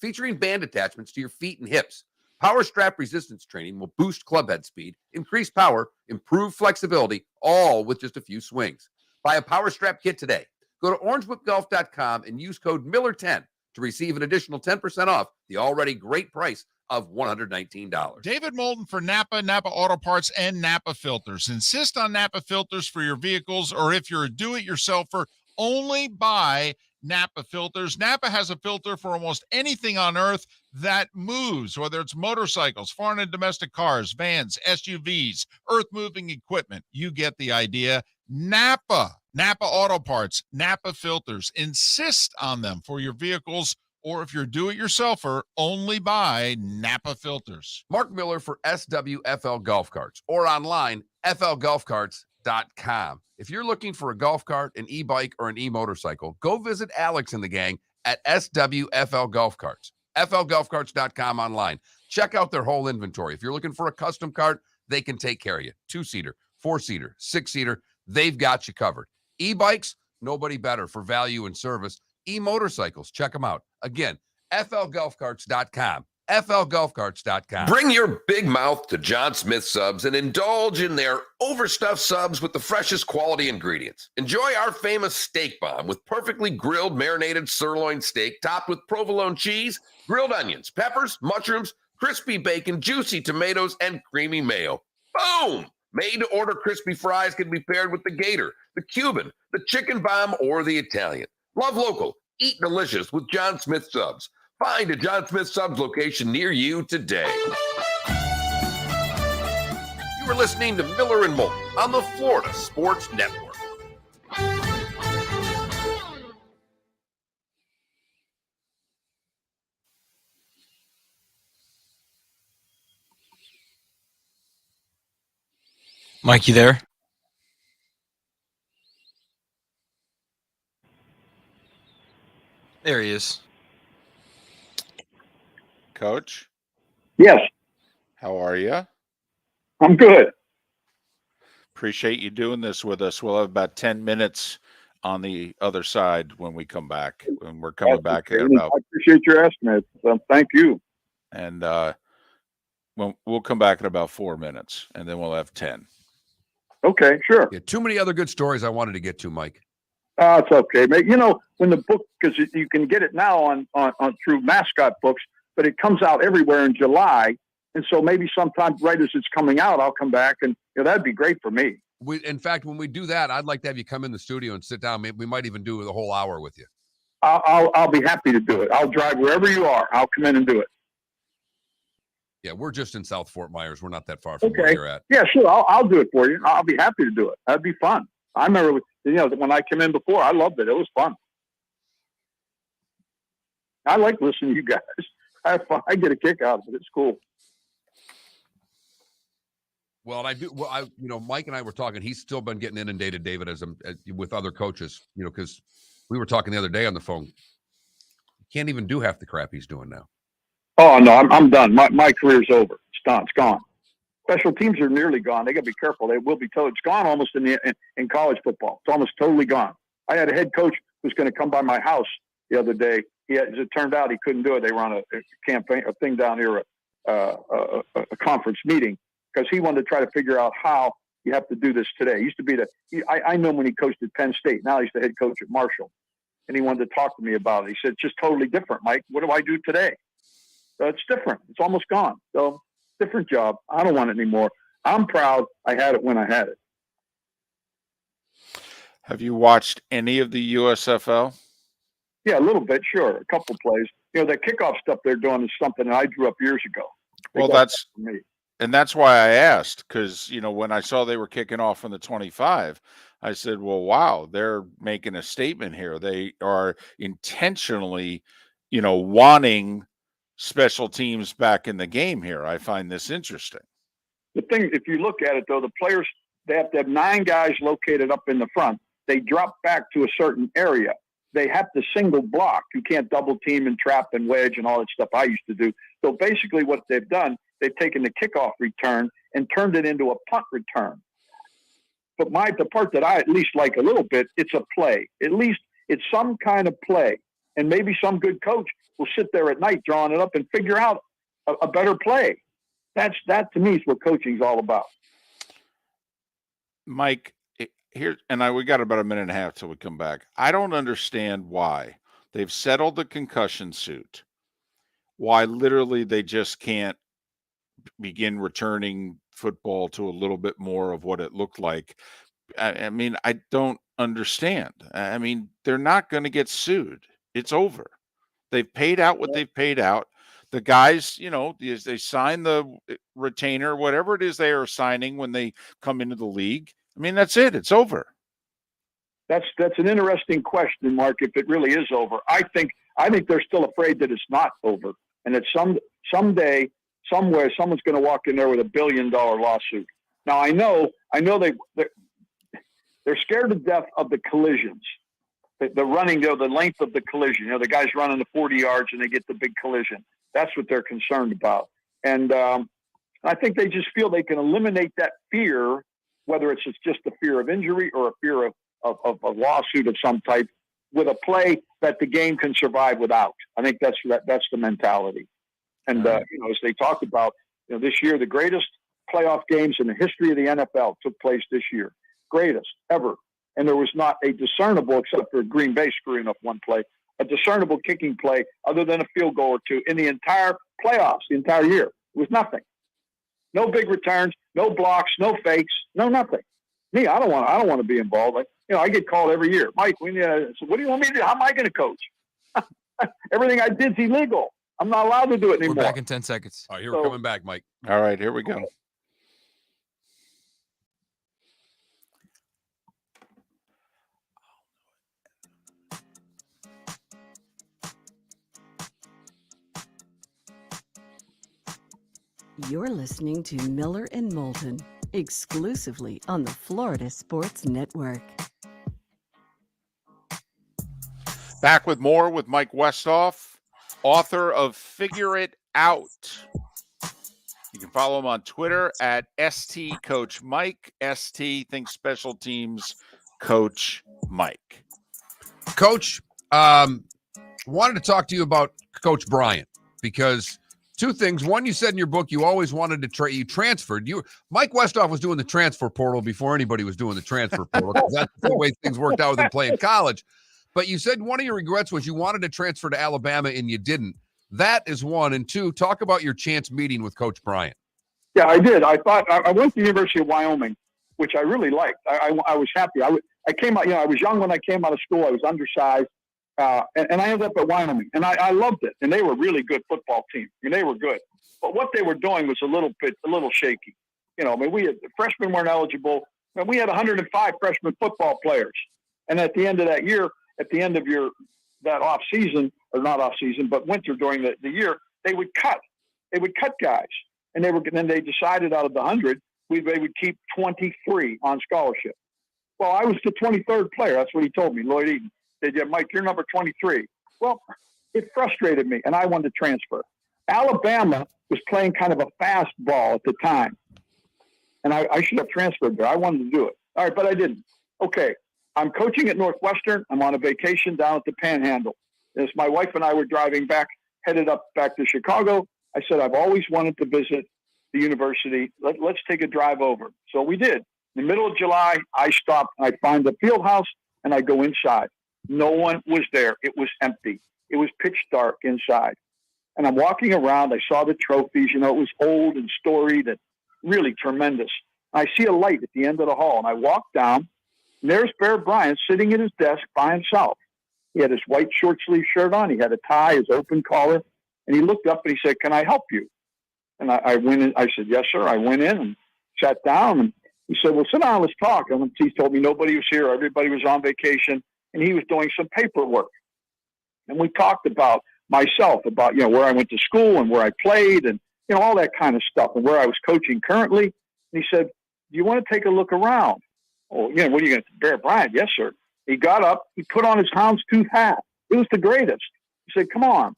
Featuring band attachments to your feet and hips, Power Strap resistance training will boost club head speed, increase power, improve flexibility, all with just a few swings. Buy a Power Strap Kit today. Go to orangewhipgolf.com and use code Miller10 to receive an additional 10% off the already great price of $119. David Moulton for Napa Auto Parts, and Napa Filters. Insist on Napa filters for your vehicles, or if you're a do-it-yourselfer, only buy Napa filters. Napa has a filter for almost anything on earth that moves, whether it's motorcycles, foreign and domestic cars, vans, SUVs, earth-moving equipment. You get the idea. Napa Auto Parts, Napa filters. Insist on them for your vehicles, or if you're do-it-yourselfer, only buy Napa filters. Mark Miller for SWFL Golf Carts, or online, flgolfcarts.com. If you're looking for a golf cart, an e-bike, or an e-motorcycle, go visit Alex and the gang at SWFL Golf Carts. flgolfcarts.com online. Check out their whole inventory. If you're looking for a custom cart, they can take care of you. 2-seater, 4-seater, 6-seater, they've got you covered. E-bikes, nobody better for value and service. E-motorcycles, check them out. Again, flgolfcarts.com. flgolfcarts.com. Bring your big mouth to John Smith Subs and indulge in their overstuffed subs with the freshest quality ingredients. Enjoy our famous steak bomb with perfectly grilled marinated sirloin steak topped with provolone cheese, grilled onions, peppers, mushrooms, crispy bacon, juicy tomatoes, and creamy mayo. Boom! Made-to-order crispy fries can be paired with the Gator, the Cuban, the Chicken Bomb, or the Italian. Love local. Eat delicious with John Smith Subs. Find a John Smith Subs location near you today. You are listening to Miller and Moulton on the Florida Sports Network. Mike, you there? There he is. Coach, Yes, how are you? I'm good. Appreciate you doing this with us. We'll have about 10 minutes on the other side when we come back. And we're coming back at about, I appreciate your estimate. Thank you. and we'll come back in about 4 minutes, and then we'll have 10. Okay, sure. Yeah, too many other good stories I wanted to get to, Mike. It's okay, mate. You know, when the book, because you can get it now on through Mascot Books, but it comes out everywhere in July. And so maybe sometime right as it's coming out, I'll come back, and that'd be great for me. In fact, when we do that, I'd like to have you come in the studio and sit down. Maybe we might even do the whole hour with you. I'll be happy to do it. I'll drive wherever you are. I'll come in and do it. Yeah, we're just in South Fort Myers. We're not that far from where Okay. you're at. Yeah, sure. I'll do it for you. I'll be happy to do it. That'd be fun. I remember, when I came in before, I loved it. It was fun. I like listening to you guys. I have fun. I get a kick out of it. It's cool. Well, I do. Well, Mike and I were talking. He's still been getting inundated, David, as with other coaches. Because we were talking the other day on the phone. He can't even do half the crap he's doing now. Oh no, I'm done. My career's over. It's done. It's gone. Special teams are nearly gone. They got to be careful. They will be told it's gone almost in college football. It's almost totally gone. I had a head coach who was going to come by my house the other day. As it turned out, he couldn't do it. They were on a campaign, a thing down here, a conference meeting, because he wanted to try to figure out how you have to do this today. He used to be I know him when he coached at Penn State. Now he's the head coach at Marshall. And he wanted to talk to me about it. He said, it's just totally different, Mike. What do I do today? So it's different. It's almost gone. So different job. I don't want it anymore. I'm proud I had it when I had it. Have you watched any of the USFL? Yeah, a little bit, sure. A couple plays. That kickoff stuff they're doing is something that I drew up years ago. Well, that's why I asked, because, when I saw they were kicking off on the 25, I said, well, wow, they're making a statement here. They are intentionally, wanting special teams back in the game here. I find this interesting. The thing, if you look at it, though, the players, they have to have 9 guys located up in the front. They drop back to a certain area. They have to single block. You can't double team and trap and wedge and all that stuff I used to do. So basically what they've done, they've taken the kickoff return and turned it into a punt return. But the part that I at least like a little bit, it's a play. At least it's some kind of play. And maybe some good coach will sit there at night drawing it up and figure out a better play. That to me is what coaching's all about. Mike, here, we got about a minute and a half till we come back. I don't understand why they've settled the concussion suit. Why literally they just can't begin returning football to a little bit more of what it looked like. I mean, I don't understand. I mean, they're not going to get sued. It's over. They've paid out what they've paid out. The guys, they sign the retainer, whatever it is they are signing when they come into the league. I mean, that's it. It's over. That's an interesting question, Mark, if it really is over. I think they're still afraid that it's not over, and that someday, somewhere, someone's going to walk in there with $1 billion lawsuit. Now, I know they're scared to death of the collisions, the running, the length of the collision. The guys running the 40 yards and they get the big collision. That's what they're concerned about. And I think they just feel they can eliminate that fear, whether it's just a fear of injury or a fear of a lawsuit of some type, with a play that the game can survive without. I think that's the mentality. And as they talked about, this year, the greatest playoff games in the history of the NFL took place this year, greatest ever. And there was not a discernible, except for Green Bay screwing up one play, a discernible kicking play other than a field goal or two in the entire playoffs, the entire year. It was nothing. No big returns, no blocks, no fakes, no nothing. Me, I don't want to be involved. I get called every year. Mike, so what do you want me to do? How am I going to coach? Everything I did is illegal. I'm not allowed to do it anymore. We're back in 10 seconds. All right, we're coming back, Mike. All right, here we go. You're listening to Miller and Moulton, exclusively on the Florida Sports Network. Back with more with Mike Westhoff, author of Figure It Out. You can follow him on Twitter at STCoachMike, ST Think Special Teams Coach Mike. Coach, wanted to talk to you about Coach Bryant, because two things. One, you said in your book you always wanted to you transferred. Mike Westhoff was doing the transfer portal before anybody was doing the transfer portal. That's the way things worked out with him playing college. But you said one of your regrets was you wanted to transfer to Alabama and you didn't. That is one. And two, talk about your chance meeting with Coach Bryant. Yeah, I did. I thought I went to the University of Wyoming, which I really liked. I was happy. I came out, I was young when I came out of school. I was undersized. And I ended up at Wyoming, and I loved it. And they were a really good football team. They were good. But what they were doing was a little shaky. We had freshmen weren't eligible. And we had 105 freshman football players. And at the end of that year, at the end of that off season, or not off season, but winter during the year, they would cut. They would cut guys, and then they decided out of the 100, they would keep 23 on scholarship. Well, I was the 23rd player. That's what he told me, Lloyd Eaton. Said, yeah, Mike, you're number 23. Well, it frustrated me, and I wanted to transfer. Alabama was playing kind of a fast ball at the time, and I should have transferred there. I wanted to do it. All right, but I didn't. Okay, I'm coaching at Northwestern. I'm on a vacation down at the Panhandle. As my wife and I were driving back, headed up back to Chicago, I said, I've always wanted to visit the university. Let's take a drive over. So we did. In the middle of July, I stopped. I find the field house, and I go inside. No one was there. It was empty. It was pitch dark inside. And I'm walking around. I saw the trophies. It was old and storied and really tremendous. I see a light at the end of the hall, and I walk down, and there's Bear Bryant sitting at his desk by himself. He had his white short sleeve shirt on. He had a tie, his open collar, and he looked up and he said, "Can I help you?" And I went in. I said, "Yes, sir." I went in and sat down, and he said, "Well, sit down, let's talk." And he told me nobody was here. Everybody was on vacation, and he was doing some paperwork. And we talked about myself, about, where I went to school and where I played and, all that kind of stuff, and where I was coaching currently. And he said, "Do you want to take a look around?" "Oh, what are you going to, Bear Bryant?" "Yes, sir." He got up, he put on his houndstooth hat. It was the greatest. He said, "Come on."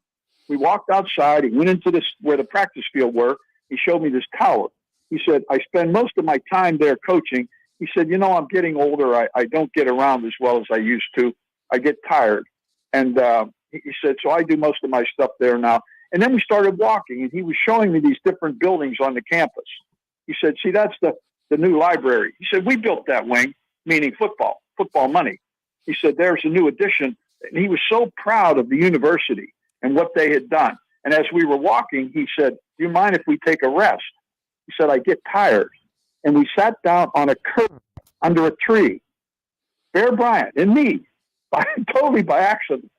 We walked outside. He went into where the practice field were. He showed me this tower. He said, "I spend most of my time there coaching." He said, "I'm getting older. I don't get around as well as I used to. I get tired." And he said, "So I do most of my stuff there now." And then we started walking, and he was showing me these different buildings on the campus. He said, "See, that's the new library." He said, "We built that wing," meaning football money. He said, "There's a new addition." And he was so proud of the university and what they had done. And as we were walking, he said, "Do you mind if we take a rest?" He said, "I get tired." And we sat down on a curb under a tree, Bear Bryant and me, totally by accident.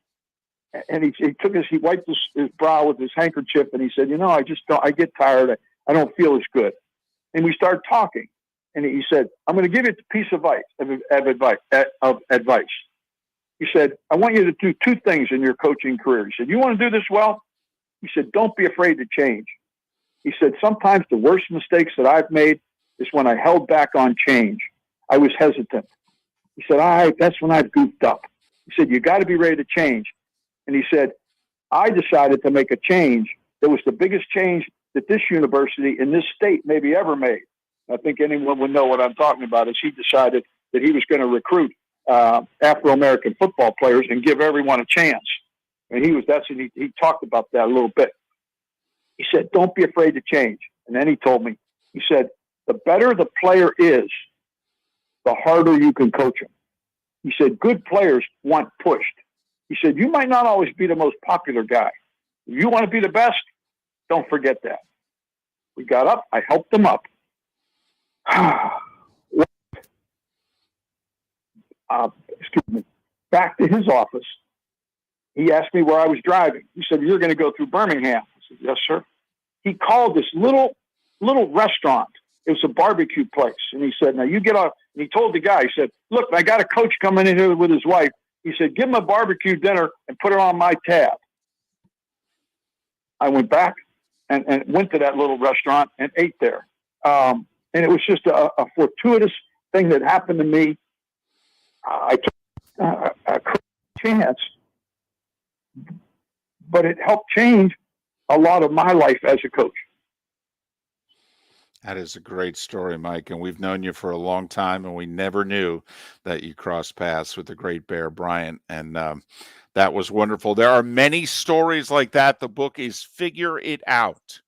And he wiped his brow with his handkerchief, and he said, I get tired. I don't feel as good. And we started talking. And he said, "I'm going to give you a piece of advice. He said, "I want you to do two things in your coaching career." He said, "You want to do this well?" He said, "Don't be afraid to change." He said, "Sometimes the worst mistakes that I've made is when I held back on change. I was hesitant." He said, "All right, that's when I've goofed up." He said, "You got to be ready to change." And he said, "I decided to make a change that was the biggest change that this university in this state maybe ever made. I think anyone would know what I'm talking about. Is he decided that he was going to recruit Afro-American football players and give everyone a chance. And he talked about that a little bit. He said, don't be afraid to change. And then he told me, he said, the better the player is, the harder you can coach him. He said, good players want pushed. He said, you might not always be the most popular guy. If you want to be the best, don't forget that. We got up. I helped them up. Excuse me. Back to his office. He asked me where I was driving. He said, you're going to go through Birmingham. I said, yes, sir. He called this little restaurant. It was a barbecue place. And he said, now you get off. And he told the guy, he said, look, I got a coach coming in here with his wife. He said, give him a barbecue dinner and put it on my tab. I went back and went to that little restaurant and ate there. And it was just a fortuitous thing that happened to me. I took a chance, but it helped change a lot of my life as a coach. That is a great story, Mike. And we've known you for a long time, and we never knew that you crossed paths with the great Bear Bryant. And that was wonderful. There are many stories like that. The book is Figure It Out.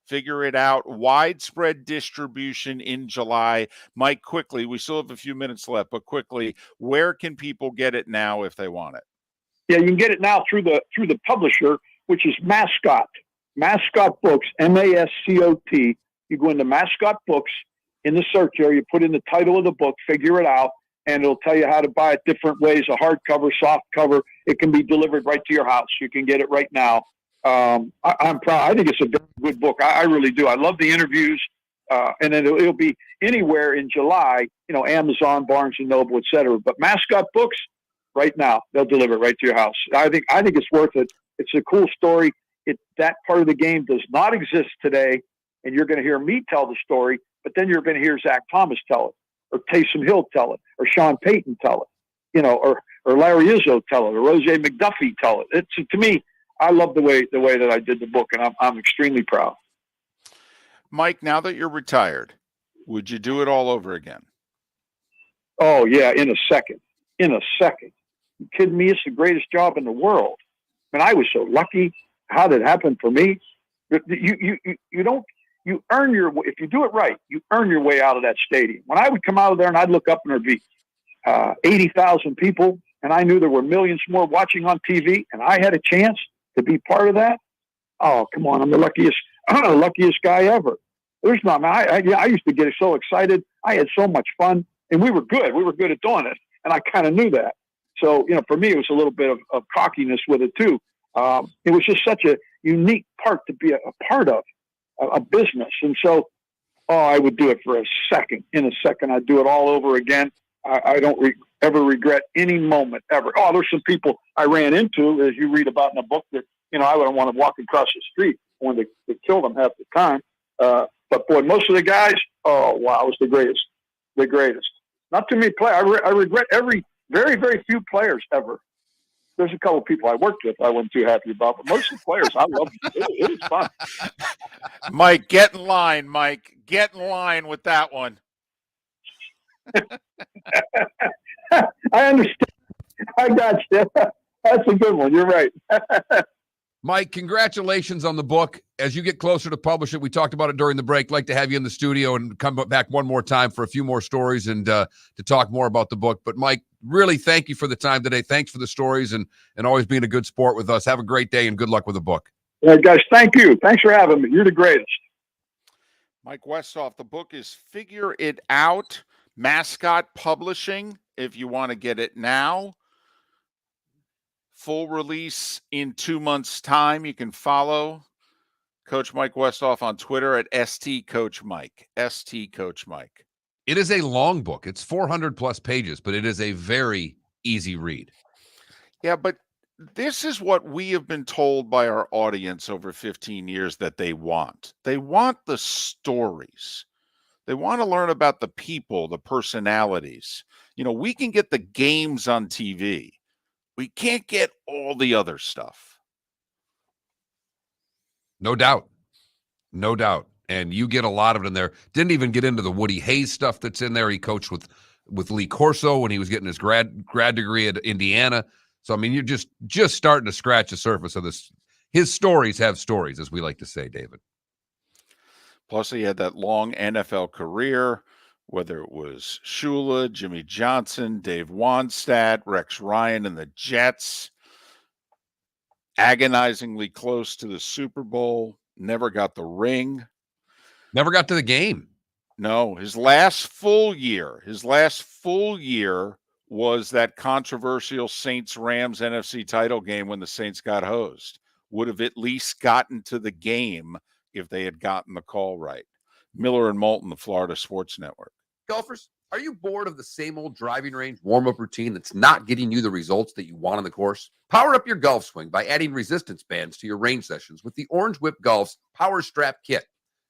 Figure It Out. Widespread distribution in July. Mike, quickly, we still have a few minutes left, but quickly, where can people get it now if they want it? Yeah, you can get it now through the publisher, which is Mascot Books, MASCOT. You go into Mascot Books in the search area, put in the title of the book, Figure It Out, and it'll tell you how to buy it different ways, a hardcover, soft cover. It can be delivered right to your house. You can get it right now. I'm proud. I think it's a very good book. I really do. I love the interviews. And then it'll be anywhere in July, Amazon, Barnes & Noble, et cetera. But Mascot Books, right now, they'll deliver it right to your house. I think it's worth it. It's a cool story. That part of the game does not exist today. And you're going to hear me tell the story, but then you're going to hear Zach Thomas tell it, or Taysom Hill tell it, or Sean Payton tell it, or Larry Izzo tell it, or Roger McDuffie tell it. To me, I love the way that I did the book, and I'm extremely proud. Mike, now that you're retired, would you do it all over again? Oh yeah, in a second. You kidding me? It's the greatest job in the world. And I was so lucky. How did it happen for me? You earn if you do it right, you earn your way out of that stadium. When I would come out of there and I'd look up and there'd be 80,000 people, and I knew there were millions more watching on TV, and I had a chance to be part of that. Oh, come on. I'm the luckiest guy ever. There's not, I used to get so excited. I had so much fun, and we were good. We were good at doing it. And I kind of knew that. So, for me, it was a little bit of cockiness with it too. It was just such a unique part to be a part of. A business. And so, I would do it for a second. In a second, I'd do it all over again. I don't ever regret any moment ever. Oh, there's some people I ran into, as you read about in the book, that, I wouldn't want to walk across the street when they killed them half the time. But boy, most of the guys, oh, wow, it was the greatest. Not too many players. I regret very, very few players ever. There's a couple of people I worked with I wasn't too happy about, but most of the players I loved. It was fun. Mike, get in line, Mike. Get in line with that one. I understand. I got you. That's a good one. You're right. Mike, congratulations on the book. As you get closer to publish it, we talked about it during the break. I'd like to have you in the studio and come back one more time for a few more stories and to talk more about the book. But Mike, really thank you for the time today. Thanks for the stories and always being a good sport with us. Have a great day and good luck with the book. Yeah, guys, thank you. Thanks for having me. You're the greatest. Mike Westhoff, the book is Figure It Out, Mascot Publishing, if you want to get it now. Full release in 2 months' time. You can follow Coach Mike Westhoff on Twitter at STCoachMike. STCoachMike. It is a long book. It's 400 plus pages, but it is a very easy read. Yeah, but this is what we have been told by our audience over 15 years that they want. They want the stories. They want to learn about the people, the personalities. We can get the games on TV. We can't get all the other stuff. No doubt. No doubt. And you get a lot of it in there. Didn't even get into the Woody Hayes stuff that's in there. He coached with Lee Corso when he was getting his grad degree at Indiana. So, I mean, you're just starting to scratch the surface of this. His stories have stories, as we like to say, David. Plus, he had that long NFL career, whether it was Shula, Jimmy Johnson, Dave Wannstedt, Rex Ryan, and the Jets. Agonizingly close to the Super Bowl. Never got the ring. Never got to the game. No, his last full year was that controversial Saints-Rams NFC title game when the Saints got hosed. Would have at least gotten to the game if they had gotten the call right. Miller and Moulton, the Florida Sports Network. Golfers, are you bored of the same old driving range warm-up routine that's not getting you the results that you want on the course? Power up your golf swing by adding resistance bands to your range sessions with the Orange Whip Golf's Power Strap Kit.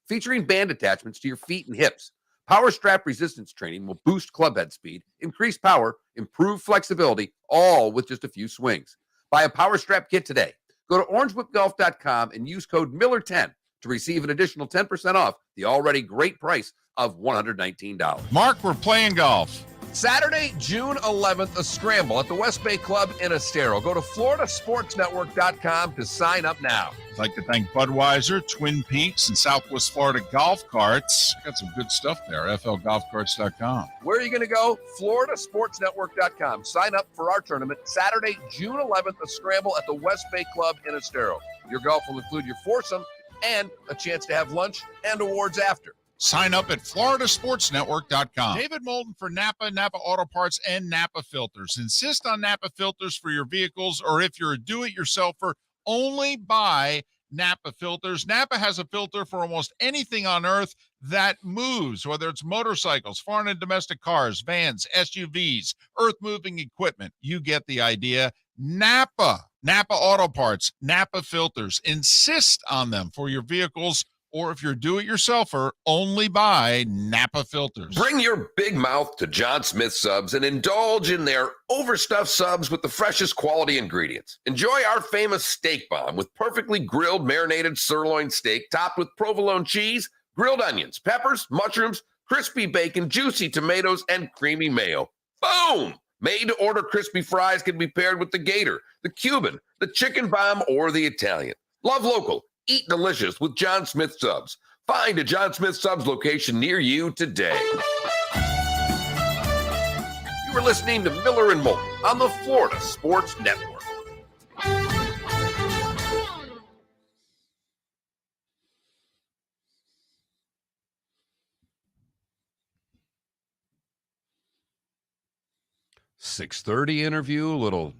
Featuring band attachments to your feet and hips, Power Strap resistance training will boost clubhead speed, increase power, improve flexibility, all with just a few swings. Buy a Power Strap Kit today. Go to orangewhipgolf.com and use code Miller10 to receive an additional 10% off the already great price of $119. Mark, we're playing golf. Saturday, June 11th, a scramble at the West Bay Club in Estero. Go to floridasportsnetwork.com to sign up now. I'd like to thank Budweiser, Twin Peaks, and Southwest Florida Golf Carts. Got some good stuff there. FLGolfCarts.com. Where are you going to go? floridasportsnetwork.com. Sign up for our tournament Saturday, June 11th, a scramble at the West Bay Club in Estero. Your golf will include your foursome and a chance to have lunch and awards after. Sign up at floridasportsnetwork.com. David Moulton for Napa Auto Parts, and Napa Filters. Insist on Napa filters for your vehicles, or if you're a do-it-yourselfer, only buy Napa filters. Napa has a filter for almost anything on earth that moves, whether it's motorcycles, foreign and domestic cars, vans, SUVs, earth-moving equipment. You get the idea. Napa Auto Parts, Napa filters. Insist on them for your vehicles, or if you're a do-it-yourselfer, only buy Napa filters. Bring your big mouth to John Smith Subs and indulge in their overstuffed subs with the freshest quality ingredients. Enjoy our famous steak bomb with perfectly grilled marinated sirloin steak topped with provolone cheese, grilled onions, peppers, mushrooms, crispy bacon, juicy tomatoes, and creamy mayo. Boom! Made-to-order crispy fries can be paired with the Gator, the Cuban, the chicken bomb, or the Italian. Love local. Eat delicious with John Smith Subs. Find a John Smith Subs location near you today. You are listening to Miller and Moulton on the Florida Sports Network. .30 interview, little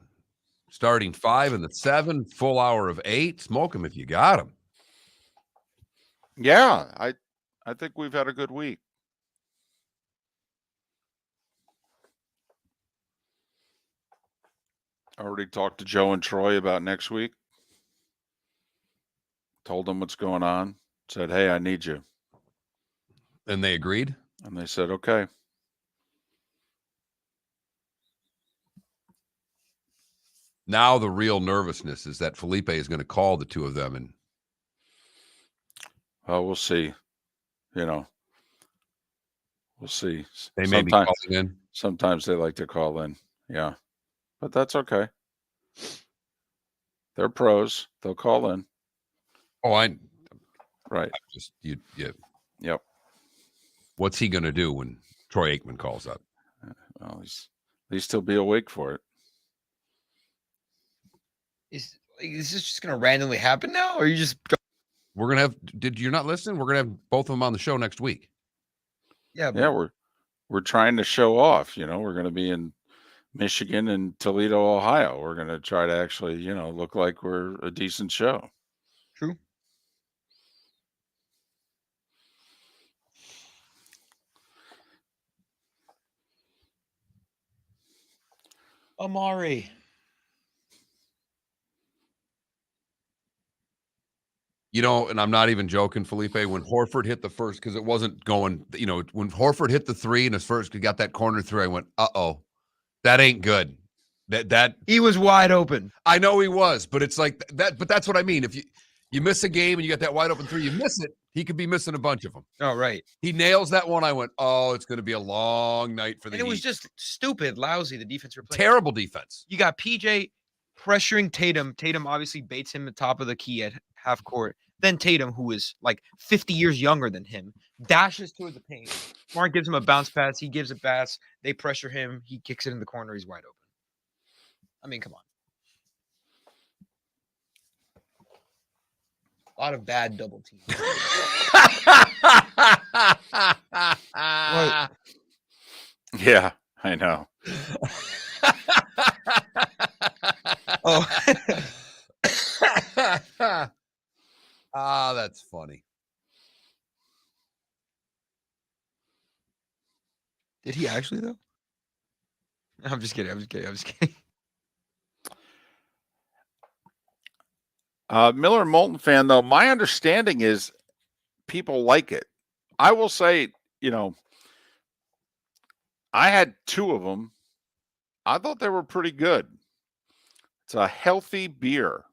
starting 5 and the 7, full hour of 8. Smoke them if you got them. Yeah, I think we've had a good week. Already talked to Joe and Troy about next week. Told them what's going on. Said, hey, I need you. And they agreed? And they said, okay. Now the real nervousness is that Felipe is going to call the two of them. And we'll see. We'll see. They may be calling in. Sometimes they like to call in. Yeah. But that's okay. They're pros. They'll call in. Oh, right. Yep. What's he going to do when Troy Aikman calls up? Well, at least he'll be awake for it. Is this just going to randomly happen now? Or are you just... We're going to have... Did you not listen? We're going to have both of them on the show next week. Yeah. Yeah, we're trying to show off. We're going to be in Michigan and Toledo, Ohio. We're going to try to actually, look like we're a decent show. True. Amari. And I'm not even joking, Felipe, when Horford hit the first, because it wasn't going, when Horford hit the 3 and his first, he got that corner 3, I went, uh-oh, that ain't good. That He was wide open. I know he was, but it's like that, but that's what I mean. You miss a game and you got that wide open three. You miss it. He could be missing a bunch of them. Oh, right. He nails that one. I went, oh, it's going to be a long night for the And it was Heat. just stupid, lousy, the defense were playing. Terrible defense. You got PJ pressuring Tatum. Tatum obviously baits him at top of the key at half court. Then Tatum, who is like 50 years younger than him, dashes toward the paint. Smart gives him a bounce pass. He gives a pass. They pressure him. He kicks it in the corner. He's wide open. I mean, come on. A lot of bad double teams. What? Yeah, I know. Oh. Ah, that's funny. Did he actually, though? I'm just kidding. Miller and Moulton fan, though, my understanding is people like it. I will say, I had 2 of them. I thought they were pretty good. It's a healthy beer.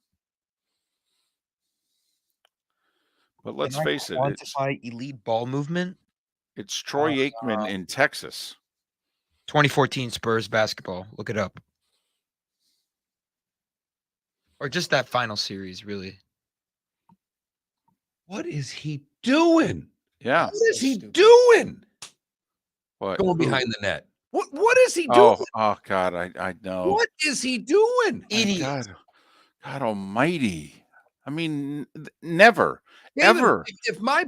But let's face it, quantify elite ball movement. it's Troy Aikman in Texas. 2014 Spurs basketball. Look it up. Or just that final series, really. What is he doing? Yeah. What is he doing? What? Going behind the net. What is he doing? Oh God, I know. What is he doing? Idiot. God almighty. I mean, never, David, ever. If my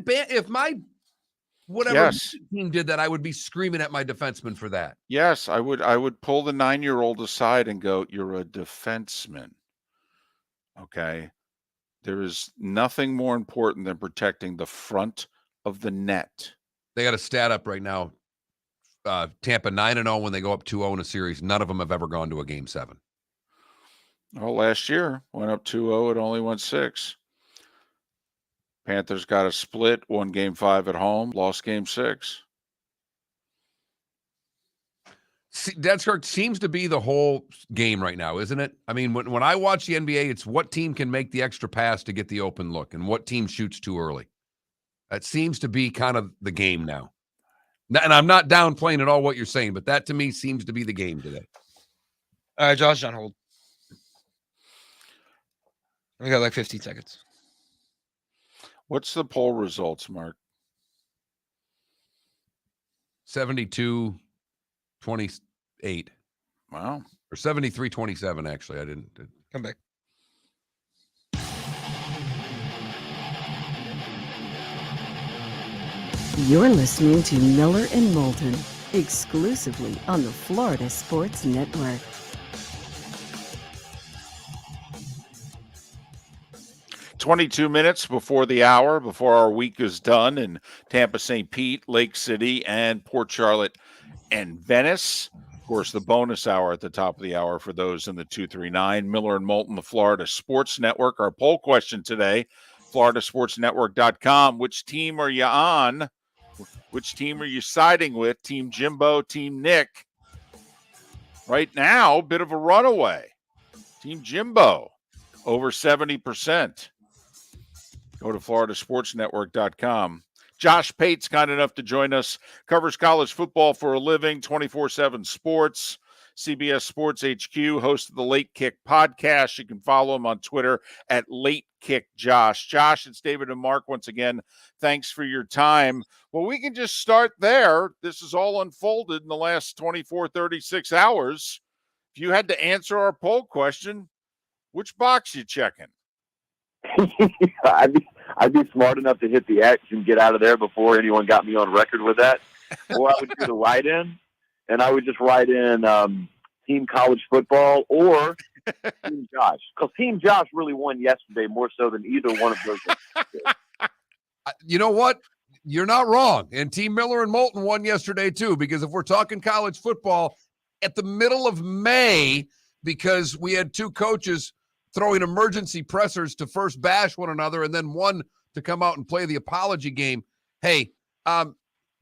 whatever team did that, I would be screaming at my defenseman for that. Yes, I would pull the 9-year-old aside and go, "You're a defenseman." Okay. There is nothing more important than protecting the front of the net. They got a stat up right now. Tampa 9-0 when they go up 2-0 in a series. None of them have ever gone to a game 7. Oh, last year went up 2-0. It only went 6. Panthers got a split, won game 5 at home, lost game 6. See, that's correct. Seems to be the whole game right now, isn't it? I mean, when I watch the NBA, it's what team can make the extra pass to get the open look and what team shoots too early. That seems to be kind of the game now. And I'm not downplaying at all what you're saying, but that to me seems to be the game today. All right, Josh, on hold. We got like 15 seconds. What's the poll results, Mark? 72-28. Wow. Or 73-27, actually. I didn't. Come back. You're listening to Miller and Moulton, exclusively on the Florida Sports Network. "22 minutes before the hour, before our week is done in Tampa, St. Pete, Lake City, and Port Charlotte and Venice. Of course, the bonus hour at the top of the hour for those in the 239. Miller and Moulton, the Florida Sports Network. Our poll question today, floridasportsnetwork.com. Which team are you on? Which team are you siding with? Team Jimbo, Team Nick? Right now, bit of a runaway. Team Jimbo, over 70%. Go to floridasportsnetwork.com. Josh Pate's kind enough to join us. Covers college football for a living, 24/7 sports. CBS Sports HQ, host of the Late Kick podcast. You can follow him on Twitter at Late Kick Josh. Josh, it's David and Mark once again. Thanks for your time. Well, we can just start there. This is all unfolded in the last 24, 36 hours. If you had to answer our poll question, which box you checking? I'd be smart enough to hit the X and get out of there before anyone got me on record with that. Or I would do the write-in, and I would just write in Team College Football or Team Josh. Because Team Josh really won yesterday more so than either one of those. You know what? You're not wrong. And Team Miller and Moulton won yesterday too, because if we're talking college football at the middle of May, because we had 2 coaches throwing emergency pressers to first bash one another and then one to come out and play the apology game. Hey,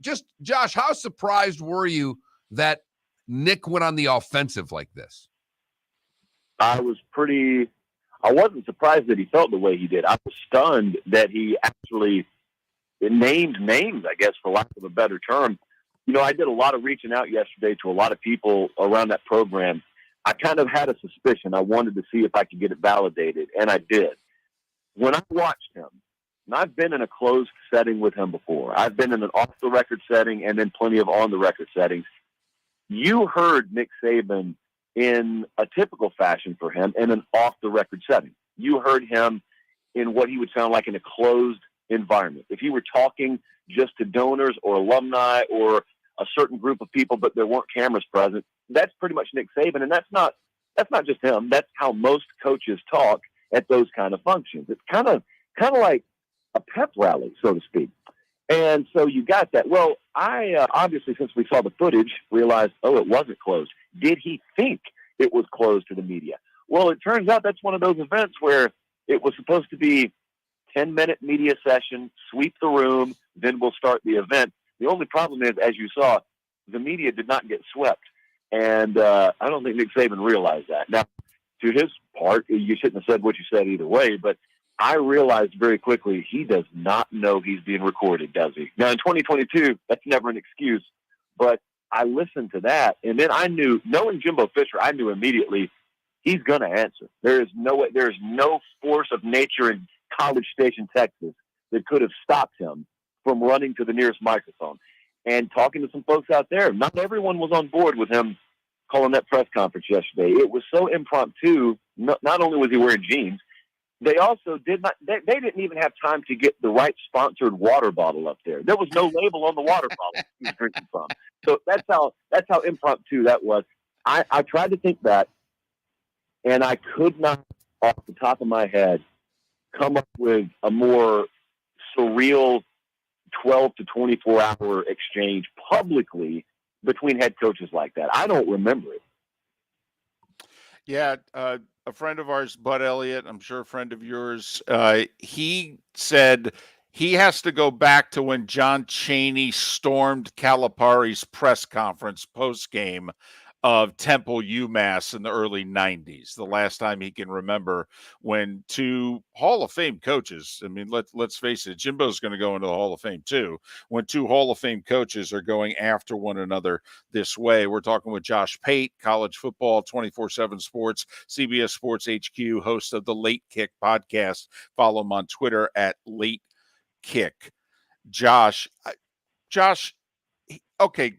just Josh, how surprised were you that Nick went on the offensive like this? I was pretty I wasn't surprised that he felt the way he did. I was stunned that he actually named names, I guess, for lack of a better term. I did a lot of reaching out yesterday to a lot of people around that program. I kind of had a suspicion. I wanted to see if I could get it validated, and I did. When I watched him, and I've been in a closed setting with him before. I've been in an off-the-record setting and then plenty of on-the-record settings. You heard Nick Saban in a typical fashion for him in an off-the-record setting. You heard him in what he would sound like in a closed environment. If he were talking just to donors or alumni or a certain group of people, but there weren't cameras present, that's pretty much Nick Saban, and that's not just him. That's how most coaches talk at those kind of functions. It's kind of like a pep rally, so to speak. And so you got that. Well, I obviously, since we saw the footage, realized, it wasn't closed. Did he think it was closed to the media? Well, it turns out that's one of those events where it was supposed to be 10-minute media session, sweep the room, then we'll start the event. The only problem is, as you saw, the media did not get swept. And I don't think Nick Saban realized that. Now, to his part, you shouldn't have said what you said either way, but I realized very quickly he does not know he's being recorded, does he? Now, in 2022, that's never an excuse, but I listened to that, and then I knew, knowing Jimbo Fisher, I knew immediately he's going to answer. There is no way, there is no force of nature in College Station, Texas, that could have stopped him from running to the nearest microphone and talking to some folks out there. Not everyone was on board with him calling that press conference yesterday. It was so impromptu. Not only was he wearing jeans, they also did not. They didn't even have time to get the right sponsored water bottle up there. There was no label on the water bottle he was drinking from. So that's how impromptu that was. I tried to think back, and I could not, off the top of my head, come up with a more surreal 12 to 24-hour exchange publicly between head coaches like that. I don't remember it. Yeah, a friend of ours, Bud Elliott, I'm sure a friend of yours, he said he has to go back to when John Chaney stormed Calipari's press conference post-game of Temple UMass in the early 90s, the last time he can remember, when two Hall of Fame coaches, I mean, let's face it, Jimbo's going to go into the Hall of Fame too, when two Hall of Fame coaches are going after one another this way. We're talking with Josh Pate, college football, 24/7 Sports, CBS Sports HQ, host of the Late Kick podcast. Follow him on Twitter at Late Kick. Josh, okay,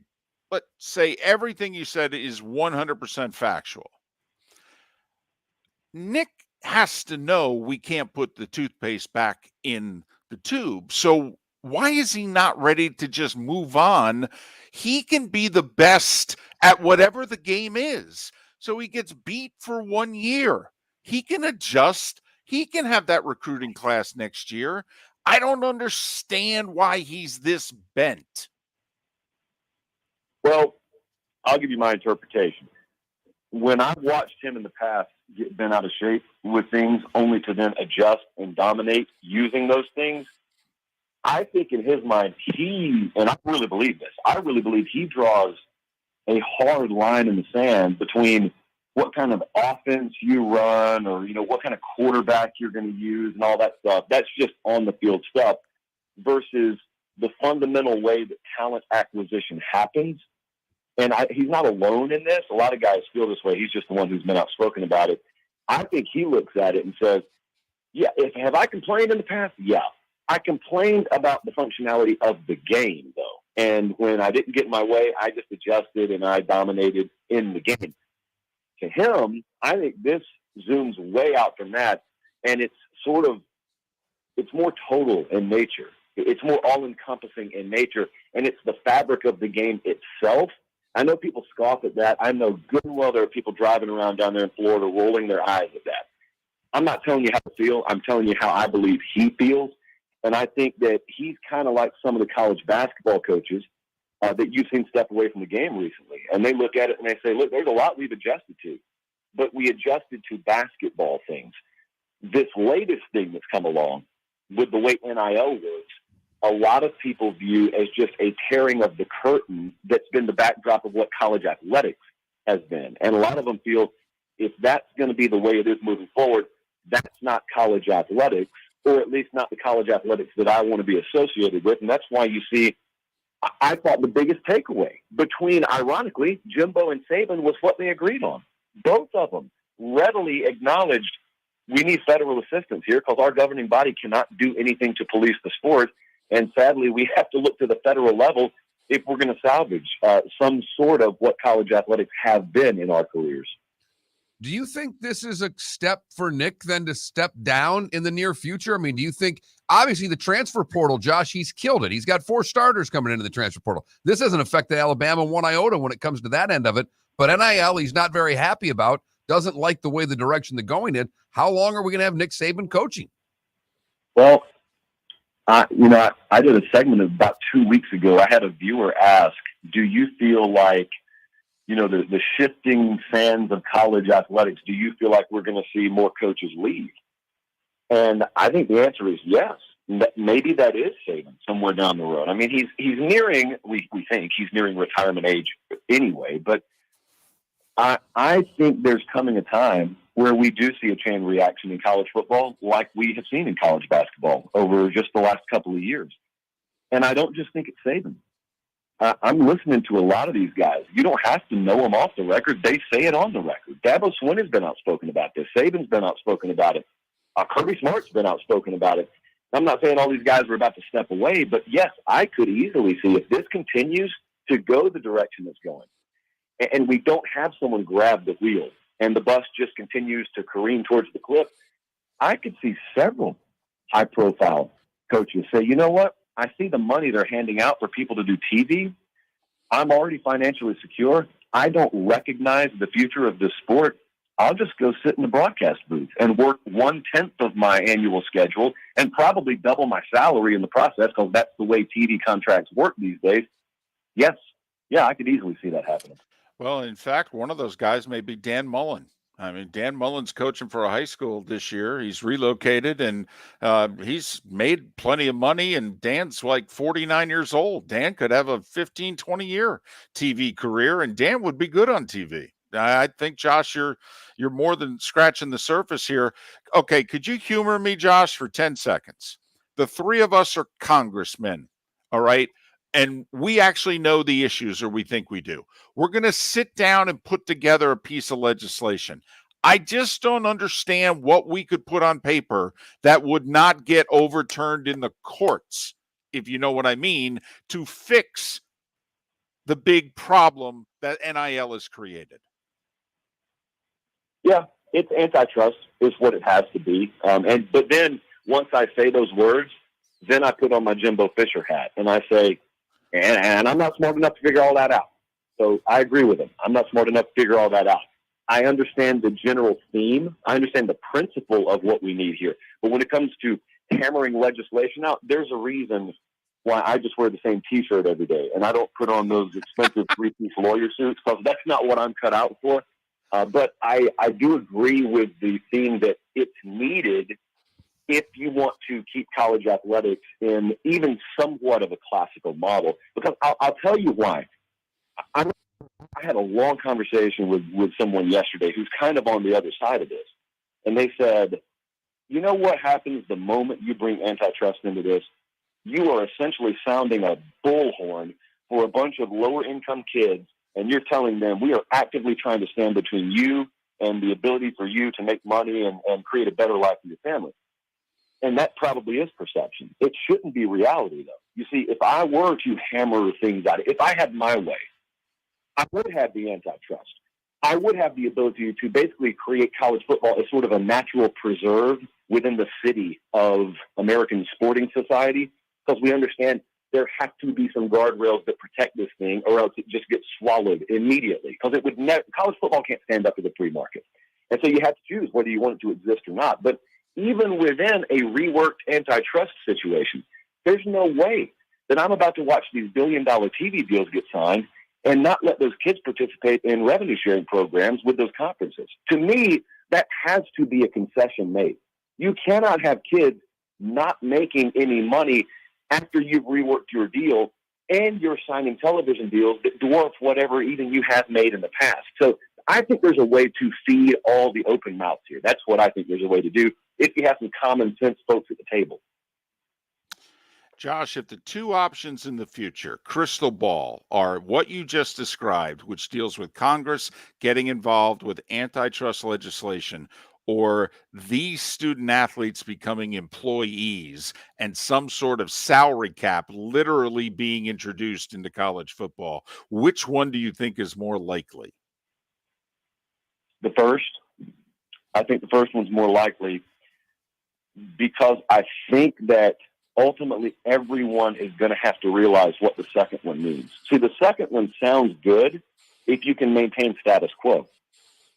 let's say everything you said is 100% factual. Nick has to know we can't put the toothpaste back in the tube. So why is he not ready to just move on? He can be the best at whatever the game is. So he gets beat for 1 year. He can adjust. He can have that recruiting class next year. I don't understand why he's this bent. Well, I'll give you my interpretation. When I've watched him in the past get bent out of shape with things only to then adjust and dominate using those things, I think in his mind, and I really believe this, I really believe he draws a hard line in the sand between what kind of offense you run or, what kind of quarterback you're going to use and all that stuff. That's just on the field stuff versus the fundamental way that talent acquisition happens. And he's not alone in this. A lot of guys feel this way. He's just the one who's been outspoken about it. I think he looks at it and says, yeah, have I complained in the past? Yeah. I complained about the functionality of the game, though. And when I didn't get my way, I just adjusted and I dominated in the game. To him, I think this zooms way out from that. And it's more total in nature. It's more all-encompassing in nature. And it's the fabric of the game itself. I know people scoff at that. I know good and well there are people driving around down there in Florida rolling their eyes at that. I'm not telling you how to feel. I'm telling you how I believe he feels. And I think that he's kind of like some of the college basketball coaches that you've seen step away from the game recently. And they look at it and they say, look, there's a lot we've adjusted to, but we adjusted to basketball things. This latest thing that's come along with the way NIL works, a lot of people view as just a tearing of the curtain that's been the backdrop of what college athletics has been. And a lot of them feel if that's going to be the way it is moving forward, that's not college athletics, or at least not the college athletics that I want to be associated with. And that's why you see, I thought the biggest takeaway between, ironically, Jimbo and Saban was what they agreed on. Both of them readily acknowledged we need federal assistance here because our governing body cannot do anything to police the sport. And sadly, we have to look to the federal level if we're going to salvage some sort of what college athletics have been in our careers. Do you think this is a step for Nick then to step down in the near future? I mean, do you think, obviously the transfer portal, Josh, he's killed it. He's got 4 starters coming into the transfer portal. This doesn't affect the Alabama one iota when it comes to that end of it. But NIL, he's not very happy about, doesn't like the way the direction they're going in. How long are we going to have Nick Saban coaching? Well, I did a segment about 2 weeks ago. I had a viewer ask, do you feel like, the shifting sands of college athletics, do you feel like we're going to see more coaches leave? And I think the answer is yes. Maybe that is Saban somewhere down the road. I mean, he's nearing, we think he's nearing retirement age anyway, but I think there's coming a time where we do see a chain reaction in college football like we have seen in college basketball over just the last couple of years. And I don't just think it's Saban. I'm listening to a lot of these guys. You don't have to know them off the record. They say it on the record. Dabo Swinney has been outspoken about this. Saban's been outspoken about it. Kirby Smart's been outspoken about it. I'm not saying all these guys are about to step away, but yes, I could easily see if this continues to go the direction it's going, and we don't have someone grab the wheel and the bus just continues to careen towards the cliff, I could see several high-profile coaches say, you know what? I see the money they're handing out for people to do TV. I'm already financially secure. I don't recognize the future of this sport. I'll just go sit in the broadcast booth and work 1/10 of my annual schedule and probably double my salary in the process because that's the way TV contracts work these days. Yes. Yeah, I could easily see that happening. Well, in fact, one of those guys may be Dan Mullen. I mean, Dan Mullen's coaching for a high school this year. He's relocated and he's made plenty of money. And Dan's like 49 years old. Dan could have a 15, 20-year TV career, and Dan would be good on TV. I think, Josh, you're more than scratching the surface here. Okay, could you humor me, Josh, for 10 seconds? The three of us are congressmen, all right? And we actually know the issues, or we think we do. We're going to sit down and put together a piece of legislation. I just don't understand what we could put on paper that would not get overturned in the courts, if you know what I mean, to fix the big problem that NIL has created. Yeah, it's antitrust is what it has to be. But then once I say those words, then I put on my Jimbo Fisher hat and I say, and I'm not smart enough to figure all that out. So I agree with him. I'm not smart enough to figure all that out. I understand the general theme. I understand the principle of what we need here. But when it comes to hammering legislation out, there's a reason why I just wear the same T-shirt every day. And I don't put on those expensive three-piece lawyer suits because that's not what I'm cut out for. But I do agree with the theme that it's needed if you want to keep college athletics in even somewhat of a classical model. Because I'll tell you why. I had a long conversation with someone yesterday who's kind of on the other side of this. And they said, you know what happens the moment you bring antitrust into this? You are essentially sounding a bullhorn for a bunch of lower income kids. And you're telling them we are actively trying to stand between you and the ability for you to make money and create a better life for your family. And that probably is perception. It shouldn't be reality, though. You see, if I were to hammer things out, if I had my way, I would have the antitrust. I would have the ability to basically create college football as sort of a natural preserve within the city of American sporting society, because we understand there have to be some guardrails that protect this thing, or else it just gets swallowed immediately. Because it would college football can't stand up to the free market, and so you have to choose whether you want it to exist or not. But even within a reworked antitrust situation, there's no way that I'm about to watch these billion-dollar TV deals get signed and not let those kids participate in revenue-sharing programs with those conferences. To me, that has to be a concession made. You cannot have kids not making any money after you've reworked your deal and you're signing television deals that dwarf whatever even you have made in the past. So I think there's a way to feed all the open mouths here. That's what I think there's a way to do if you have some common sense folks at the table. Josh, if the two options in the future, crystal ball, are what you just described, which deals with Congress getting involved with antitrust legislation, or these student athletes becoming employees and some sort of salary cap literally being introduced into college football, which one do you think is more likely? The first. I think the first one's more likely because I think that ultimately everyone is going to have to realize what the second one means. See, the second one sounds good if you can maintain status quo.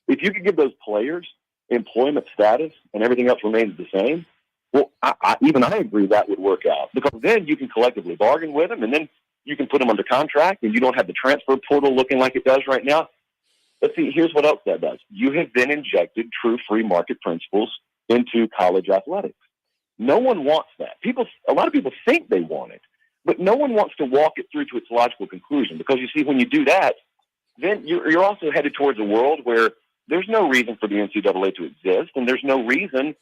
If you could give those players employment status and everything else remains the same, well, I agree that would work out, because then you can collectively bargain with them, and then you can put them under contract, and you don't have the transfer portal looking like it does right now. But see, here's what else that does. You have then injected true free market principles into college athletics. No one wants that. A lot of people think they want it, but no one wants to walk it through to its logical conclusion, because you see, when you do that, then you're also headed towards a world where there's no reason for the NCAA to exist, and there's no reason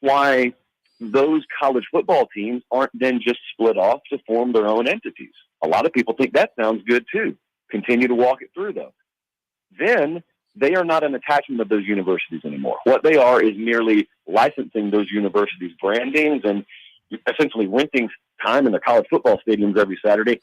why those college football teams aren't then just split off to form their own entities. A lot of people think that sounds good too. Continue to walk it through, though. Then they are not an attachment of those universities anymore. What they are is merely licensing those universities' brandings and essentially renting time in the college football stadiums every Saturday.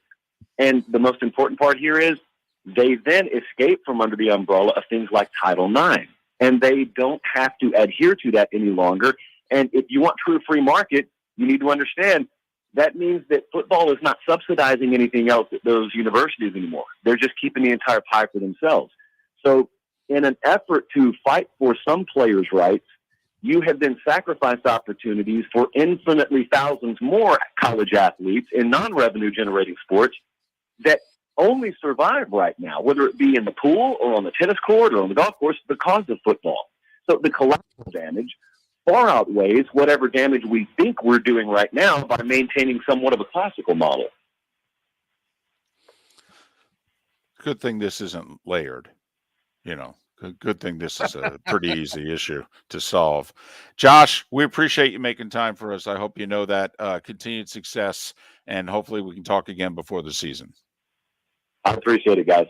And the most important part here is they then escape from under the umbrella of things like Title IX, and they don't have to adhere to that any longer. And if you want true free market, you need to understand that means that football is not subsidizing anything else at those universities anymore. They're just keeping the entire pie for themselves. So in an effort to fight for some players' rights, you have then sacrificed opportunities for infinitely thousands more college athletes in non-revenue generating sports that only survive right now, whether it be in the pool or on the tennis court or on the golf course, because of football. So the collateral damage far outweighs whatever damage we think we're doing right now by maintaining somewhat of a classical model. Good thing this isn't layered. Good thing this is a pretty easy issue to solve. Josh, we appreciate you making time for us. I hope you know that. Continued success, and hopefully we can talk again before the season. I appreciate it, guys.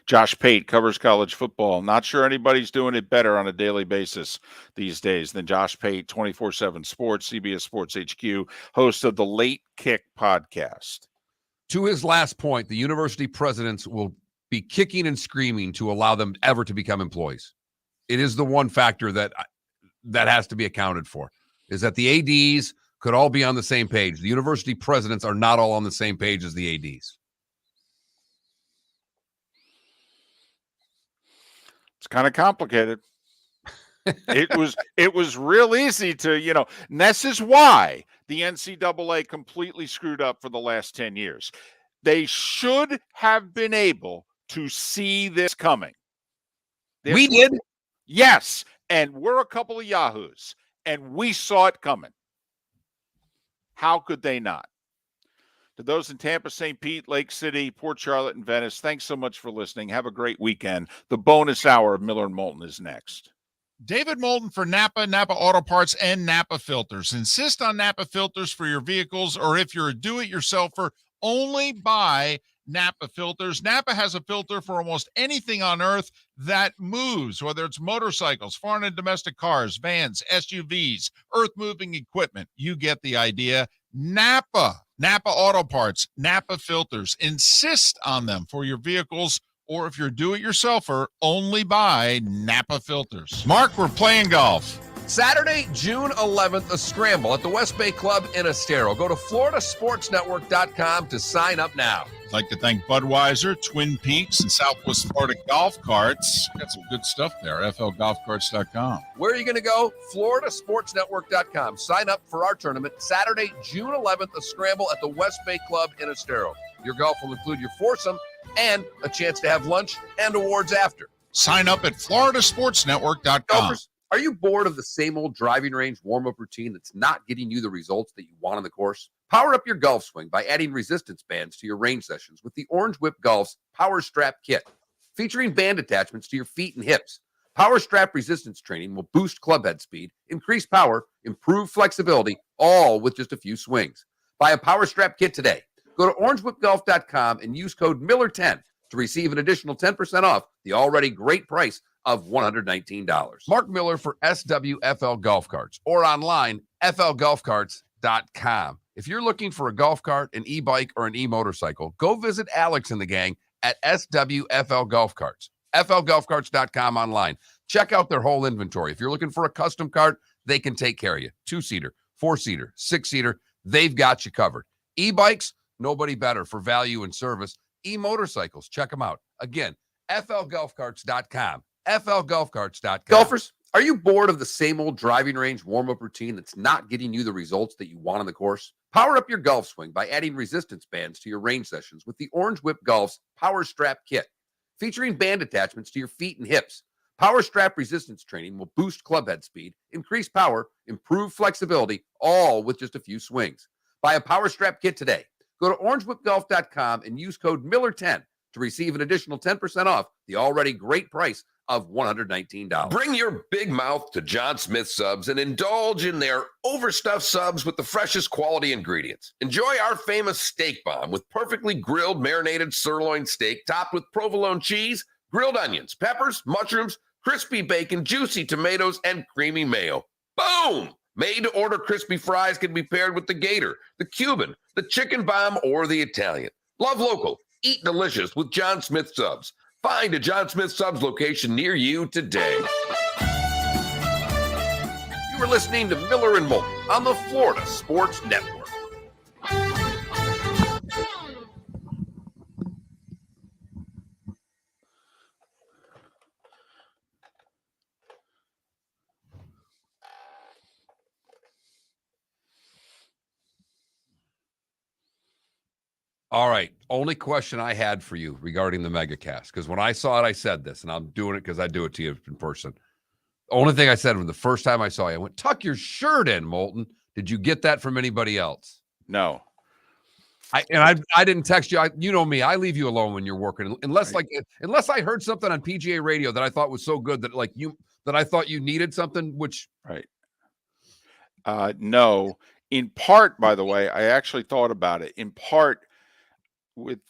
Josh Pate covers college football. Not sure anybody's doing it better on a daily basis these days than Josh Pate, 24/7 Sports, CBS Sports HQ, host of the Late Kick podcast. To his last point, the university presidents will be kicking and screaming to allow them ever to become employees. It is the one factor that has to be accounted for, is that the ADs could all be on the same page. The university presidents are not all on the same page as the ADs. It's kind of complicated. It was real easy to, and this is why the NCAA completely screwed up for the last 10 years. They should have been able to see this coming. We did. Yes. And we're a couple of yahoos, and we saw it coming. How could they not? To those in Tampa, St. Pete, Lake City, Port Charlotte, and Venice, thanks so much for listening. Have a great weekend. The bonus hour of Miller and Moulton is next. David Moulton for Napa Auto Parts, and Napa Filters. Insist on Napa filters for your vehicles, or if you're a do-it-yourselfer, only buy Napa filters. Napa has a filter for almost anything on earth that moves, whether it's motorcycles, foreign and domestic cars, vans, SUVs, earth-moving equipment. You get the idea. Napa Auto Parts, Napa filters. Insist on them for your vehicles, or if you're a do-it-yourselfer, only buy Napa filters. Mark, we're playing golf. Saturday, June 11th, a scramble at the West Bay Club in Estero. Go to floridasportsnetwork.com to sign up now. I'd like to thank Budweiser, Twin Peaks, and Southwest Florida Golf Carts. Got some good stuff there, flgolfcarts.com. Where are you going to go? floridasportsnetwork.com. Sign up for our tournament Saturday, June 11th, a scramble at the West Bay Club in Estero. Your golf will include your foursome and a chance to have lunch and awards after. Sign up at floridasportsnetwork.com. Golfers, are you bored of the same old driving range warm-up routine that's not getting you the results that you want on the course? Power up your golf swing by adding resistance bands to your range sessions with the Orange Whip Golf's Power Strap Kit. featuring band attachments to your feet and hips. Power strap resistance training will boost club head speed, increase power, improve flexibility, all with just a few swings. Buy a power strap kit today. Go to orangewhipgolf.com and use code Miller10 to receive an additional 10% off the already great price of $119. Mark Miller for SWFL Golf Carts or online, flgolfcarts.com. If you're looking for a golf cart, an e-bike, or an e-motorcycle, go visit Alex and the gang at SWFL Golf Carts. flgolfcarts.com online. Check out their whole inventory. If you're looking for a custom cart, they can take care of you. 2-seater, 4-seater, 6-seater, they've got you covered. E-bikes, nobody better for value and service. E-motorcycles, check them out. Again, flgolfcarts.com. flgolfcarts.com. Golfers, are you bored of the same old driving range warm-up routine that's not getting you the results that you want on the course? Power up your golf swing by adding resistance bands to your range sessions with the Orange Whip Golf's Power Strap Kit. Featuring band attachments to your feet and hips, power strap resistance training will boost club head speed, increase power, improve flexibility, all with just a few swings. Buy a power strap kit today. Go to orangewhipgolf.com and use code Miller10 to receive an additional 10% off the already great price of $119. Bring your big mouth to John Smith Subs and indulge in their overstuffed subs with the freshest quality ingredients. Enjoy our famous steak bomb with perfectly grilled marinated sirloin steak topped with provolone cheese, grilled onions, peppers, mushrooms, crispy bacon, juicy tomatoes, and creamy mayo. Boom! Made-to-order crispy fries can be paired with the Gator, the Cuban, the chicken bomb, or the Italian. Love local. Eat delicious with John Smith Subs. Find a John Smith Subs location near you today. You were listening to Miller and Moulton on the Florida Sports Network. All right. Only question I had for you regarding the MegaCast, because when I saw it, I said this, and I'm doing it because I do it to you in person. The only thing I said from the first time I saw you, I went, tuck your shirt in, Moulton. Did you get that from anybody else? No. I didn't text you. You know me. I leave you alone when you're working, unless I heard something on PGA radio that I thought was so good that I thought you needed something. Which right. No. In part, by the way, I actually thought about it. In part, with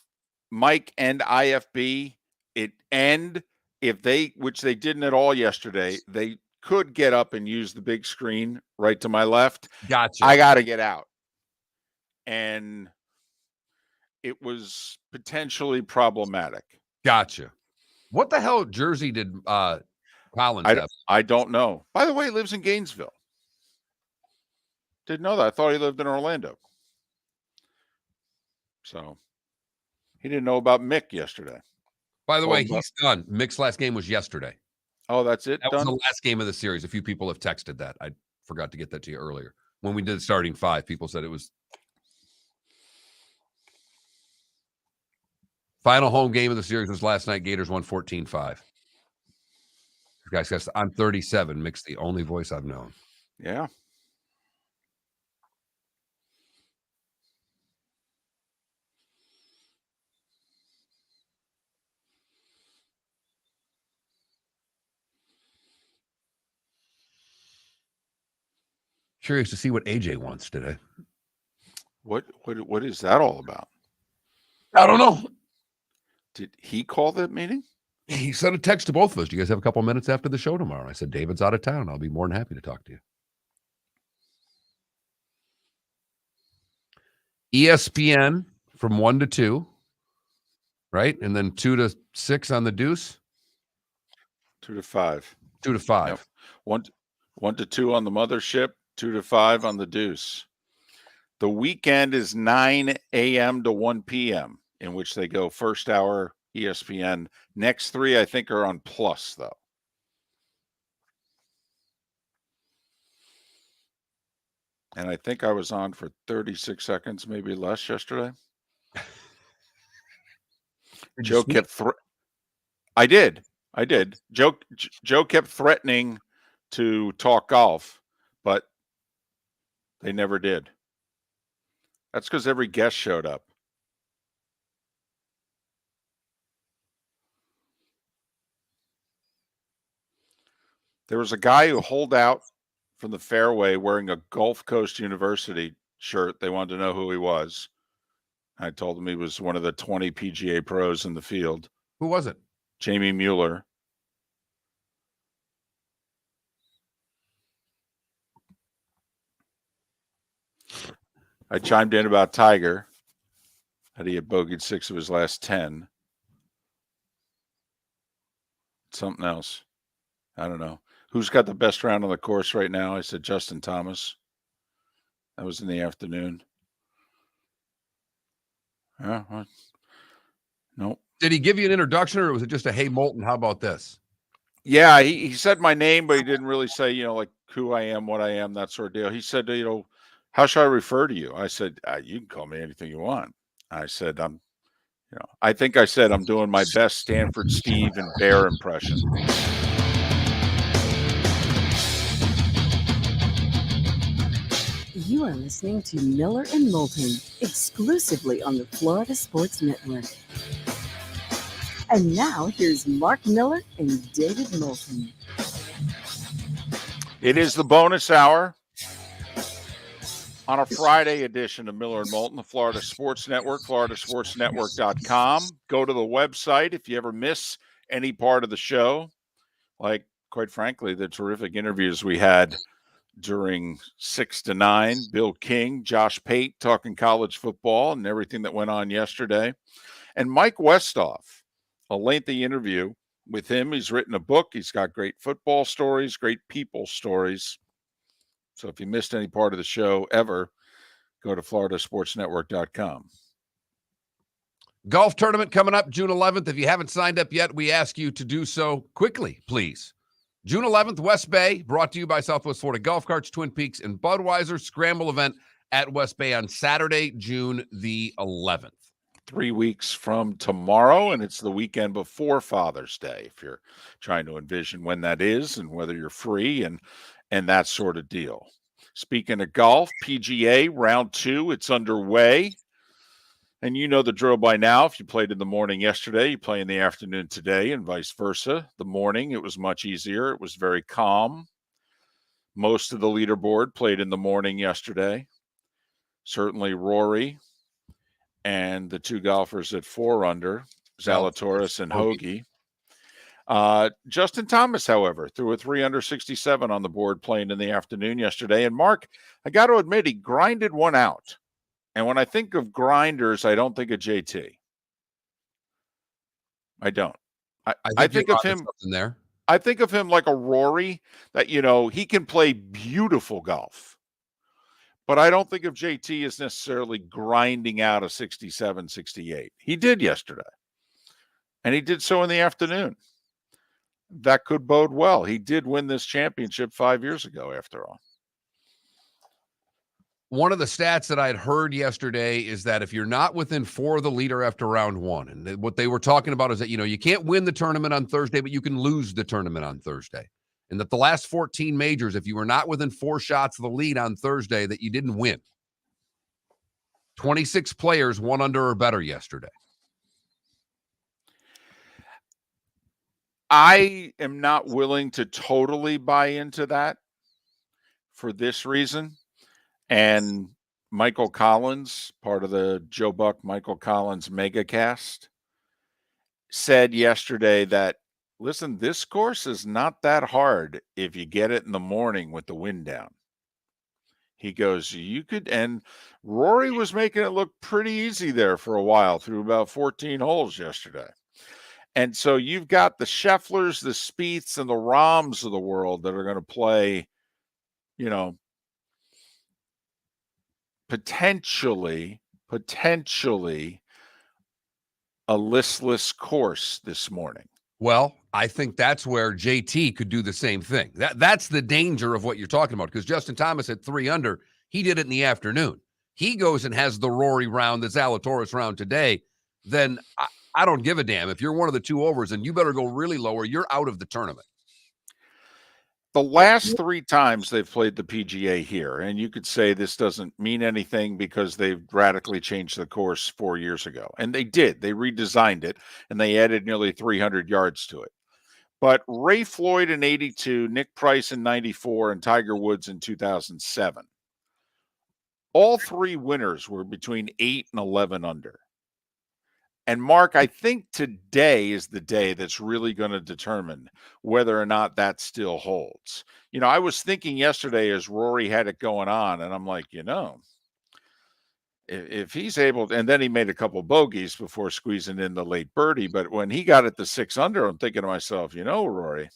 Mike and IFB, if they, which they didn't at all yesterday, they could get up and use the big screen right to my left. Gotcha. I got to get out. And it was potentially problematic. Gotcha. What the hell jersey did Collins have? I don't know. By the way, he lives in Gainesville. Didn't know that. I thought he lived in Orlando. So he didn't know about Mick yesterday. By the way, he's done. Mick's last game was yesterday. Oh, that's it? That was the last game of the series. A few people have texted that. I forgot to get that to you earlier. When we did starting five, people said it was final home game of the series was last night. Gators won 14-5. Guys, I'm 37. Mick's the only voice I've known. Yeah. Curious to see what AJ wants today. What is that all about? I don't know. Did he call that meeting? He sent a text to both of us. Do you guys have a couple minutes after the show tomorrow? I said, David's out of town. I'll be more than happy to talk to you. ESPN from 1 to 2, right? And then 2 to 6 on the Deuce. 2 to 5. 2 to 5. Yep. 1 to 2 on the Mothership. 2 to 5 on the Deuce. The weekend is 9 a.m. to 1 p.m., in which they go first hour ESPN. Next 3, I think, are on Plus, though. And I think I was on for 36 seconds, maybe less yesterday. Joe kept I did. Joe kept threatening to talk golf, but they never did. That's because every guest showed up. There was a guy who holed out from the fairway wearing a Gulf Coast University shirt. They wanted to know who he was. I told him he was one of the 20 PGA pros in the field. Who was it? Jamie Mueller. I chimed in about Tiger, that he had bogeyed 6 of his last 10. Something else. I don't know. Who's got the best round on the course right now? I said Justin Thomas. That was in the afternoon. Yeah. Nope. Did he give you an introduction, or was it just a, hey, Moulton, how about this? Yeah, he said my name, but he didn't really say, like who I am, what I am, that sort of deal. He said, how should I refer to you? I said, you can call me anything you want. I said, I think I said I'm doing my best Stanford Steve and Bear impression. You are listening to Miller and Moulton, exclusively on the Florida Sports Network. And now here's Mark Miller and David Moulton. It is the bonus hour on a Friday edition of Miller and Moulton, the Florida Sports Network, floridasportsnetwork.com. Go to the website if you ever miss any part of the show, like, quite frankly, the terrific interviews we had during 6 to 9, Bill King, Josh Pate talking college football and everything that went on yesterday. And Mike Westhoff, a lengthy interview with him. He's written a book. He's got great football stories, great people stories. So if you missed any part of the show ever, go to floridasportsnetwork.com. Golf tournament coming up June 11th. If you haven't signed up yet, we ask you to do so quickly, please. June 11th, West Bay, brought to you by Southwest Florida Golf Carts, Twin Peaks, and Budweiser. Scramble event at West Bay on Saturday, June the 11th. 3 weeks from tomorrow, and it's the weekend before Father's Day, if you're trying to envision when that is and whether you're free and that sort of deal. Speaking of golf, PGA round 2, it's underway. And you know the drill by now. If you played in the morning yesterday, you play in the afternoon today, and vice versa. The morning, it was much easier. It was very calm. Most of the leaderboard played in the morning yesterday. Certainly Rory and the 2 golfers at 4 under, Zalatoris and Hoagie. Justin Thomas, however, threw a 3 under 67 on the board playing in the afternoon yesterday. And Mark, I got to admit, he grinded one out. And when I think of grinders, I don't think of JT. I don't. I think of him there. I think of him like a Rory that, he can play beautiful golf. But I don't think of JT as necessarily grinding out a 67, 68. He did yesterday. And he did so in the afternoon. That could bode well. He did win this championship 5 years ago, after all. One of the stats that I'd heard yesterday is that if you're not within 4 of the leader after round 1, and what they were talking about is that, you can't win the tournament on Thursday, but you can lose the tournament on Thursday. And that the last 14 majors, if you were not within 4 shots of the lead on Thursday, that you didn't win. 26 players, 1 under or better yesterday. I am not willing to totally buy into that for this reason. And Michael Collins, part of the Joe Buck Michael Collins megacast, said yesterday that, listen, this course is not that hard if you get it in the morning with the wind down. He goes, and Rory was making it look pretty easy there for a while through about 14 holes yesterday. And so you've got the Schefflers, the Spieths, and the Rahms of the world that are going to play, potentially a listless course this morning. Well, I think that's where JT could do the same thing. That's the danger of what you're talking about, because Justin Thomas at 3 under, he did it in the afternoon. He goes and has the Rory round, the Zalatoris round today, then I don't give a damn. If you're one of the 2 overs, and you better go really low or you're out of the tournament. The last 3 times they've played the PGA here, and you could say this doesn't mean anything because they've radically changed the course 4 years ago. And they did. They redesigned it, and they added nearly 300 yards to it. But Ray Floyd in 82, Nick Price in 94, and Tiger Woods in 2007. All three winners were between 8 and 11 under. And Mark, I think today is the day that's really going to determine whether or not that still holds. I was thinking yesterday as Rory had it going on, and I'm like, if he's able to, and then he made a couple bogeys before squeezing in the late birdie. But when he got it to 6 under, I'm thinking to myself, Rory,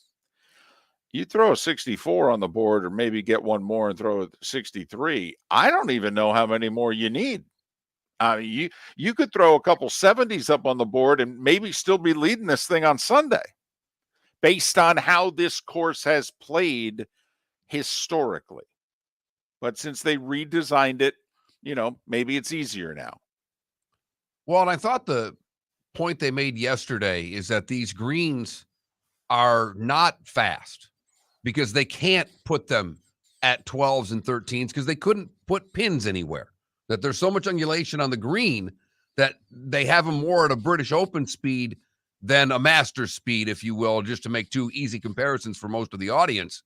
you throw a 64 on the board or maybe get one more and throw a 63. I don't even know how many more you need. You could throw a couple 70s up on the board and maybe still be leading this thing on Sunday based on how this course has played historically. But since they redesigned it, maybe it's easier now. Well, and I thought the point they made yesterday is that these greens are not fast because they can't put them at 12s and 13s because they couldn't put pins anywhere. That there's so much undulation on the green that they have them more at a British Open speed than a Masters speed, if you will, just to make two easy comparisons for most of the audience,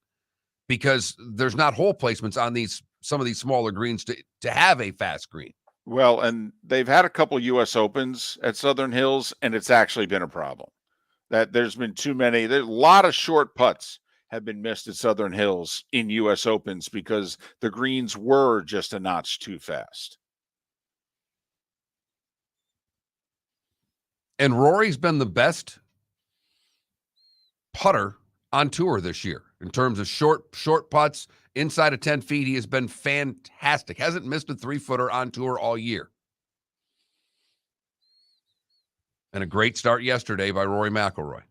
because there's not hole placements on some of these smaller greens to have a fast green. Well, and they've had a couple U.S. Opens at Southern Hills, and it's actually been a problem. That there's been too many. There's a lot of short putts have been missed at Southern Hills in U.S. Opens because the greens were just a notch too fast. And Rory's been the best putter on tour this year in terms of short putts inside of 10 feet. He has been fantastic. Hasn't missed a 3-footer on tour all year. And a great start yesterday by Rory McIlroy.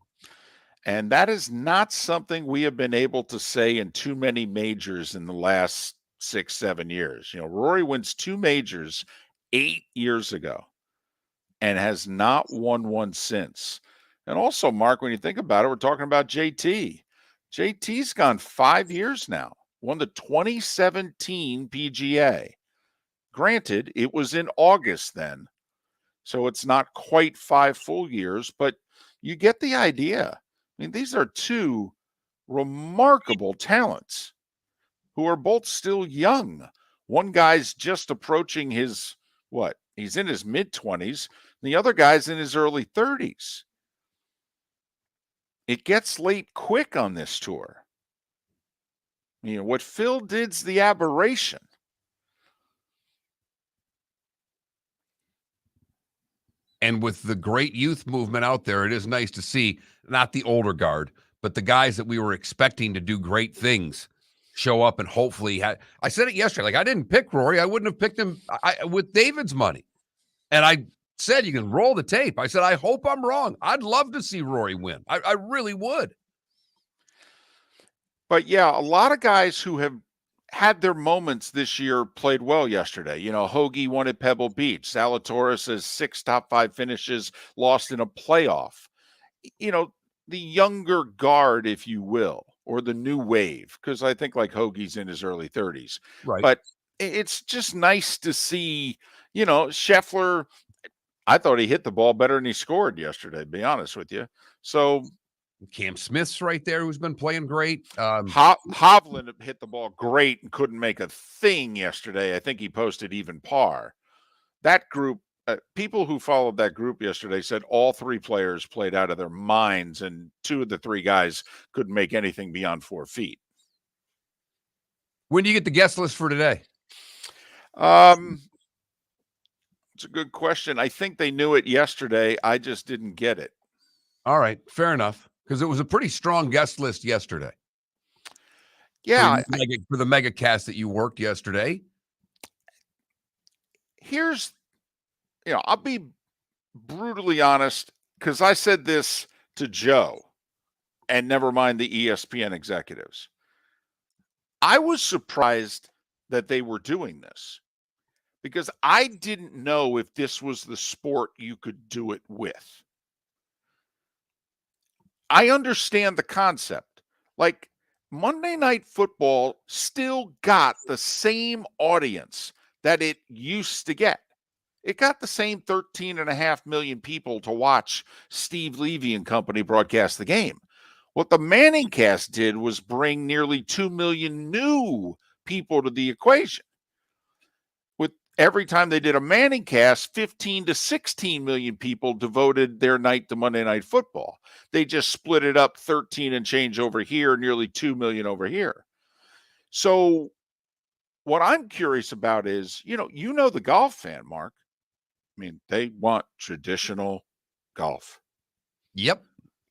And that is not something we have been able to say in too many majors in the last 6-7 years. Rory wins 2 majors 8 years ago and has not won one since. And also, Mark, when you think about it, we're talking about JT. JT's gone 5 years now, won the 2017 PGA. Granted, it was in August then, so it's not quite 5 full years, but you get the idea. I mean, these are 2 remarkable talents who are both still young. One guy's just approaching his, he's in his mid-20s. The other guy's in his early 30s. It gets late quick on this tour. What Phil did's the aberration. And with the great youth movement out there, it is nice to see not the older guard, but the guys that we were expecting to do great things show up and hopefully I said it yesterday, I didn't pick Rory. I wouldn't have picked him with David's money. And I said, you can roll the tape. I said, I hope I'm wrong. I'd love to see Rory win. I really would. But yeah, a lot of guys who have had their moments this year played well yesterday. Hoagie won at Pebble Beach. Zalatoris has 6 top 5 finishes, lost in a playoff. The younger guard, if you will, or the new wave, because I think Hoagie's in his early 30s. Right. But it's just nice to see, Scheffler. I thought he hit the ball better than he scored yesterday, to be honest with you. So Cam Smith's right there, who's been playing great. Hovland hit the ball great and couldn't make a thing yesterday. I think he posted even par. That group, people who followed that group yesterday said all 3 players played out of their minds, and 2 of the 3 guys couldn't make anything beyond 4 feet. When do you get the guest list for today? It's a good question. I think they knew it yesterday. I just didn't get it. All right, fair enough. Because it was a pretty strong guest list yesterday. Yeah. For the mega cast that you worked yesterday. Here's, I'll be brutally honest, because I said this to Joe, and never mind the ESPN executives. I was surprised that they were doing this, because I didn't know if this was the sport you could do it with. I understand the concept. Monday Night Football still got the same audience that it used to get. It got the same 13.5 million people to watch Steve Levy and company broadcast the game. What the Manning cast did was bring nearly 2 million new people to the equation. With every time they did a Manning cast, 15 to 16 million people devoted their night to Monday Night Football. They just split it up 13 and change over here, nearly 2 million over here. So what I'm curious about is, you know the golf fan, Mark. I mean, they want traditional golf. Yep.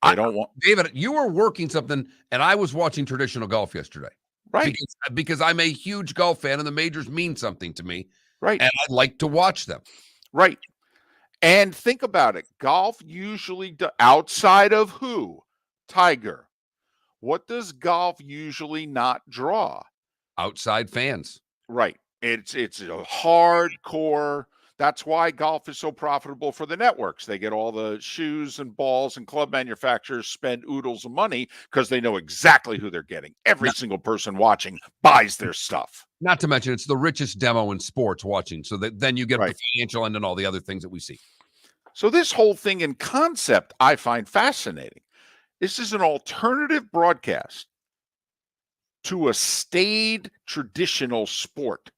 They don't want David, you were working something, and I was watching traditional golf yesterday. right. Because I'm a huge golf fan, and the majors mean something to me. Right. And I'd like to watch them. Right. And think about it. Golf usually outside of who? Tiger. What does golf usually not draw? Outside fans. Right. It's a hardcore. That's why golf is so profitable for the networks. They get all the shoes and balls, and club manufacturers spend oodles of money because they know exactly who they're getting. Every single person watching buys their stuff. Not to mention, it's the richest demo in sports watching. So that then you get Right. the financial end and all the other things that we see. So this whole thing in concept, I find fascinating. This is an alternative broadcast to a staid traditional sport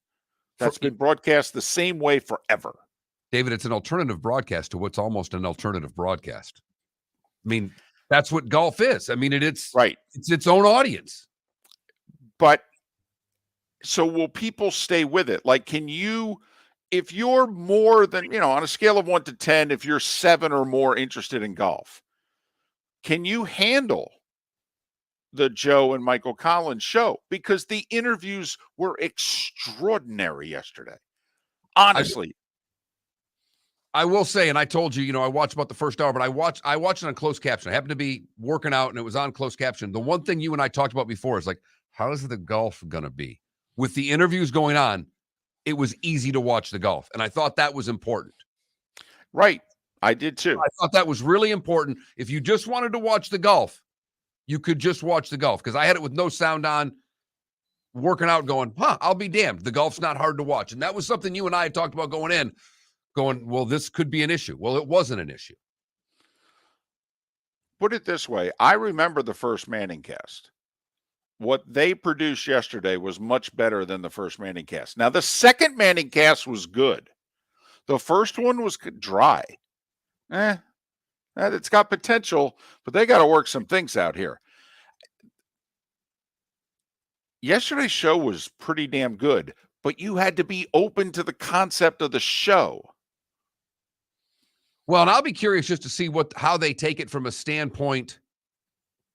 that's been broadcast the same way forever. David, it's an alternative broadcast to what's almost an alternative broadcast. I mean, that's what golf is. I mean, it's right. It's its own audience. But so will people stay with it? Like, if you're more than, on a scale of 1 to 10, if you're 7 or more interested in golf, can you handle the Joe and Michael Collins show? Because the interviews were extraordinary yesterday. Honestly. I will say, and I told you, I watched about the first hour, but I watched it on closed caption. I happened to be working out and it was on closed caption. The one thing you and I talked about before is like, how is the golf going to be? With the interviews going on, it was easy to watch the golf. And I thought that was important. Right. I did too. I thought that was really important. If you just wanted to watch the golf, you could just watch the golf, because I had it with no sound on, working out, going, I'll be damned. The golf's not hard to watch. And that was something you and I had talked about going in, well, this could be an issue. Well, it wasn't an issue. Put it this way. I remember the first Manning cast. What they produced yesterday was much better than the first Manning cast. Now, the second Manning cast was good. The first one was dry. It's got potential, but they got to work some things out here. Yesterday's show was pretty damn good, but you had to be open to the concept of the show. Well, and I'll be curious just to see how they take it from a standpoint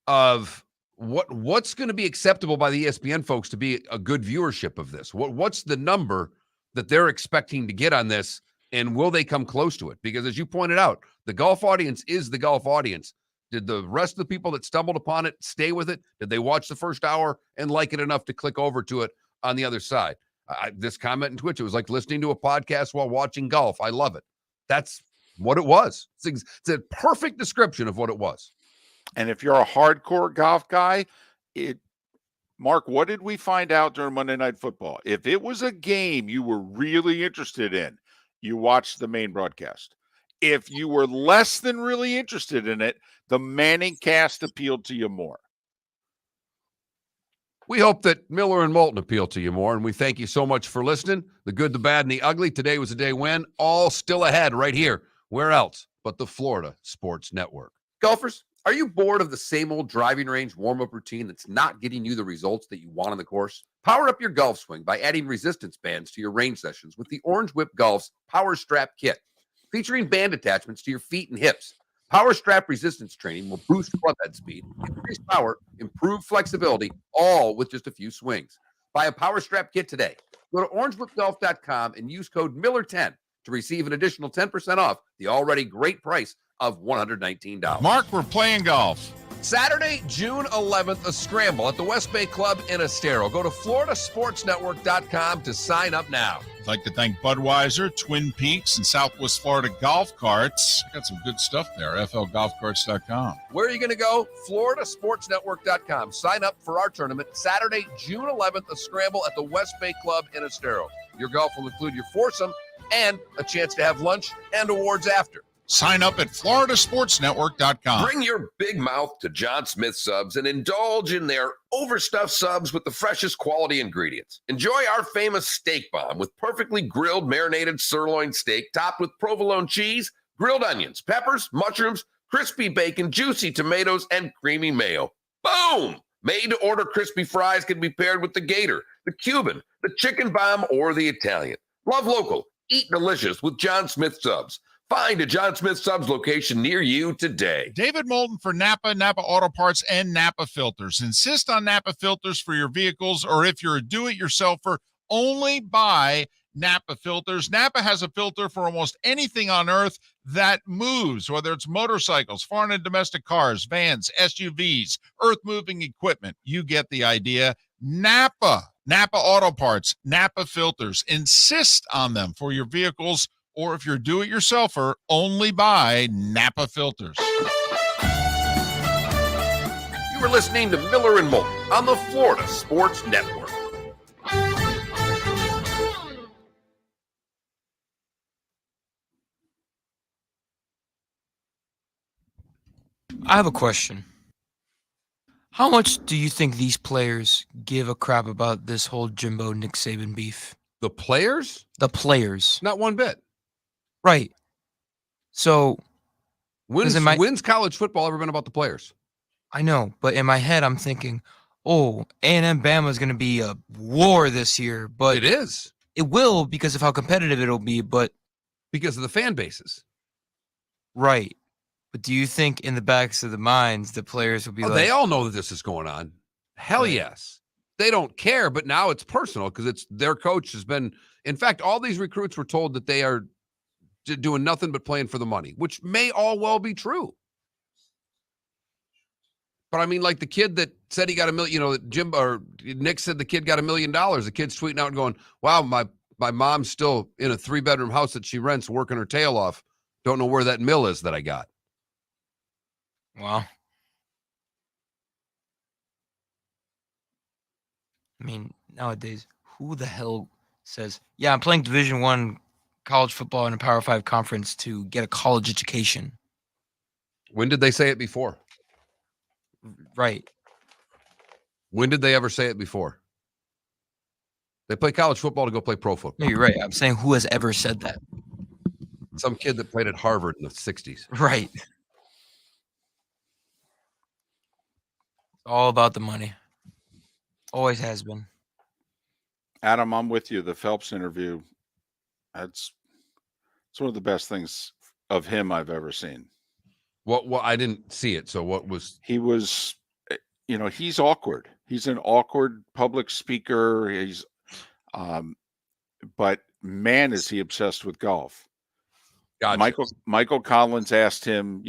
of what's going to be acceptable by the ESPN folks to be a good viewership of this. What's the number that they're expecting to get on this, and will they come close to it? Because as you pointed out, the golf audience is the golf audience. Did the rest of the people that stumbled upon it stay with it? Did they watch the first hour and like it enough to click over to it on the other side? This comment in Twitch, it was like listening to a podcast while watching golf. I love it. That's what it was. It's a perfect description of what it was. And if you're a hardcore golf guy, Mark, what did we find out during Monday Night Football? If it was a game you were really interested in, you watched the main broadcast. If you were less than really interested in it, the Manning cast appealed to you more. We hope that Miller and Moulton appeal to you more, and we thank you so much for listening. The good, the bad, and the ugly. Today was a day when, all still ahead right here. Where else but the Florida Sports Network? Golfers, are you bored of the same old driving range warm-up routine that's not getting you the results that you want on the course? Power up your golf swing by adding resistance bands to your range sessions with the Orange Whip Golf's Power Strap Kit. Featuring band attachments to your feet and hips, Power Strap resistance training will boost club head speed, increase power, improve flexibility, all with just a few swings. Buy a Power Strap Kit today. Go to orangewhipgolf.com and use code Miller10 to receive an additional 10% off the already great price of $119. Mark, we're playing golf. Saturday, June 11th, a scramble at the West Bay Club in Estero. Go to floridasportsnetwork.com to sign up now. I'd like to thank Budweiser, Twin Peaks, and Southwest Florida Golf Carts. Got some good stuff there, flgolfcarts.com. Where are you going to go? floridasportsnetwork.com. Sign up for our tournament Saturday, June 11th, a scramble at the West Bay Club in Estero. Your golf will include your foursome and a chance to have lunch and awards after. Sign up at floridasportsnetwork.com. Bring your big mouth to John Smith Subs and indulge in their overstuffed subs with the freshest quality ingredients. Enjoy our famous steak bomb with perfectly grilled marinated sirloin steak topped with provolone cheese, grilled onions, peppers, mushrooms, crispy bacon, juicy tomatoes, and creamy mayo. Boom! Made-to-order crispy fries can be paired with the Gator, the Cuban, the chicken bomb, or the Italian. Love local. Eat delicious with John Smith Subs. Find a John Smith Subs location near you today. David Moulton for Napa, Napa Auto Parts, and Napa Filters. Insist on Napa filters for your vehicles, or if you're a do-it-yourselfer, only buy Napa filters. Napa has a filter for almost anything on earth that moves, whether it's motorcycles, foreign and domestic cars, vans, SUVs, earth-moving equipment. You get the idea. Napa Auto Parts, Napa filters. Insist on them for your vehicles, or if you're do-it-yourselfer, only buy Napa filters. You were listening to Miller and Moulton on the Florida Sports Network. I have a question. How much do you think these players give a crap about this whole Jimbo Nick Saban beef? The players? The players. Not one bit. Right. So when's college football ever been about the players? I know, but in my head I'm thinking, oh, A&M Bama is going to be a war this year, but it is. It will because of how competitive it'll be, but because of the fan bases. Right. But do you think in the backs of the minds the players will be like, they all know that this is going on. Hell yes. They don't care, but now it's personal because it's their coach has been, in fact, all these recruits were told that they are doing nothing but playing for the money, which may all well be true. But I mean, like the kid that said he got $1 million, Jim or Nick said the kid got $1 million. The kid's tweeting out and going, wow, my mom's still in a 3-bedroom house that she rents, working her tail off. Don't know where that mill is that I got. wow. I mean, nowadays, who the hell says, yeah, I'm playing Division I college football in a Power 5 conference to get a college education? When did they say it before? Right. When did they ever say it before? They play college football to go play pro football. No, you're right. I'm saying who has ever said that? Some kid that played at Harvard in the 60s. Right. All about the money. Always has been. Adam, I'm with you. The Phelps interview, it's one of the best things of him I've ever seen. What I didn't see it. So what was he was, he's awkward. He's an awkward public speaker. He's but man, is he obsessed with golf. Gotcha. Michael Collins asked him,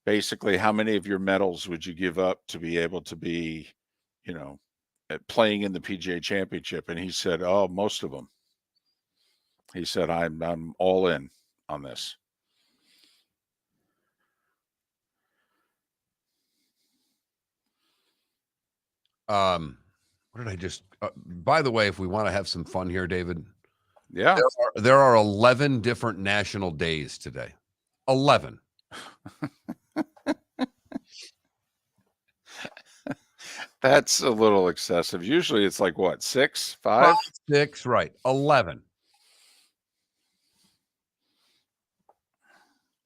basically, how many of your medals would you give up to be able to be, playing in the PGA Championship? And he said, oh, most of them. He said, I'm all in on this. What did I just by the way, if we want to have some fun here, David, yeah, there are 11 different national days today. 11. That's a little excessive. Usually it's like what, 6, 5? 6, right. 11.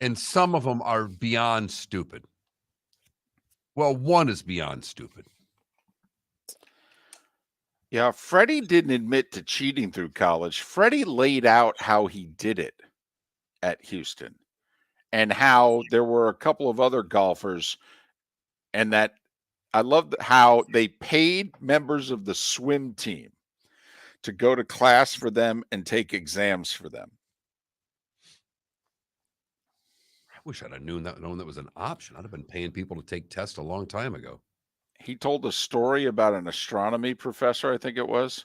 And some of them are beyond stupid. Well, one is beyond stupid. Yeah, Freddie didn't admit to cheating through college. Freddie laid out how he did it at Houston and how there were a couple of other golfers, and that I love how they paid members of the swim team to go to class for them and take exams for them. I wish I'd have known that was an option. I'd have been paying people to take tests a long time ago. He told a story about an astronomy professor, I think it was,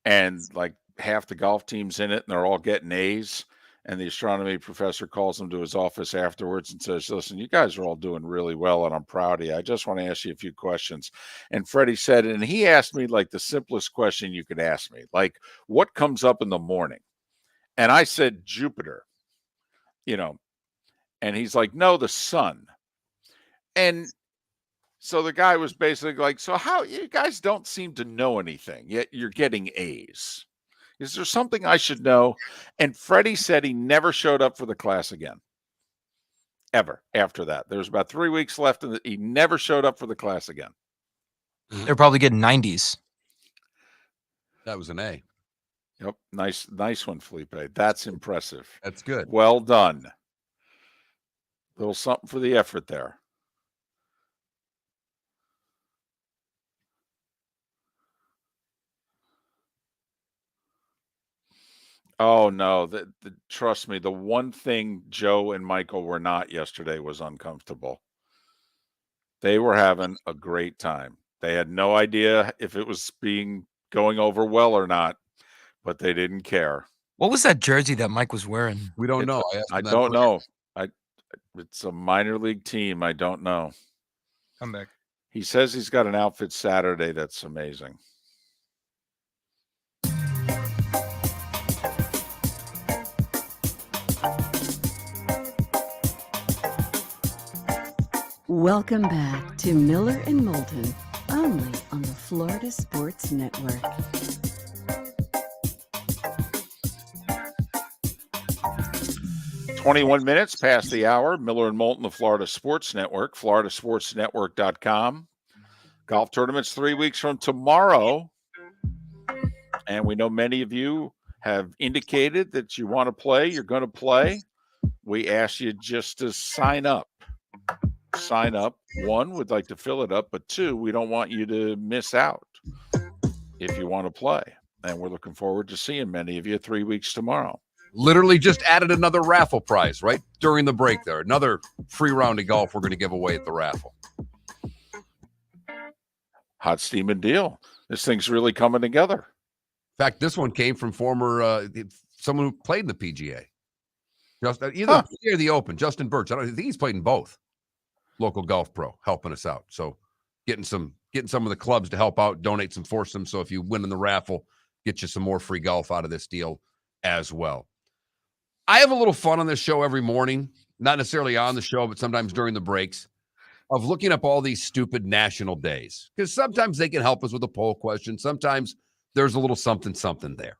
and like half the golf team's in it and they're all getting A's. And the astronomy professor calls him to his office afterwards and says, listen, you guys are all doing really well and I'm proud of you. I just want to ask you a few questions. And Freddie said, and he asked me like the simplest question you could ask me, like, what comes up in the morning? And I said, Jupiter. And he's like, no, the sun. And so the guy was basically like, so how you guys don't seem to know anything, yet you're getting A's. Is there something I should know? And Freddie said he never showed up for the class again. Ever after that. There was about 3 weeks left, and he never showed up for the class again. They're probably getting 90s. That was an A. Yep. Nice one, Felipe. That's impressive. That's good. Well done. Little something for the effort there. Oh no, trust me, the one thing Joe and Michael were not yesterday was uncomfortable. They were having a great time. They had no idea if it was going over well or not, but they didn't care. What was that jersey that Mike was wearing? We don't know. I don't know. It's a minor league team. I don't know. Come back. He says he's got an outfit Saturday that's amazing. Welcome back to Miller and Moulton, only on the Florida Sports Network. "21 past the hour. Miller and Moulton, the Florida Sports Network, floridasportsnetwork.com. Golf tournaments 3 weeks from tomorrow. And we know many of you have indicated that you want to play, you're going to play. We ask you just to sign up. Sign up. One, we'd like to fill it up, but two, we don't want you to miss out if you want to play. And we're looking forward to seeing many of you 3 weeks tomorrow. Literally just added another raffle prize right during the break there. Another free round of golf we're going to give away at the raffle. Hot steaming deal. This thing's really coming together. In fact, this one came from former someone who played in the PGA. Either the PGA or the Open. Justin Birch. I think he's played in both. Local golf pro helping us out. So getting some of the clubs to help out, donate some foursomes. So if you win in the raffle, get you some more free golf out of this deal as well. I have a little fun on this show every morning, not necessarily on the show, but sometimes during the breaks, of looking up all these stupid national days. Because sometimes they can help us with a poll question. Sometimes there's a little something there.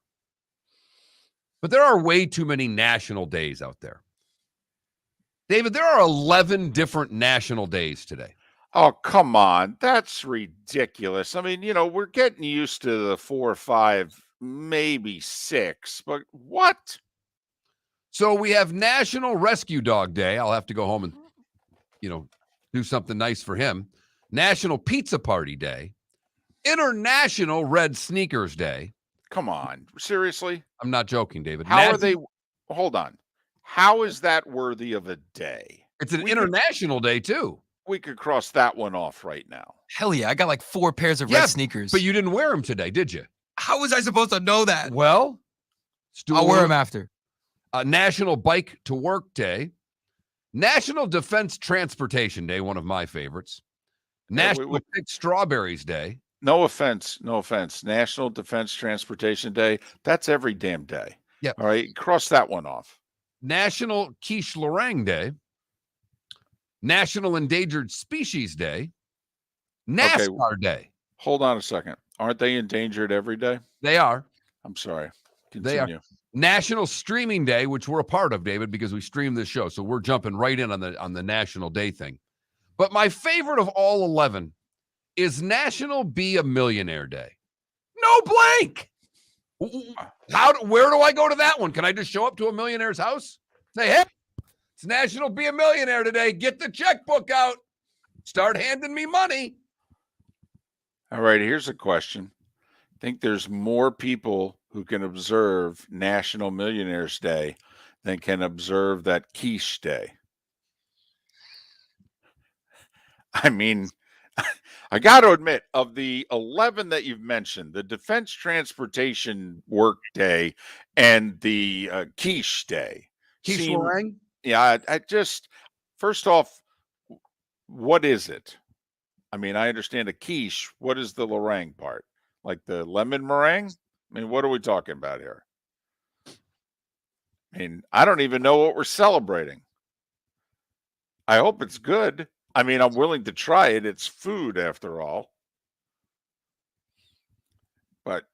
But there are way too many national days out there. David, there are 11 different national days today. Oh, come on. That's ridiculous. I mean, we're getting used to the 4 or 5, maybe 6, but what? So we have National Rescue Dog Day. I'll have to go home and, do something nice for him. National Pizza Party Day. International Red Sneakers Day. Come on. Seriously? I'm not joking, David. How are they? Hold on. How is that worthy of a day? It's an international day, too. We could cross that one off right now. Hell yeah. I got like 4 pairs of red sneakers. But you didn't wear them today, did you? How was I supposed to know that? Well, I'll wear them after. National Bike to Work Day. National Defense Transportation Day, one of my favorites. National Pick Strawberries Day. No offense. National Defense Transportation Day. That's every damn day. Yeah. All right. Cross that one off. National Quiche Lorraine Day. National Endangered Species Day. NASCAR Day. Hold on a second. Aren't they endangered every day? They are. I'm sorry. They Continue. are. National Streaming Day, which we're a part of, David, because we stream this show. So we're jumping right in on the National Day thing. But my favorite of all 11 is National Be a Millionaire Day. No blank. Where do I go to that one? Can I just show up to a millionaire's house? Say, hey, it's National Be a Millionaire today. Get the checkbook out. Start handing me money. All right, here's a question. I think there's more people who can observe National Millionaires Day than can observe that quiche day. I mean, I got to admit, of the 11 that you've mentioned, the Defense Transportation Work Day and the quiche day. Quiche meringue? Yeah, I just, first off, what is it? I mean, I understand a quiche. What is the meringue part? Like the lemon meringue? I mean, what are we talking about here? I mean, I don't even know what we're celebrating. I hope it's good. I mean, I'm willing to try it. It's food after all. But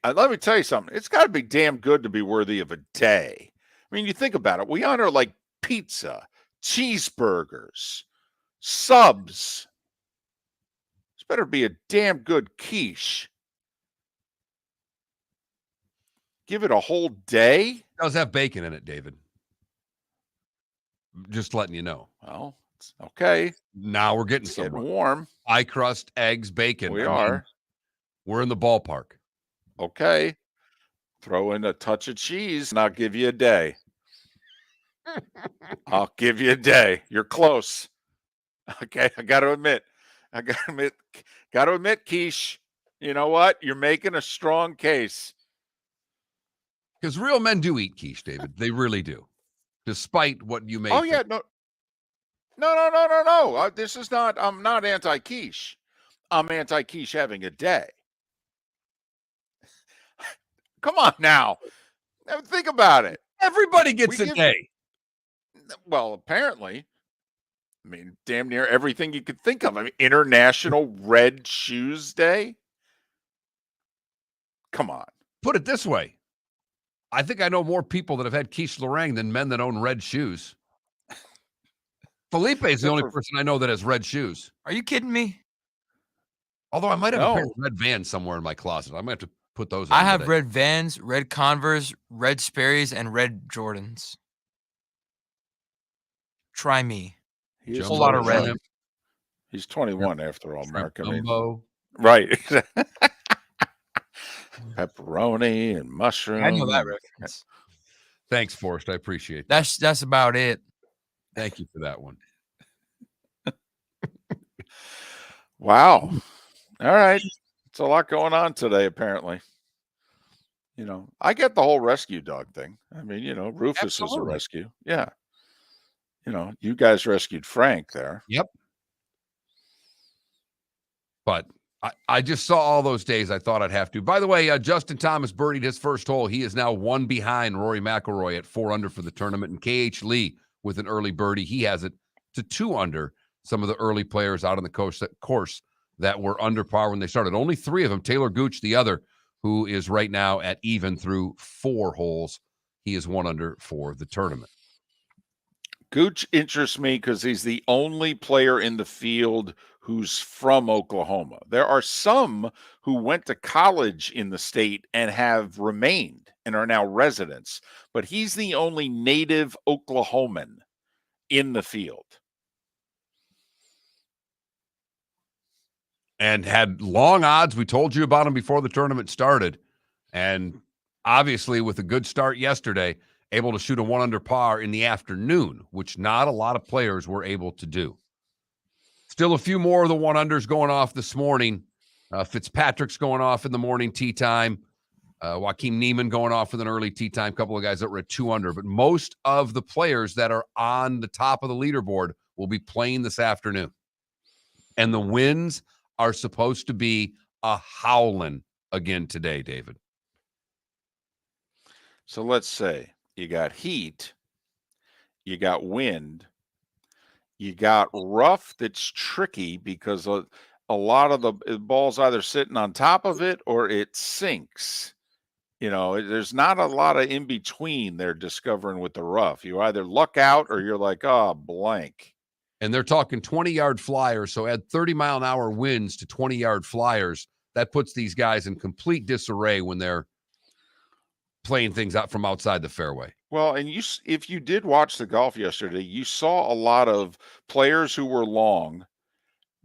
let me tell you something. It's got to be damn good to be worthy of a day. I mean, you think about it. We honor like pizza, cheeseburgers, subs. This better be a damn good quiche. Give it a whole day? It does have bacon in it, David. Just letting you know. Well, it's okay. Now we're getting It's somewhere. getting warm. Pie crust, eggs, bacon. We are. We're in the ballpark. Okay. Throw in a touch of cheese and I'll give you a day. I'll give you a day. You're close. Okay. I got to admit, quiche, you know what? You're making a strong case. Because real men do eat quiche, David. They really do. Despite what you may Oh, think. yeah. No. This is not, I'm not anti-quiche. I'm anti-quiche having a day. Come on now. Think about it. Everybody gets a day. Well, apparently. I mean, damn near everything you could think of. I mean, International Red Shoes Day. Come on. Put it this way. I think I know more people that have had quiche Lorraine than men that own red shoes. Felipe is the only person I know that has red shoes. Are you kidding me? Although I might have a pair of red Vans somewhere in my closet. I might have to put those on I have today. red Vans, red Converse, red Sperry's, and red Jordans. Try me. He's a whole lot of red. He's 21 after all, Mark. I mean, right. Pepperoni and mushroom. I know that reference. Thanks, Forrest. I appreciate that. That's about it. Thank you for that one. Wow. All right. It's a lot going on today, apparently. You know, I get the whole rescue dog thing. I mean, you know, Rufus was a rescue. Yeah. You know, you guys rescued Frank there. Yep. But I just saw all those days. I thought I'd have to. By the way, Justin Thomas birdied his first hole. He is now one behind Rory McIlroy at 4 under for the tournament. And KH Lee with an early birdie. He has it to 2 under. Some of the early players out on the course that were under par when they started. Only 3 of them. Taylor Gooch, the other, who is right now at even through 4 holes. He is 1 under for the tournament. Gooch interests me because he's the only player in the field who's from Oklahoma. There are some who went to college in the state and have remained and are now residents, but he's the only native Oklahoman in the field. And had long odds. We told you about him before the tournament started. And obviously with a good start yesterday, able to shoot a 1 under par in the afternoon, which not a lot of players were able to do. Still a few more of the 1 unders going off this morning. Fitzpatrick's going off in the morning tee time. Joaquin Neiman going off with an early tee time. A couple of guys that were at 2 under. But most of the players that are on the top of the leaderboard will be playing this afternoon. And the winds are supposed to be a howling again today, David. So let's say you got heat, you got wind, you got rough that's tricky because a lot of the ball's either sitting on top of it or it sinks. You know, there's not a lot of in between they're discovering with the rough. You either luck out or you're like, oh, blank. And they're talking 20-yard flyers, so add 30-mile-an-hour winds to 20-yard flyers. That puts these guys in complete disarray when they're playing things out from outside the fairway. Well, and if you did watch the golf yesterday, you saw a lot of players who were long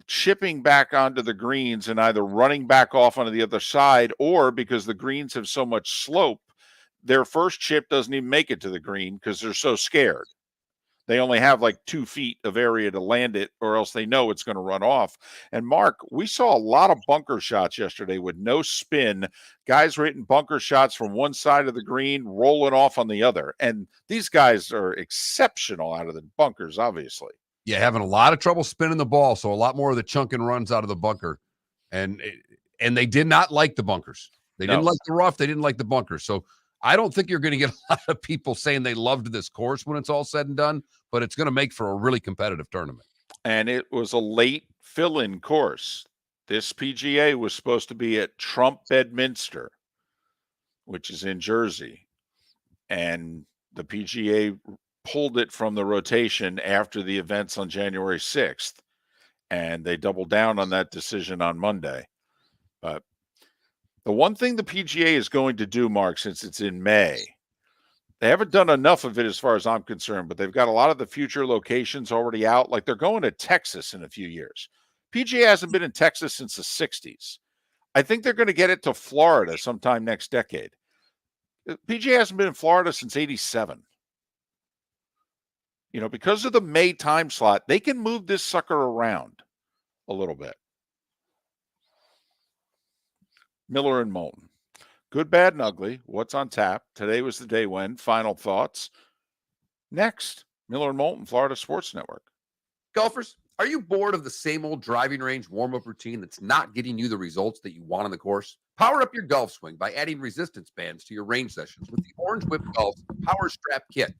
chipping back onto the greens and either running back off onto the other side, or because the greens have so much slope, their first chip doesn't even make it to the green because they're so scared. They only have like 2 feet of area to land it, or else they know it's going to run off. And Mark, we saw a lot of bunker shots yesterday with no spin. Guys were hitting bunker shots from one side of the green, rolling off on the other. And these guys are exceptional out of the bunkers, obviously. Yeah, having a lot of trouble spinning the ball, so a lot more of the chunking runs out of the bunker. And they did not like the bunkers. They didn't like the rough. They didn't like the bunkers. So I don't think you're going to get a lot of people saying they loved this course when it's all said and done, but it's going to make for a really competitive tournament. And it was a late fill-in course. This PGA was supposed to be at Trump Bedminster, which is in Jersey. And the PGA pulled it from the rotation after the events on January 6th. And they doubled down on that decision on Monday. But the one thing the PGA is going to do, Mark, since it's in May, they haven't done enough of it as far as I'm concerned, but they've got a lot of the future locations already out. Like they're going to Texas in a few years. PGA hasn't been in Texas since the 60s. I think they're going to get it to Florida sometime next decade. PGA hasn't been in Florida since 87. You know, because of the May time slot, they can move this sucker around a little bit. Miller and Moulton. Good, bad, and ugly. What's on tap? Today was the day when. Final thoughts. Next, Miller and Moulton, Florida Sports Network. Golfers, are you bored of the same old driving range warm-up routine that's not getting you the results that you want on the course? Power up your golf swing by adding resistance bands to your range sessions with the Orange Whip Golf Power Strap Kit.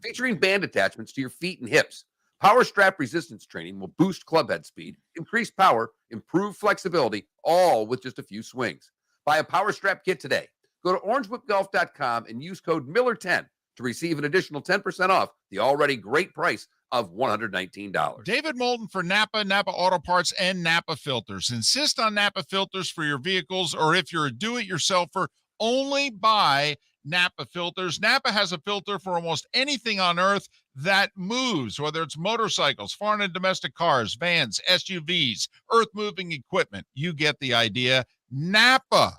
Featuring band attachments to your feet and hips, Power Strap resistance training will boost club head speed, increase power, improve flexibility, all with just a few swings. Buy a Power Strap Kit today. Go to orangewhipgolf.com and use code Miller10 to receive an additional 10% off the already great price of $119. David Moulton for Napa, Napa Auto Parts, and Napa Filters. Insist on Napa filters for your vehicles, or if you're a do-it-yourselfer, only buy Napa filters. Napa has a filter for almost anything on earth that moves, whether it's motorcycles, foreign and domestic cars, vans, SUVs, earth-moving equipment. You get the idea. Napa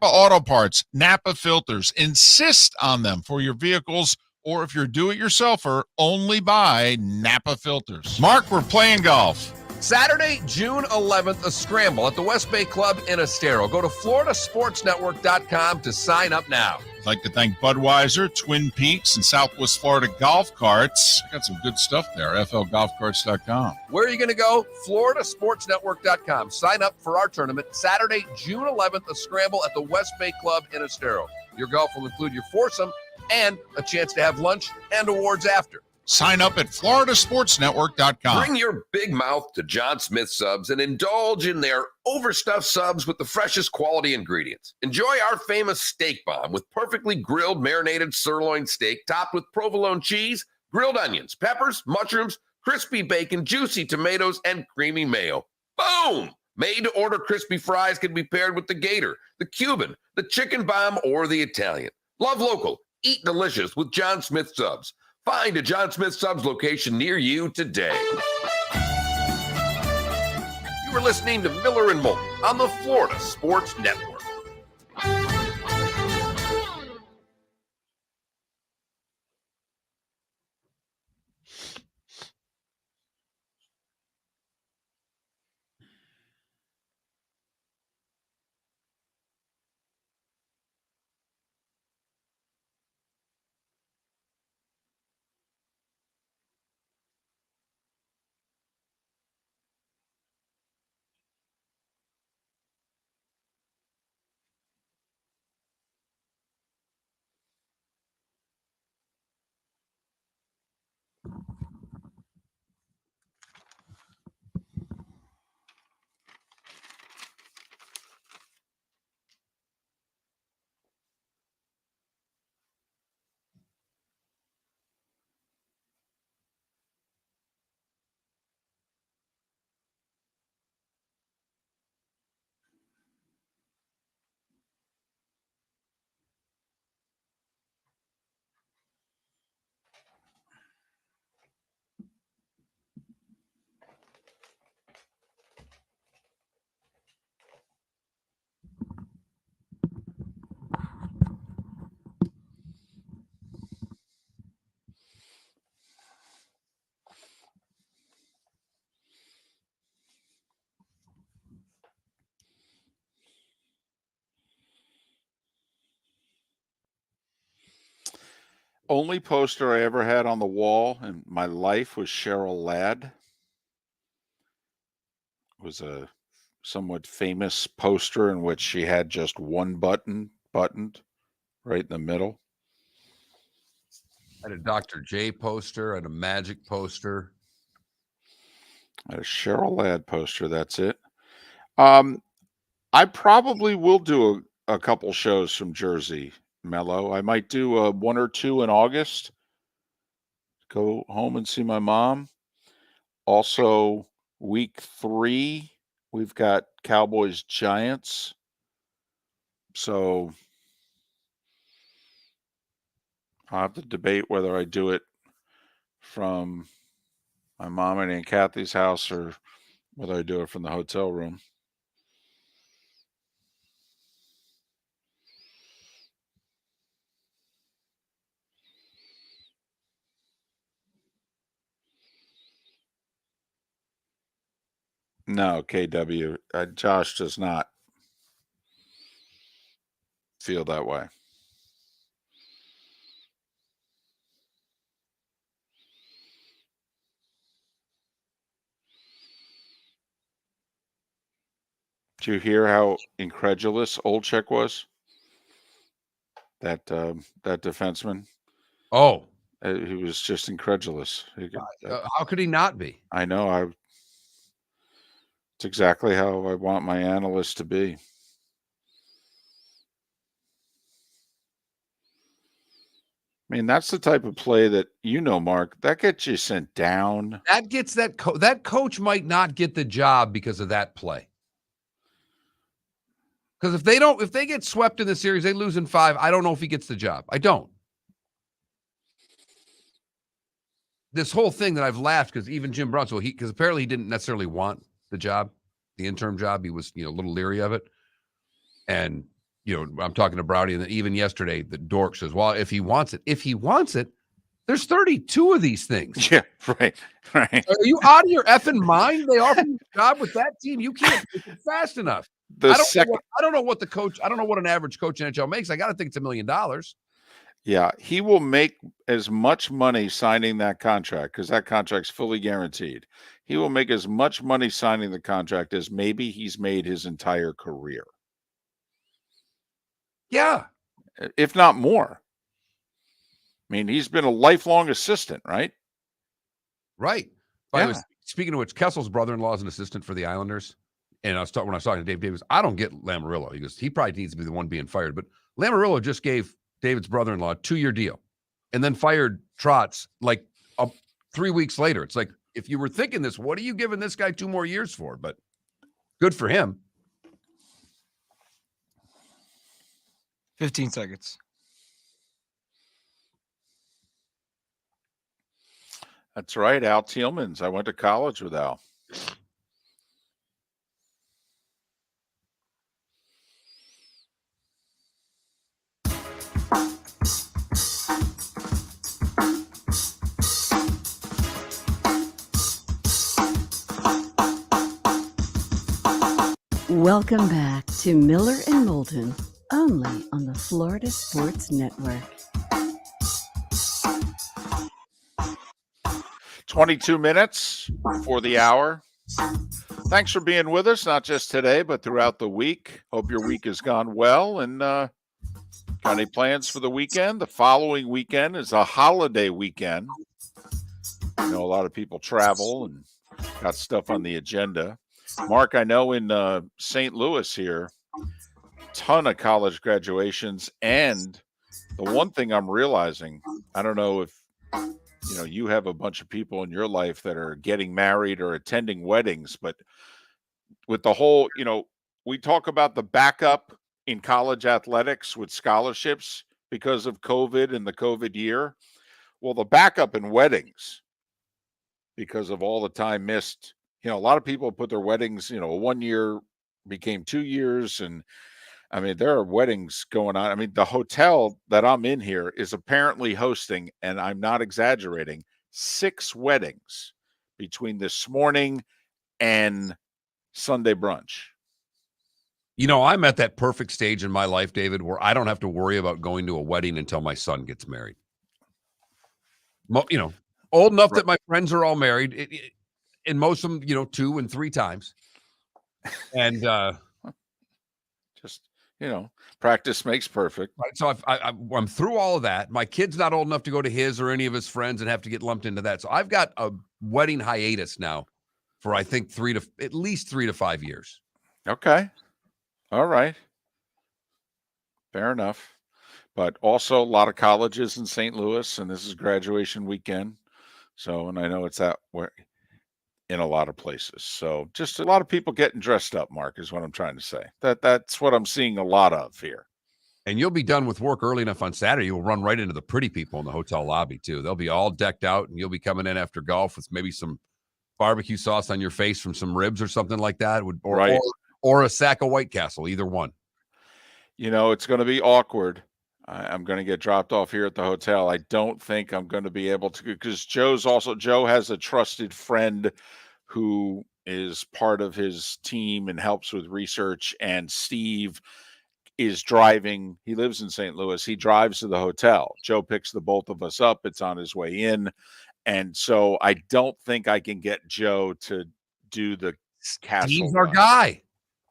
Auto Parts, Napa filters. Insist on them for your vehicles, or if you're do-it-yourselfer, only buy Napa filters. Mark, we're playing golf. Saturday, June 11th, a scramble at the West Bay Club in Estero. Go to floridasportsnetwork.com to sign up now. I'd like to thank Budweiser, Twin Peaks, and Southwest Florida Golf Carts. Got some good stuff there, flgolfcarts.com. Where are you going to go? floridasportsnetwork.com. Sign up for our tournament Saturday, June 11th, a scramble at the West Bay Club in Estero. Your golf will include your foursome and a chance to have lunch and awards after. Sign up at floridasportsnetwork.com. Bring your big mouth to John Smith Subs and indulge in their overstuffed subs with the freshest quality ingredients. Enjoy our famous steak bomb with perfectly grilled marinated sirloin steak topped with provolone cheese, grilled onions, peppers, mushrooms, crispy bacon, juicy tomatoes, and creamy mayo. Boom! Made-to-order crispy fries can be paired with the Gator, the Cuban, the chicken bomb, or the Italian. Love local. Eat delicious with John Smith Subs. Find a John Smith Subs location near you today. You were listening to Miller and Moulton on the Florida Sports Network. Only poster I ever had on the wall in my life was Cheryl Ladd. It was a somewhat famous poster in which she had just one button buttoned right in the middle. I had a Dr. J poster, I had a Magic poster. A Cheryl Ladd poster. That's it. I probably will do a couple shows from Jersey, Mello. I might do one or two in August. Go home and see my mom. Also, week 3, we've got Cowboys Giants. So I'll have to debate whether I do it from my mom and Aunt Kathy's house or whether I do it from the hotel room. No, KW. Josh does not feel that way. Did you hear how incredulous Olczyk was? That defenseman. Oh, He was just incredulous. how could he not be? I know. It's exactly how I want my analyst to be. I mean, that's the type of play that, Mark, that gets you sent down. That gets that coach might not get the job because of that play. Because if they get swept in the series, they lose in 5. I don't know if he gets the job. I don't. This whole thing that I've laughed because even Jim Brunson, because apparently he didn't necessarily want the job, the interim job. He was, a little leery of it. And, I'm talking to Browdy, and even yesterday, the dork says, well, if he wants it, there's 32 of these things. Yeah, right. Are you out of your effing mind? They offer you a job with that team. You can't make it fast enough. I don't know what an average coach in NHL makes. I got to think it's $1 million. Yeah, he will make as much money signing that contract because that contract's fully guaranteed. He will make as much money signing the contract as maybe he's made his entire career. Yeah. If not more. I mean, he's been a lifelong assistant, right? Right. By the way, speaking of which, Kessel's brother-in-law is an assistant for the Islanders. And when I was talking to Dave Davis, I don't get Lamoriello. He goes, he probably needs to be the one being fired. But Lamoriello just gave David's brother-in-law a 2-year deal and then fired Trotz like 3 weeks later. It's like, if you were thinking this, what are you giving this guy 2 more years for? But good for him. 15 seconds. That's right. Al Tealmans. I went to college with Al. Welcome back to Miller and Moulton, only on the Florida Sports Network. 22 minutes before the hour. Thanks for being with us, not just today, but throughout the week. Hope your week has gone well. And got any plans for the weekend? The following weekend is a holiday weekend. I know a lot of people travel and got stuff on the agenda. Mark, I know in St. Louis here, ton of college graduations. And the one thing I'm realizing, I don't know if you have a bunch of people in your life that are getting married or attending weddings, but with the whole, we talk about the backup in college athletics with scholarships because of COVID and the COVID year. Well, the backup in weddings because of all the time missed. A lot of people put their weddings, 1 year became 2 years. And I mean, there are weddings going on. I mean, the hotel that I'm in here is apparently hosting, and I'm not exaggerating, 6 weddings between this morning and Sunday brunch. I'm at that perfect stage in my life, David, where I don't have to worry about going to a wedding until my son gets married. Old enough that my friends are all married, and most of them, 2 and 3 times. And practice makes perfect. Right. So I'm through all of that. My kid's not old enough to go to his or any of his friends and have to get lumped into that. So I've got a wedding hiatus now for, I think, at least 3 to 5 years. Okay. All right. Fair enough. But also a lot of colleges in St. Louis, and this is graduation weekend. So, and I know it's that way in a lot of places. So just a lot of people getting dressed up, Mark, is what I'm trying to say. That's what I'm seeing a lot of here. And you'll be done with work early enough on Saturday. You'll run right into the pretty people in the hotel lobby, too. They'll be all decked out, and you'll be coming in after golf with maybe some barbecue sauce on your face from some ribs or something like that, or a sack of White Castle, either one. It's going to be awkward. I'm going to get dropped off here at the hotel. I don't think I'm going to be able to, because Joe has a trusted friend who is part of his team and helps with research, and Steve is driving. He lives in St. Louis. He drives to the hotel. Joe picks the both of us up. It's on his way in. And so I don't think I can get Joe to do the castle. Steve's our guy.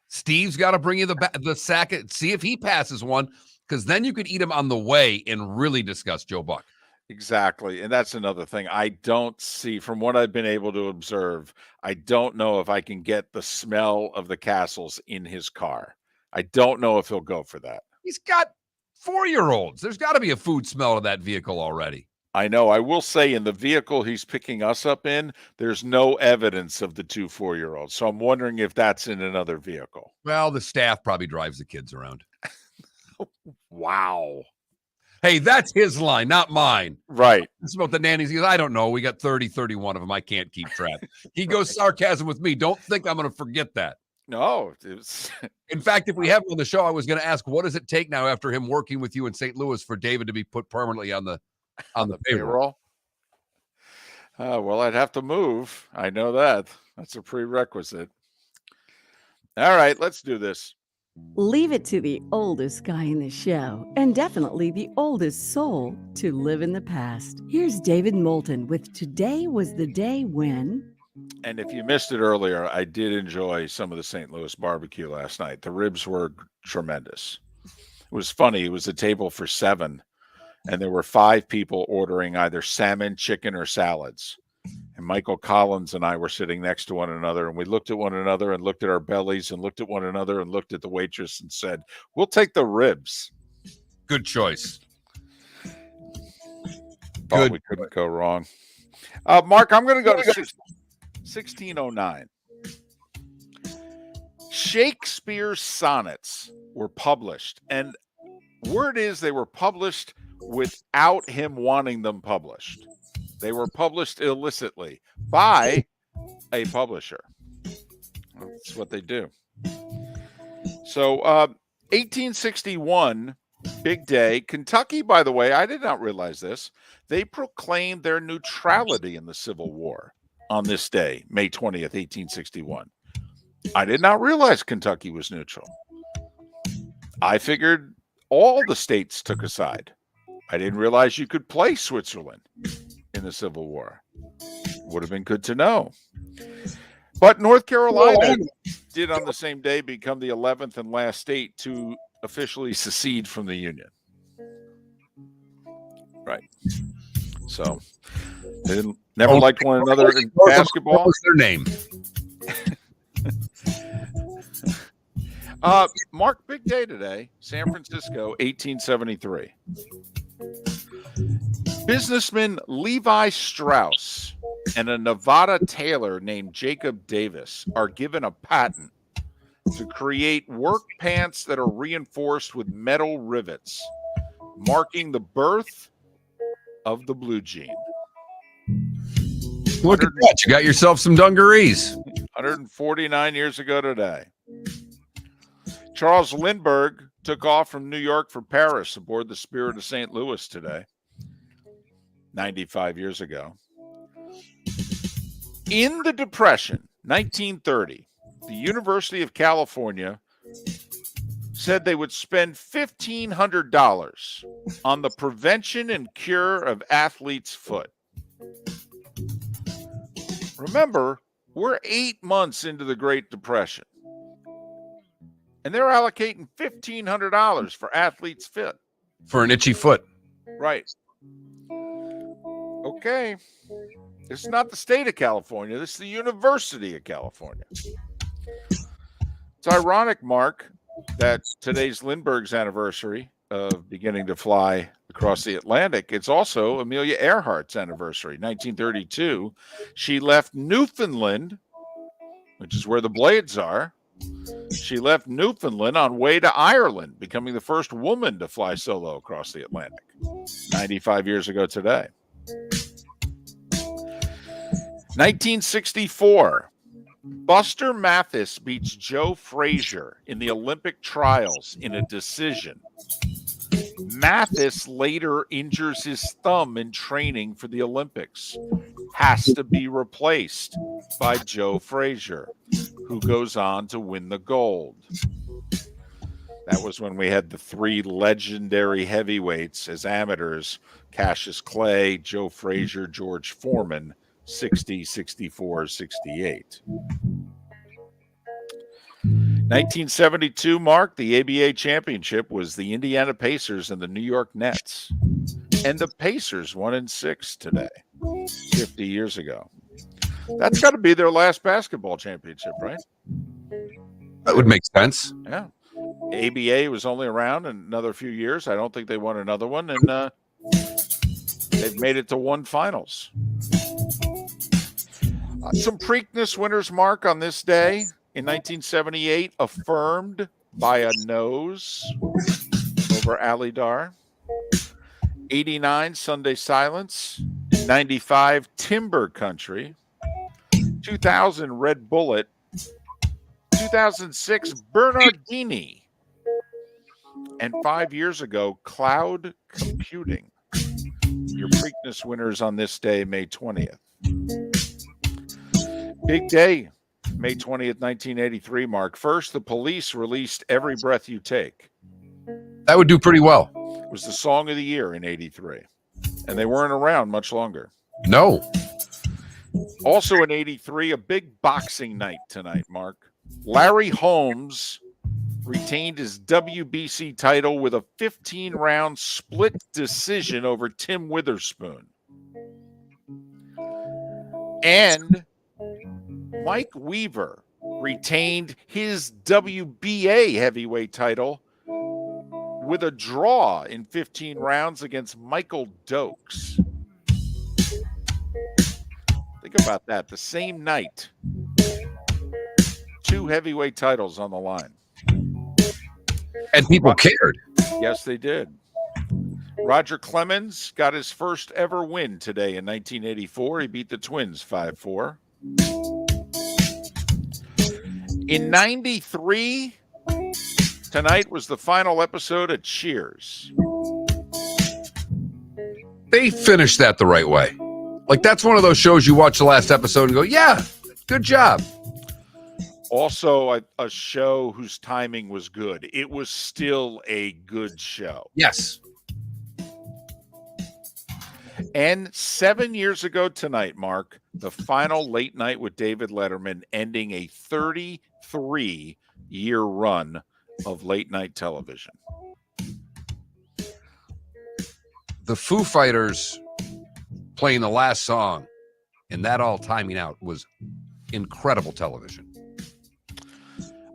Steve's got to bring you the sack. See if he passes one, because then you could eat him on the way and really discuss Joe Buck. Exactly. And that's another thing. I don't see, from what I've been able to observe, I don't know if I can get the smell of the castles in his car. I don't know if he'll go for that. He's got 4-year-olds. There's got to be a food smell of that vehicle already. I know. I will say, in the vehicle he's picking us up in, there's no evidence of the 2 4-year-olds. So I'm wondering if that's in another vehicle. Well, the staff probably drives the kids around. Wow. Hey, that's his line, not mine. Right. It's about the nannies. He goes, I don't know. We got 31 of them. I can't keep track. He goes sarcasm with me. Don't think I'm going to forget that. No. It's... In fact, if we have him on the show, I was going to ask, what does it take now after him working with you in St. Louis for David to be put permanently on the payroll? Well, I'd have to move. I know that. That's a prerequisite. All right, let's do this. Leave it to the oldest guy in the show, and definitely the oldest soul, to live in the past. Here's David Moulton with Today Was the Day When... And if you missed it earlier, I did enjoy some of the St. Louis barbecue last night. The ribs were tremendous. It was funny. It was a table for 7, and there were 5 people ordering either salmon, chicken, or salads. And Michael Collins and I were sitting next to one another, and we looked at one another and looked at our bellies and looked at one another and looked at the waitress and said, "We'll take the ribs." Good choice. Thought we couldn't go wrong. Mark, I'm going to go to 1609. Shakespeare's sonnets were published, and word is they were published without him wanting them published. They were published illicitly by a publisher. That's what they do. So 1861, big day. Kentucky, by the way, I did not realize this. They proclaimed their neutrality in the Civil War on this day, May 20th, 1861. I did not realize Kentucky was neutral. I figured all the states took a side. I didn't realize you could play Switzerland in the Civil War. Would have been good to know. But North Carolina did on the same day become the 11th and last state to officially secede from the Union. Right. So they never liked one another in basketball. What was their name? Mark, big day today. San Francisco, 1873. Businessman Levi Strauss and a Nevada tailor named Jacob Davis are given a patent to create work pants that are reinforced with metal rivets, marking the birth of the blue jean. Look at that. You got yourself some dungarees. 149 years ago today. Charles Lindbergh took off from New York for Paris aboard the Spirit of St. Louis today, 95 years ago. In the Depression, 1930, the University of California said they would spend $1,500 on the prevention and cure of athlete's foot. Remember, we're 8 months into the Great Depression. And they're allocating $1,500 for Athletes Fit. For an itchy foot. Right. Okay. This is not the state of California. This is the University of California. It's ironic, Mark, that today's Lindbergh's anniversary of beginning to fly across the Atlantic. It's also Amelia Earhart's anniversary, 1932. She left Newfoundland, which is where the Blades are. She left Newfoundland on way to Ireland, becoming the first woman to fly solo across the Atlantic 95 years ago today. 1964, Buster Mathis beats Joe Frazier in the Olympic trials in a decision. Mathis later injures his thumb in training for the Olympics, has to be replaced by Joe Frazier, who goes on to win the gold. That was when we had the three legendary heavyweights as amateurs: Cassius Clay, Joe Frazier, George Foreman, 60, 64, 68. 1972, Mark, the ABA championship was the Indiana Pacers and the New York Nets. And the Pacers won in 6 today, 50 years ago. That's got to be their last basketball championship, right? That would make sense. Yeah. ABA was only around in another few years. I don't think they won another one. And they've made it to 1 finals. Some Preakness winners, Mark, on this day. In 1978, affirmed by a nose over Ali Dar. 89, Sunday Silence. 95, Timber Country. 2000, Red Bullet. 2006, Bernardini. And 5 years ago, Cloud Computing. Your Preakness winners on this day, May 20th. Big day, May 20th, 1983, Mark. First, the Police released Every Breath You Take. That would do pretty well. It was the song of the year in 83. And they weren't around much longer. No. Also in 83, a big boxing night tonight, Mark. Larry Holmes retained his WBC title with a 15-round split decision over Tim Witherspoon. And Mike Weaver retained his WBA heavyweight title with a draw in 15 rounds against Michael Dokes. Think about that. The same night, 2 heavyweight titles on the line. And people cared. Yes, they did. Roger Clemens got his first ever win today in 1984. He beat the Twins 5-4. In 93, tonight was the final episode of Cheers. They finished that the right way. Like, that's one of those shows you watch the last episode and go, yeah, good job. Also, a show whose timing was good. It was still a good show. Yes. And 7 years ago tonight, Mark, the final Late Night with David Letterman, ending a 33-year run of late night television. The Foo Fighters playing the last song and that all timing out was incredible television.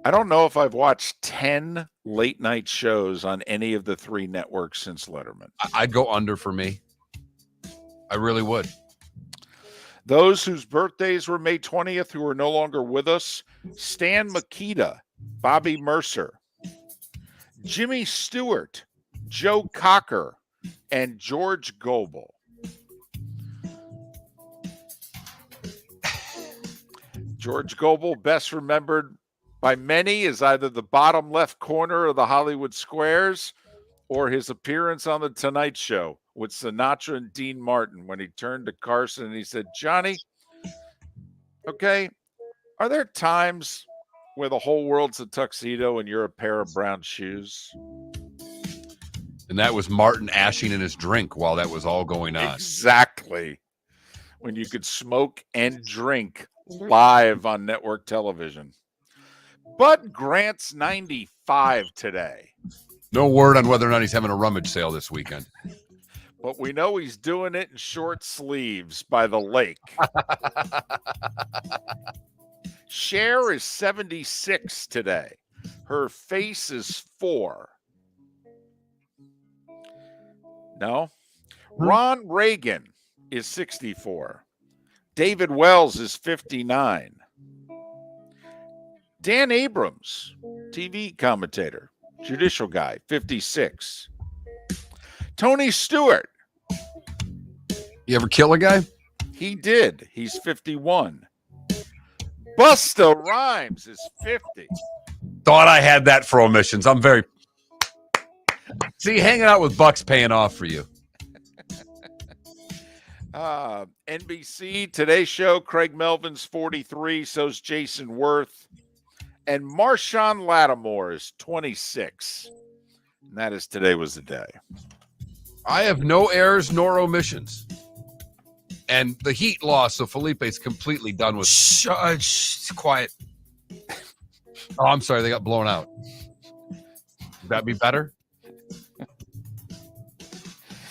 I don't know if I've watched 10 late night shows on any of the 3 networks since Letterman. I'd go under for me. I really would. Those whose birthdays were May 20th who are no longer with us: Stan Makita, Bobby Mercer, Jimmy Stewart, Joe Cocker, and George Gobel. George Gobel, best remembered by many as either the bottom left corner of the Hollywood Squares or his appearance on The Tonight Show with Sinatra and Dean Martin, when he turned to Carson and he said, "Johnny, okay, are there times where the whole world's a tuxedo and you're a pair of brown shoes?" And that was Martin ashing in his drink while that was all going on. Exactly. When you could smoke and drink live on network television. Bud Grant's 95 75 today. No word on whether or not he's having a rummage sale this weekend. But we know he's doing it in short sleeves by the lake. Cher is 76 today. Her face is 4. No? Ron Reagan is 64. David Wells is 59. Dan Abrams, TV commentator, judicial guy, 56. Tony Stewart. You ever kill a guy? He did. He's 51. Busta Rhymes is 50. Thought I had that for omissions. I'm very... See, hanging out with Buck's paying off for you. NBC, Today Show, Craig Melvin's 43, so's Jason Worth. And Marshawn Lattimore is 26. And that is Today Was the Day. I have no errors nor omissions. And the heat loss, so Felipe's completely done with... Quiet. Oh, I'm sorry. They got blown out. Would that be better?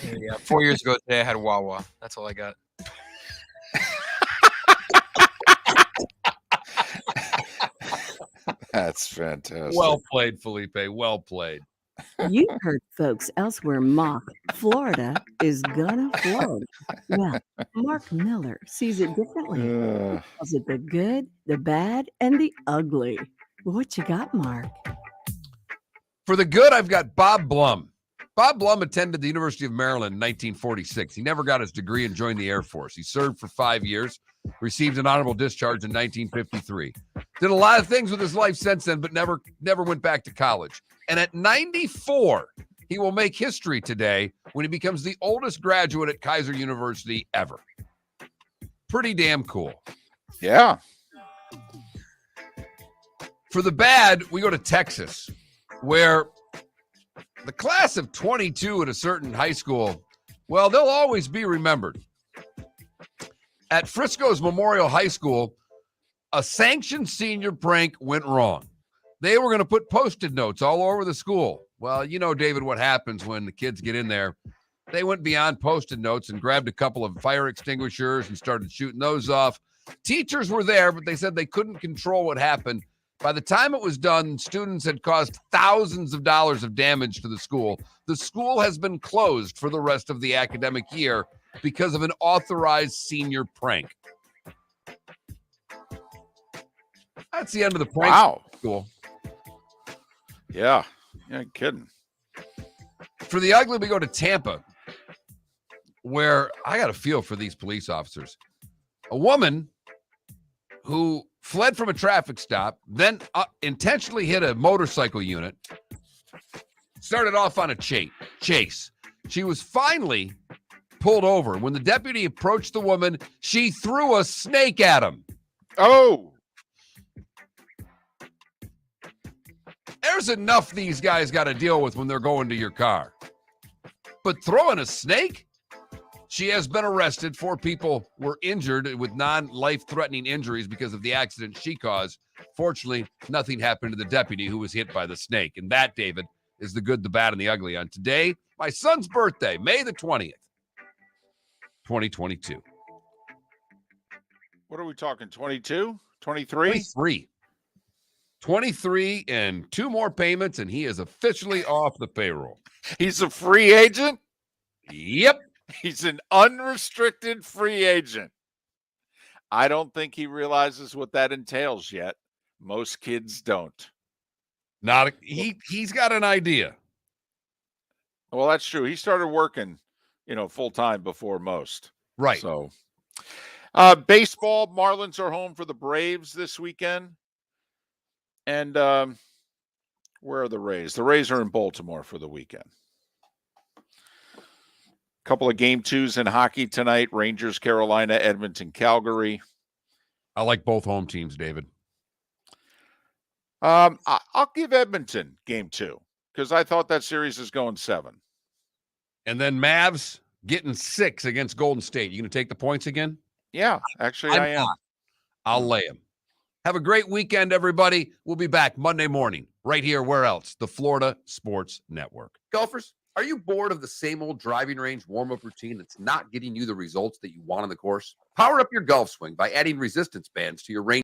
Yeah, 4 years ago today I had Wawa. That's all I got. That's fantastic. Well played, Felipe. Well played. You heard folks elsewhere mock Florida is gonna float. Well, Mark Miller sees it differently. He calls it the good, the bad, and the ugly. What you got, Mark? For the good, I've got Bob Blum. Bob Blum attended the University of Maryland in 1946. He never got his degree and joined the Air Force. He served for 5 years, received an honorable discharge in 1953. Did a lot of things with his life since then, but never went back to college. And at 94, he will make history today when he becomes the oldest graduate at Kaiser University ever. Pretty damn cool. Yeah. For the bad, we go to Texas, where the class of 22 at a certain high school, well, they'll always be remembered. At Frisco's Memorial High School, a sanctioned senior prank went wrong. They were going to put Post-it notes all over the school. Well, you know, David, what happens when the kids get in there. They went beyond Post-it notes and grabbed a couple of fire extinguishers and started shooting those off. Teachers were there, but they said they couldn't control what happened. By the time it was done, students had caused thousands of dollars of damage to the school. The school has been closed for the rest of the academic year because of an authorized senior prank. That's the end of the prank. Wow. School. Yeah. Yeah, kidding. For the ugly, we go to Tampa, where I got a feel for these police officers. A woman who fled from a traffic stop, then intentionally hit a motorcycle unit, started off on a chase. She was finally pulled over. When the deputy approached the woman, she threw a snake at him. Oh! There's enough these guys got to deal with when they're going to your car. But throwing a snake? She has been arrested. 4 people were injured with non-life-threatening injuries because of the accident she caused. Fortunately, nothing happened to the deputy who was hit by the snake. And that, David, is the good, the bad, and the ugly on today, my son's birthday, May the 20th, 2022. What are we talking, 22? 23? 23 and 2 more payments, and he is officially off the payroll. He's a free agent? Yep. He's an unrestricted free agent. I don't think he realizes what that entails yet. Most kids don't. He's got an idea. Well, that's true. He started working, full time before most. Right. So, baseball, Marlins are home for the Braves this weekend. And where are the Rays? The Rays are in Baltimore for the weekend. Couple of game 2s in hockey tonight. Rangers, Carolina, Edmonton, Calgary. I like both home teams, David. I'll give Edmonton game 2 because I thought that series is going 7. And then Mavs getting 6 against Golden State. You going to take the points again? Yeah, actually I am. I'll lay them. Have a great weekend, everybody. We'll be back Monday morning right here. Where else? The Florida Sports Network. Golfers, are you bored of the same old driving range warm-up routine that's not getting you the results that you want on the course? Power up your golf swing by adding resistance bands to your range